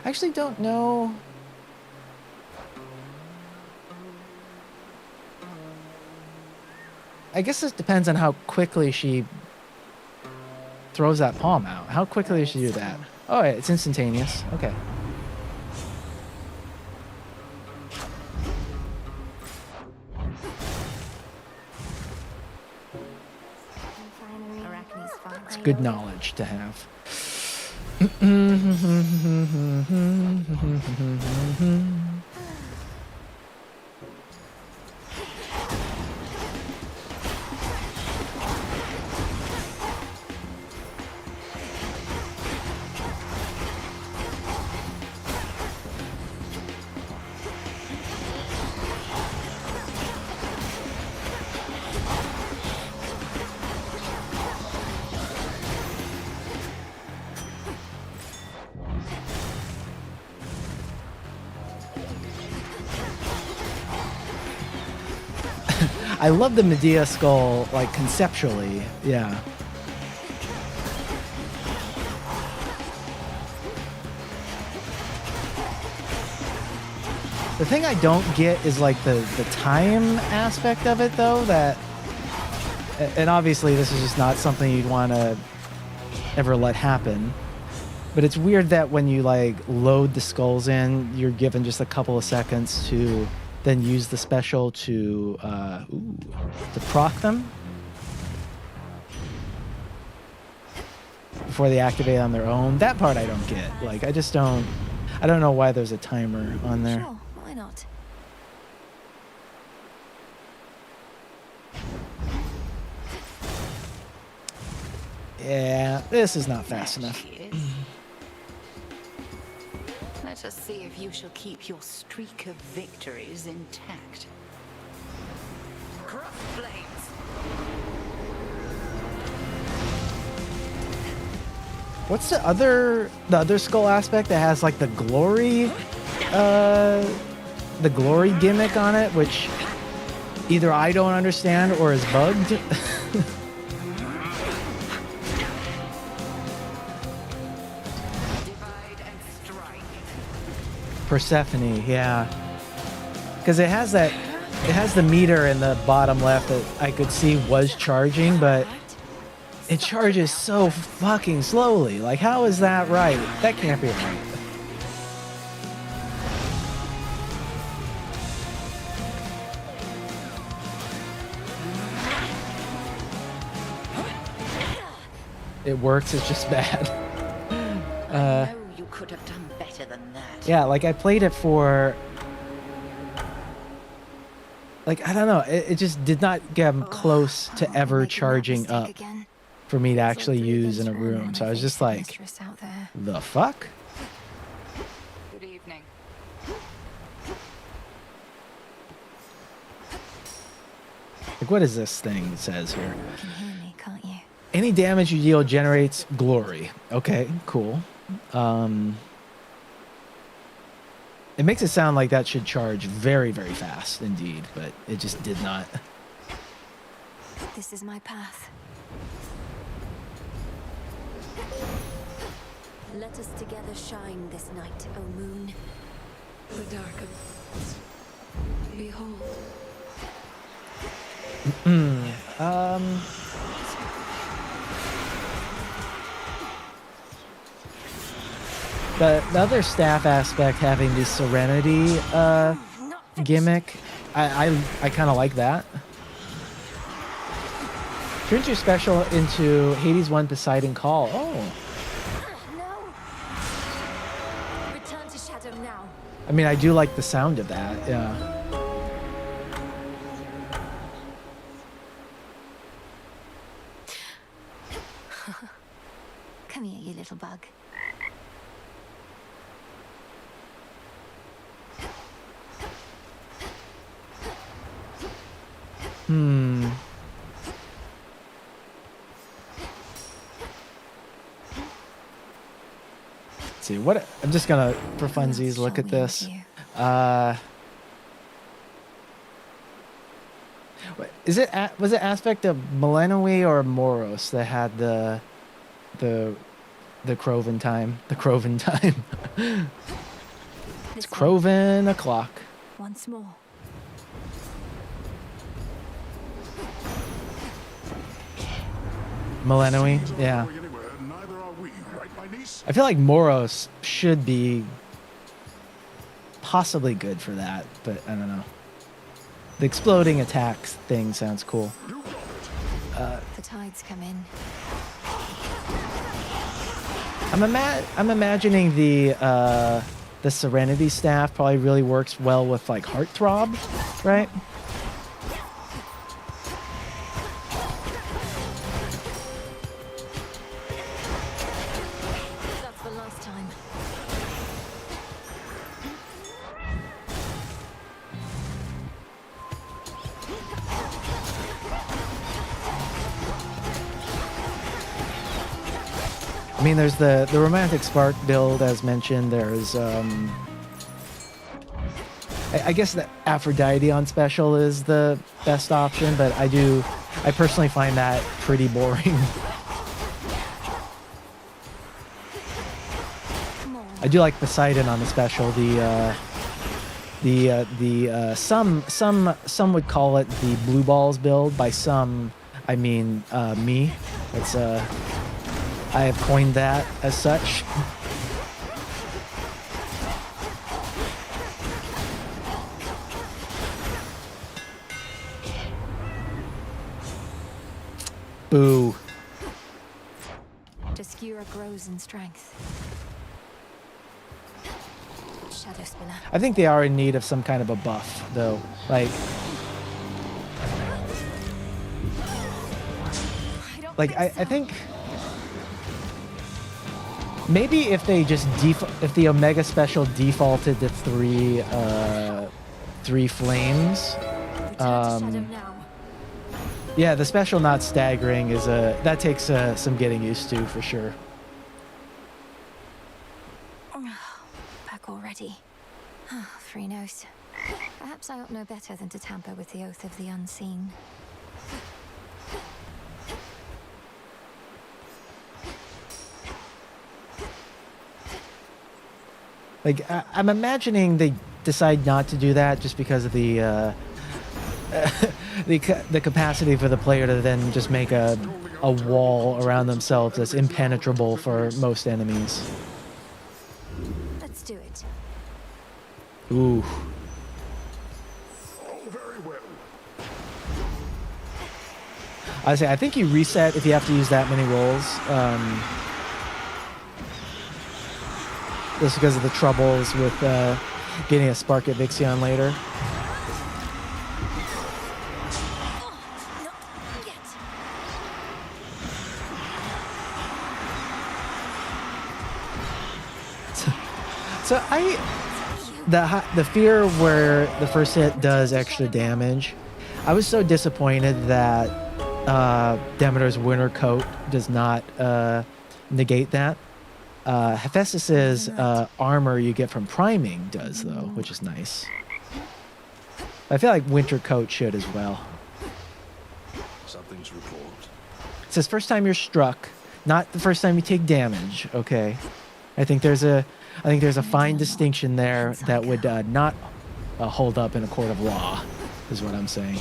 actually don't know. I guess this depends on how quickly she throws that palm out. How quickly does she do that? Oh, yeah, it's instantaneous. Okay. It's good knowledge to have. I love the Medea skull, like, conceptually. Yeah. The thing I don't get is, like, the time aspect of it, though, that... And obviously, this is just not something you'd want to ever let happen. But it's weird that when you, like, load the skulls in, you're given just a couple of seconds to... then use the special to proc them before they activate on their own. That part I don't get. Like, I don't know why there's a timer on there. Sure, why not? Yeah, this is not fast enough. Let us see if you shall keep your streak of victories intact. Cross flames. What's the other skull aspect that has like the glory gimmick on it, which either I don't understand or is bugged? Persephone, yeah. Because it has the meter in the bottom left that I could see was charging, but it charges so fucking slowly. Like, how is that right? That can't be right. It works, it's just bad. I know you could have done better than that. Yeah, like I played it for, like, I don't know, it just did not get close to ever charging up for me to actually use in a room. So I was just like, the fuck? Good evening. Like, what is this thing it says here? You can hear me, can't you? Any damage you deal generates glory. Okay, cool. It makes it sound like that should charge very, very fast indeed, but it just did not. This is my path. Let us together shine this night, O moon. The darkens. Behold. The other staff aspect having the serenity gimmick, I kind of like that. Turns your special into Hades 1 Poseidon Call. Oh. Return to shadow now. I mean, I do like the sound of that, yeah. Come here, you little bug. Let's see what I'm just gonna for funsies look at this. Was it aspect of Millenoi or Moros that had the Croven time? The Croven time. It's Croven o'clock. Once more. Millenoi, yeah. I feel like Moros should be possibly good for that, but I don't know. The exploding attacks thing sounds cool. The tides come in. I'm imagining the Serenity staff probably really works well with like Heartthrob, right? That's the last time. I mean, there's the Romantic Spark build, as mentioned. There's, I guess the Aphrodite on special is the best option, but I personally find that pretty boring. I do like Poseidon on the special. Some would call it the blue balls build. By some, I mean me. It's I have coined that as such. Boo. Obscura grows in strength. Shadow Spinner. I think they are in need of some kind of a buff, though. I think maybe if they just if the Omega special defaulted to three flames. Yeah, the special not staggering is that takes some getting used to for sure. Back already. Free nose. Perhaps I ought know better than to tamper with the oath of the unseen. Like, I'm imagining they decide not to do that just because of the capacity for the player to then just make a wall around themselves that's impenetrable for most enemies. Let's do it. Ooh. I think you reset if you have to use that many rolls. Just because of the troubles with getting a spark at Vixion later. So the fear where the first hit does extra damage, I was so disappointed that Demeter's Winter Coat does not negate that. Hephaestus's armor you get from priming does, though, which is nice. I feel like Winter Coat should as well. Something's report. It says first time you're struck, not the first time you take damage. Okay, I think there's a fine distinction there that would not hold up in a court of law, is what I'm saying.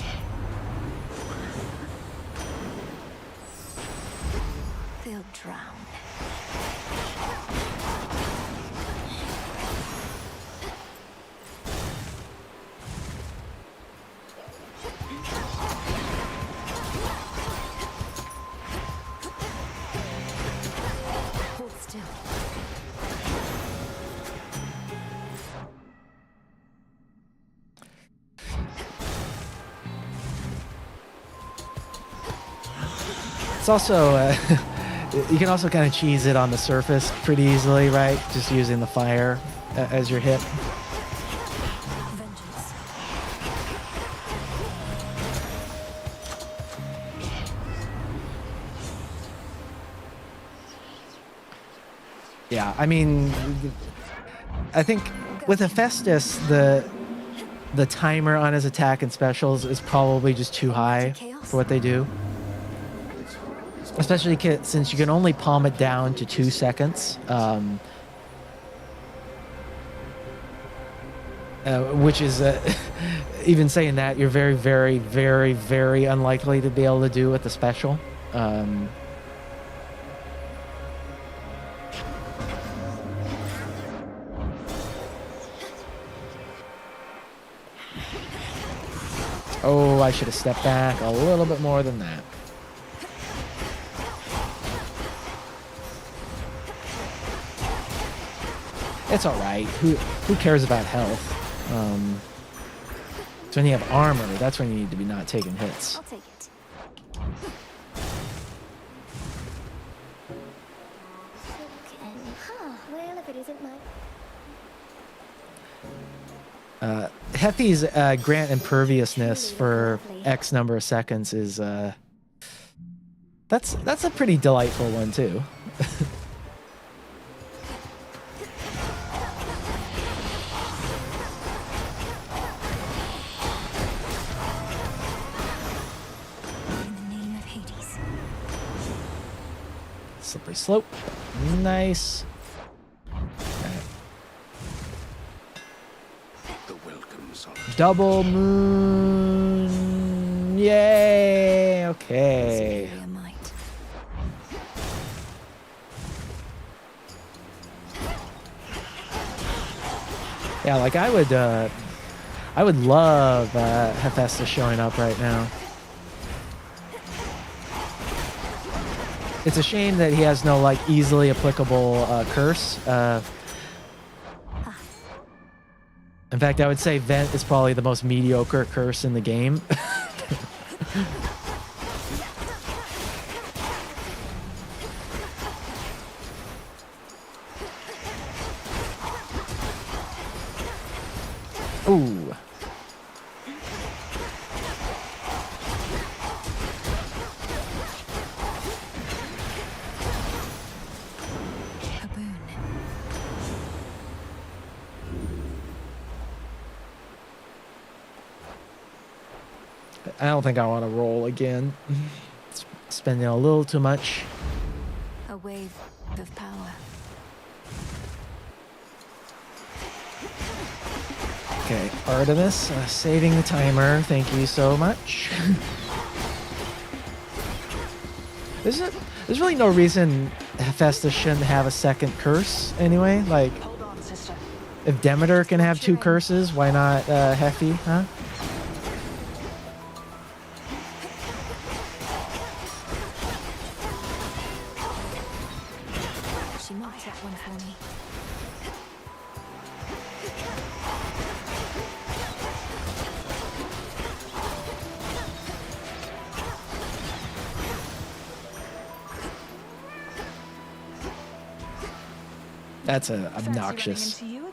They'll drown. It's also you can also kind of cheese it on the surface pretty easily, right? Just using the fire as your hit. Yeah, I mean, I think with Hephaestus, the timer on his attack and specials is probably just too high for what they do. Especially since you can only palm it down to 2 seconds. Which is, even saying that, you're very, very, very, very unlikely to be able to do with the special. Oh, I should have stepped back a little bit more than that. It's all right. Who cares about health? So when you have armor, that's when you need to be not taking hits. I'll take it. Well, if it isn't my... Hefty's grant imperviousness for X number of seconds is that's a pretty delightful one too. In the name of Hades. Slippery slope. Nice. Double moon. Yay. Okay. Yeah, like I would love Hephaestus showing up right now. It's a shame that he has no like easily applicable curse. In fact, I would say Vent is probably the most mediocre curse in the game. Ooh. I don't think I want to roll again. Spending a little too much. A wave of power. Okay, Artemis, saving the timer. Thank you so much. There's really no reason Hephaestus shouldn't have a second curse anyway. Like, if Demeter can have 2 curses, why not Hephy, huh? She marked that one for me. That's obnoxious. Yeah.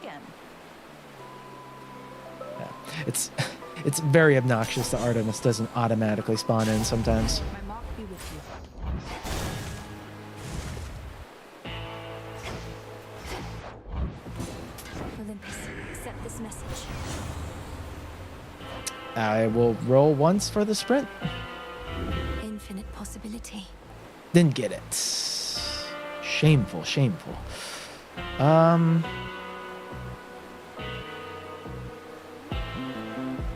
It's very obnoxious that Artemis doesn't automatically spawn in sometimes. My mark be with you. Olympus, accept this message. I will roll once for the sprint. Infinite possibility. Didn't get it. Shameful, shameful. I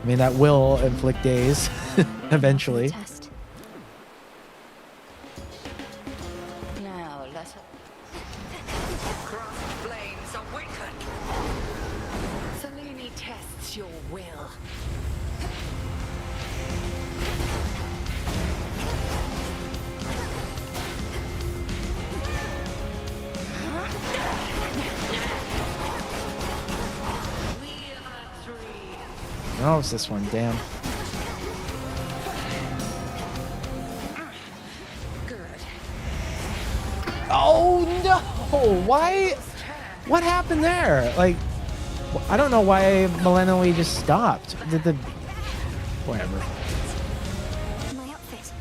mean, that will inflict days eventually. Now let us craft flames awaken. Selene tests your will. Oh, it's this one. Damn. Good. Oh, why? What happened there? Like, I don't know why Millennially just stopped. Did the... Whatever. My outfit.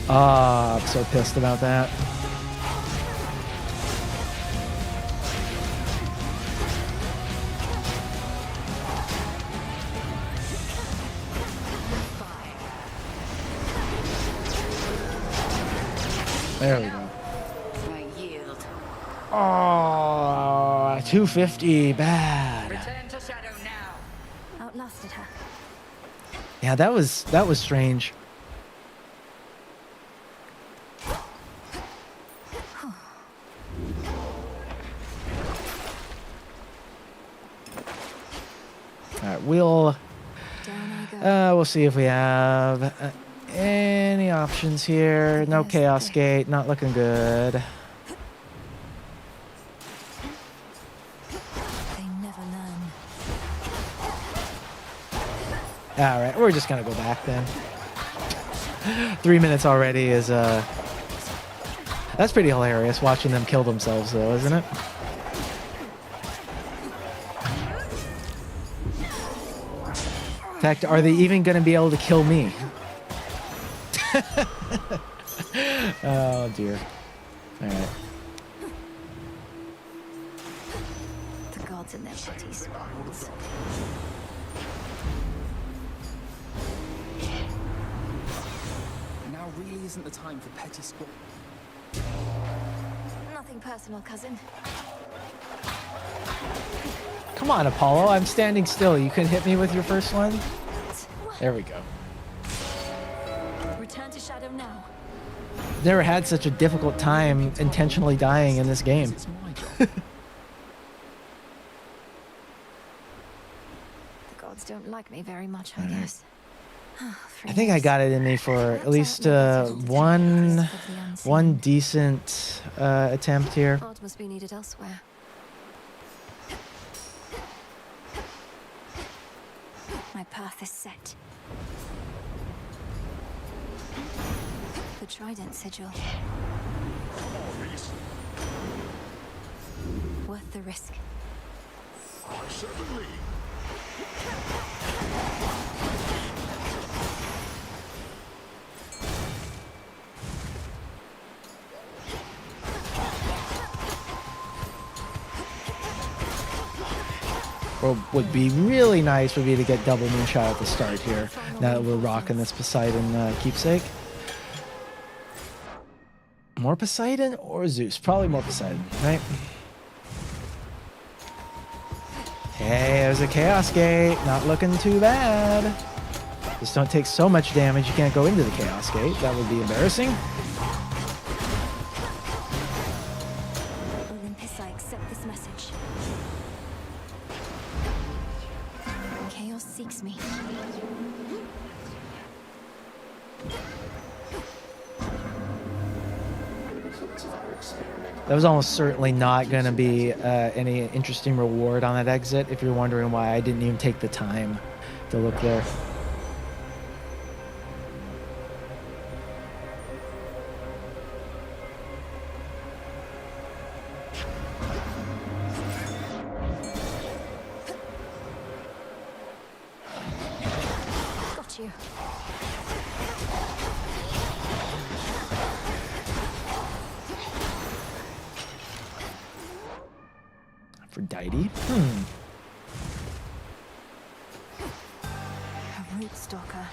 Ah, I'm so pissed about that. There we go. I yield. Oh, 250, bad. Return to shadow now. Outlasted her. Yeah, that was strange. All right, we'll see if we have any options here. No Chaos Gate, not looking good. They never learn. All right, we're just gonna go back then. 3 minutes already is that's pretty hilarious watching them kill themselves though, isn't it? In fact, are they even gonna be able to kill me? Oh dear. All right. The gods and their bodies. Now really isn't the time for petty squabbles. Nothing personal, cousin. Come on, Apollo. I'm standing still. You couldn't hit me with your first one? There we go. Return to shadow now. Never had such a difficult time intentionally dying in this game. It's my job. The gods don't like me very much, I guess. I think I got it in me for at least one decent attempt here. Art must be needed elsewhere. My path is set. The trident sigil. Worth the risk. Certainly. What would be really nice would be to get double moonshot at the start here. Now that we're rocking this Poseidon keepsake. More Poseidon or Zeus? Probably more Poseidon, right? Hey, there's a Chaos Gate. Not looking too bad. Just don't take so much damage you can't go into the Chaos Gate. That would be embarrassing. Olympus, I accept this message. Chaos seeks me. That was almost certainly not going to be any interesting reward on that exit, if you're wondering why I didn't even take the time to look there. Got you. Aphrodite? A root stalker.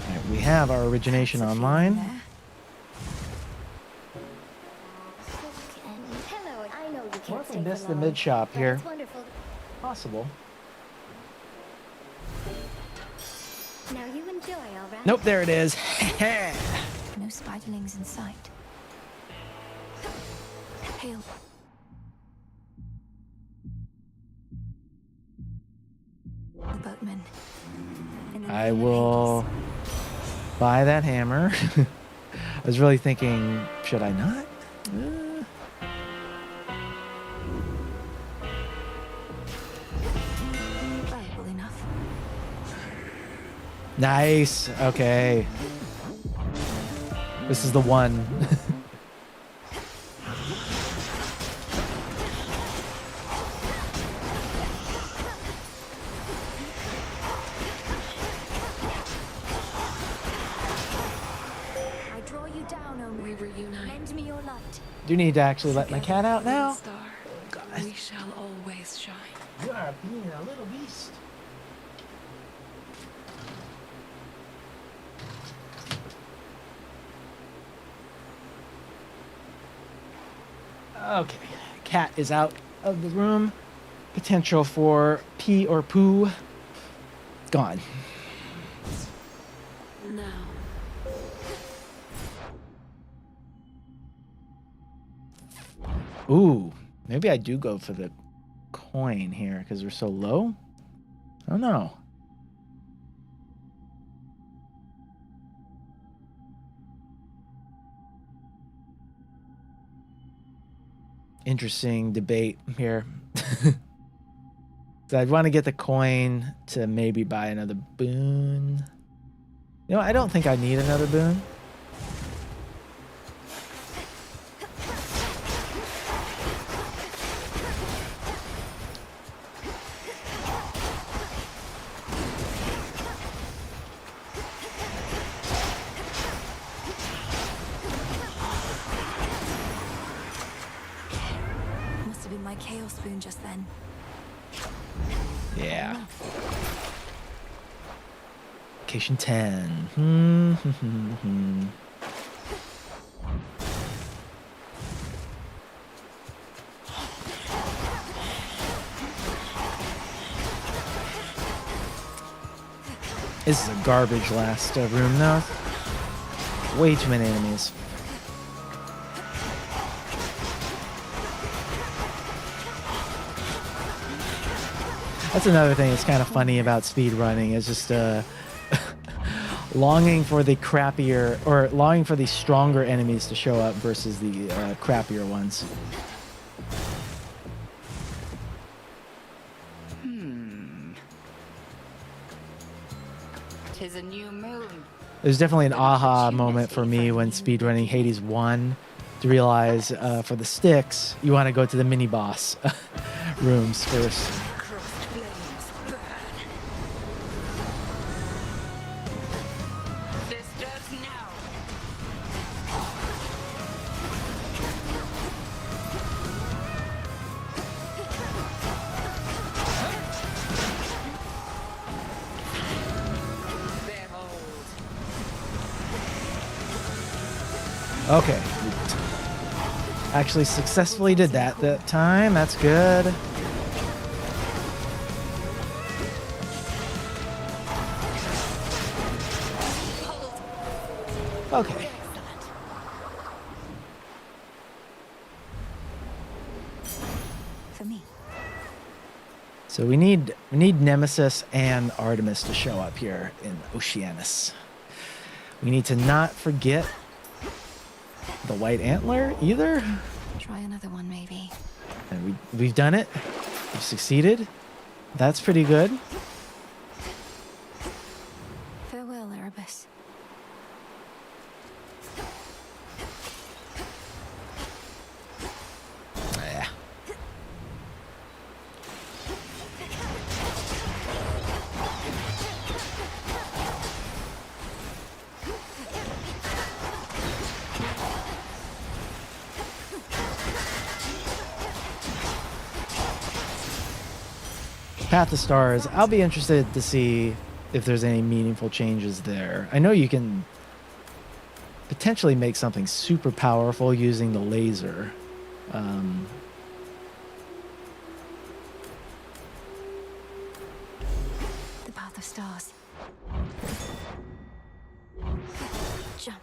Right, we have our origination online. Hello, I know you can't What if we stay missed for the long, mid shop but here? it's wonderful. Possible. Now you enjoy, all right? Nope, there it is. No spiderlings in sight. Hail. The boatman. I will buy that hammer. I was really thinking, should I not? Nice. Okay. This is the one. I draw you down, only We reunite. lend me your light. Do need to actually let my cat out now? Star, we shall always shine. You are being a little beast. Okay, cat is out of the room. Potential for pee or poo. Gone. Now, Ooh, maybe I do go for the coin here because we're so low. I don't know. Interesting debate here. So I'd want to get the coin to maybe buy another boon. You know, I don't think I need another boon. Must have been my chaos spoon just then. Yeah. Location 10. This is a garbage last room though. Way too many enemies. That's another thing that's kind of funny about speedrunning is just longing for the crappier or longing for the stronger enemies to show up versus the crappier ones. Tis a new moon. There's definitely an aha moment for me when speedrunning Hades 1 to realize for the sticks, you want to go to the mini boss rooms first. Okay. Actually successfully did that time. That's good. Okay. For me. So we need Nemesis and Artemis to show up here in Oceanus. We need to not forget the white antler either. Try another one, maybe. And we've done it. We've succeeded. That's pretty good. Farewell, Erebus. Yeah. Path of Stars, I'll be interested to see if there's any meaningful changes there. I know you can potentially make something super powerful using the laser. The Path of Stars. Jump.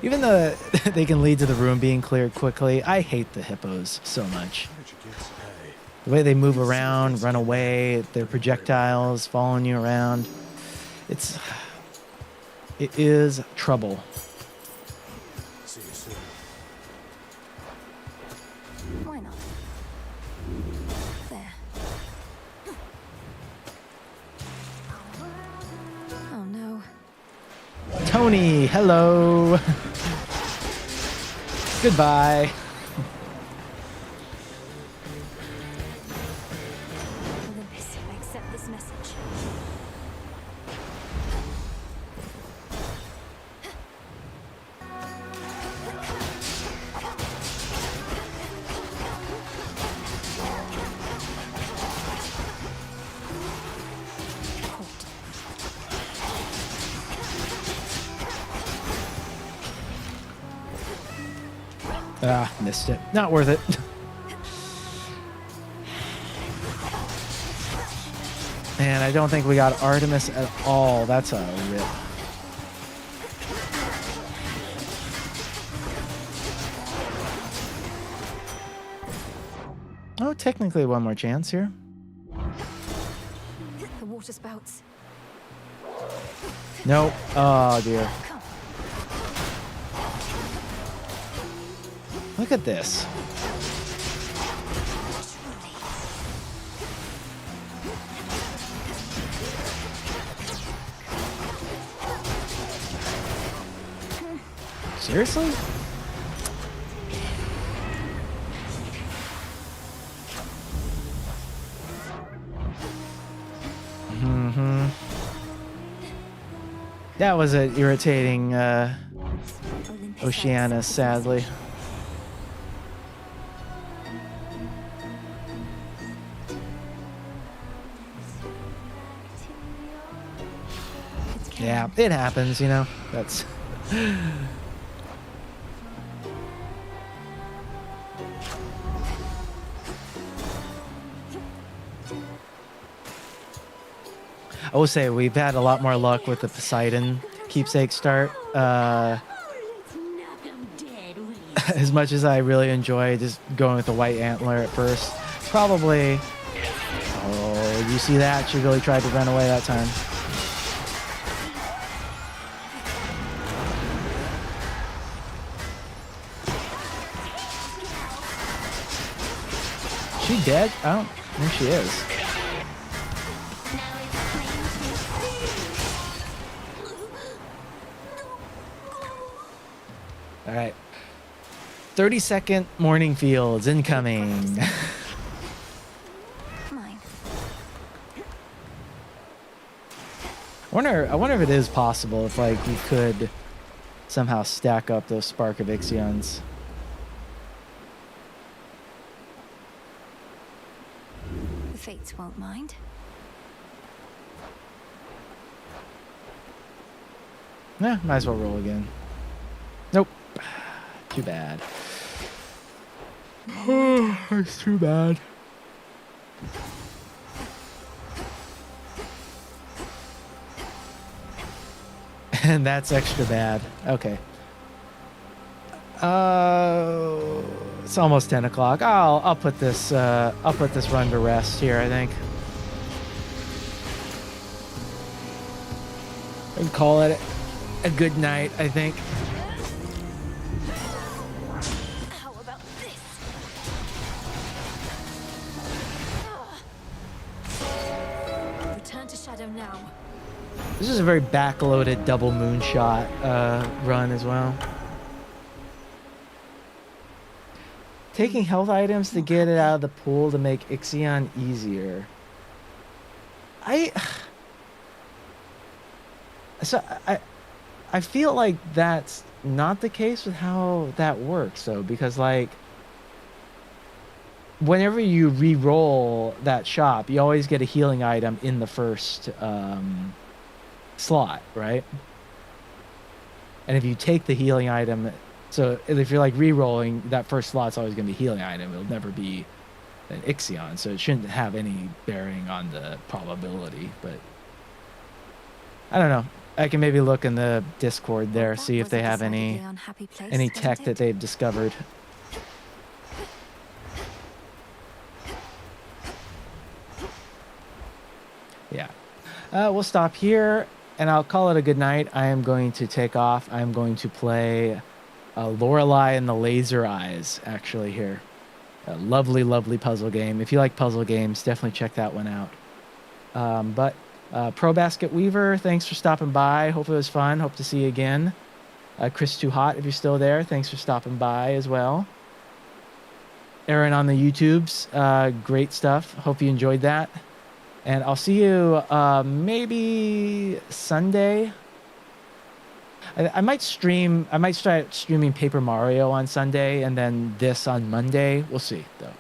Even though they can lead to the room being cleared quickly, I hate the hippos so much. The way they move around, run away, their projectiles following you around. It is trouble. Tony, hello. Goodbye. Olympus, I accept this message. Ah, missed it. Not worth it. And I don't think we got Artemis at all. That's a rip. Oh, technically one more chance here. The water spouts. Nope. Oh, dear. Look at this. Seriously? Mm-hmm. That was an irritating Oceana, sadly. Yeah, it happens, you know. That's I will say we've had a lot more luck with the Poseidon keepsake start. As much as I really enjoy just going with the white antler at first, probably. Oh, you see that? She really tried to run away that time. She dead? I don't think she is. All right. 30-second morning fields incoming. I wonder if it is possible if like we could somehow stack up those Spark of Ixions. The Fates won't mind. Yeah, might as well roll again. Nope. Too bad. Oh, it's too bad. And that's extra bad. Okay. It's almost 10 o'clock. I'll put this run to rest here, I think. And call it a good night, I think. How about this? Return to shadow now. This is a very backloaded double moonshot run as well. Taking health items to get it out of the pool to make Ixion easier. I feel like that's not the case with how that works though, because like whenever you re-roll that shop, you always get a healing item in the first slot, right? And if you take the healing item, so if you're like re-rolling, that first slot's always going to be a healing item. It'll never be an Ixion, so it shouldn't have any bearing on the probability. But I don't know. I can maybe look in the Discord there, see if they have any tech that they've discovered. Yeah. We'll stop here, and I'll call it a good night. I am going to take off. I'm going to play Lorelei and the Laser Eyes, actually, here. A lovely, lovely puzzle game. If you like puzzle games, definitely check that one out. But Pro Basket Weaver, thanks for stopping by. Hope it was fun. Hope to see you again. Chris Too Hot, if you're still there, thanks for stopping by as well. Aaron on the YouTubes, great stuff. Hope you enjoyed that. And I'll see you maybe Sunday. I might stream. I might start streaming Paper Mario on Sunday and then this on Monday. We'll see, though.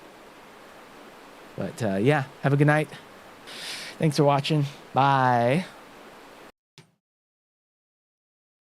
But yeah, have a good night. Thanks for watching. Bye.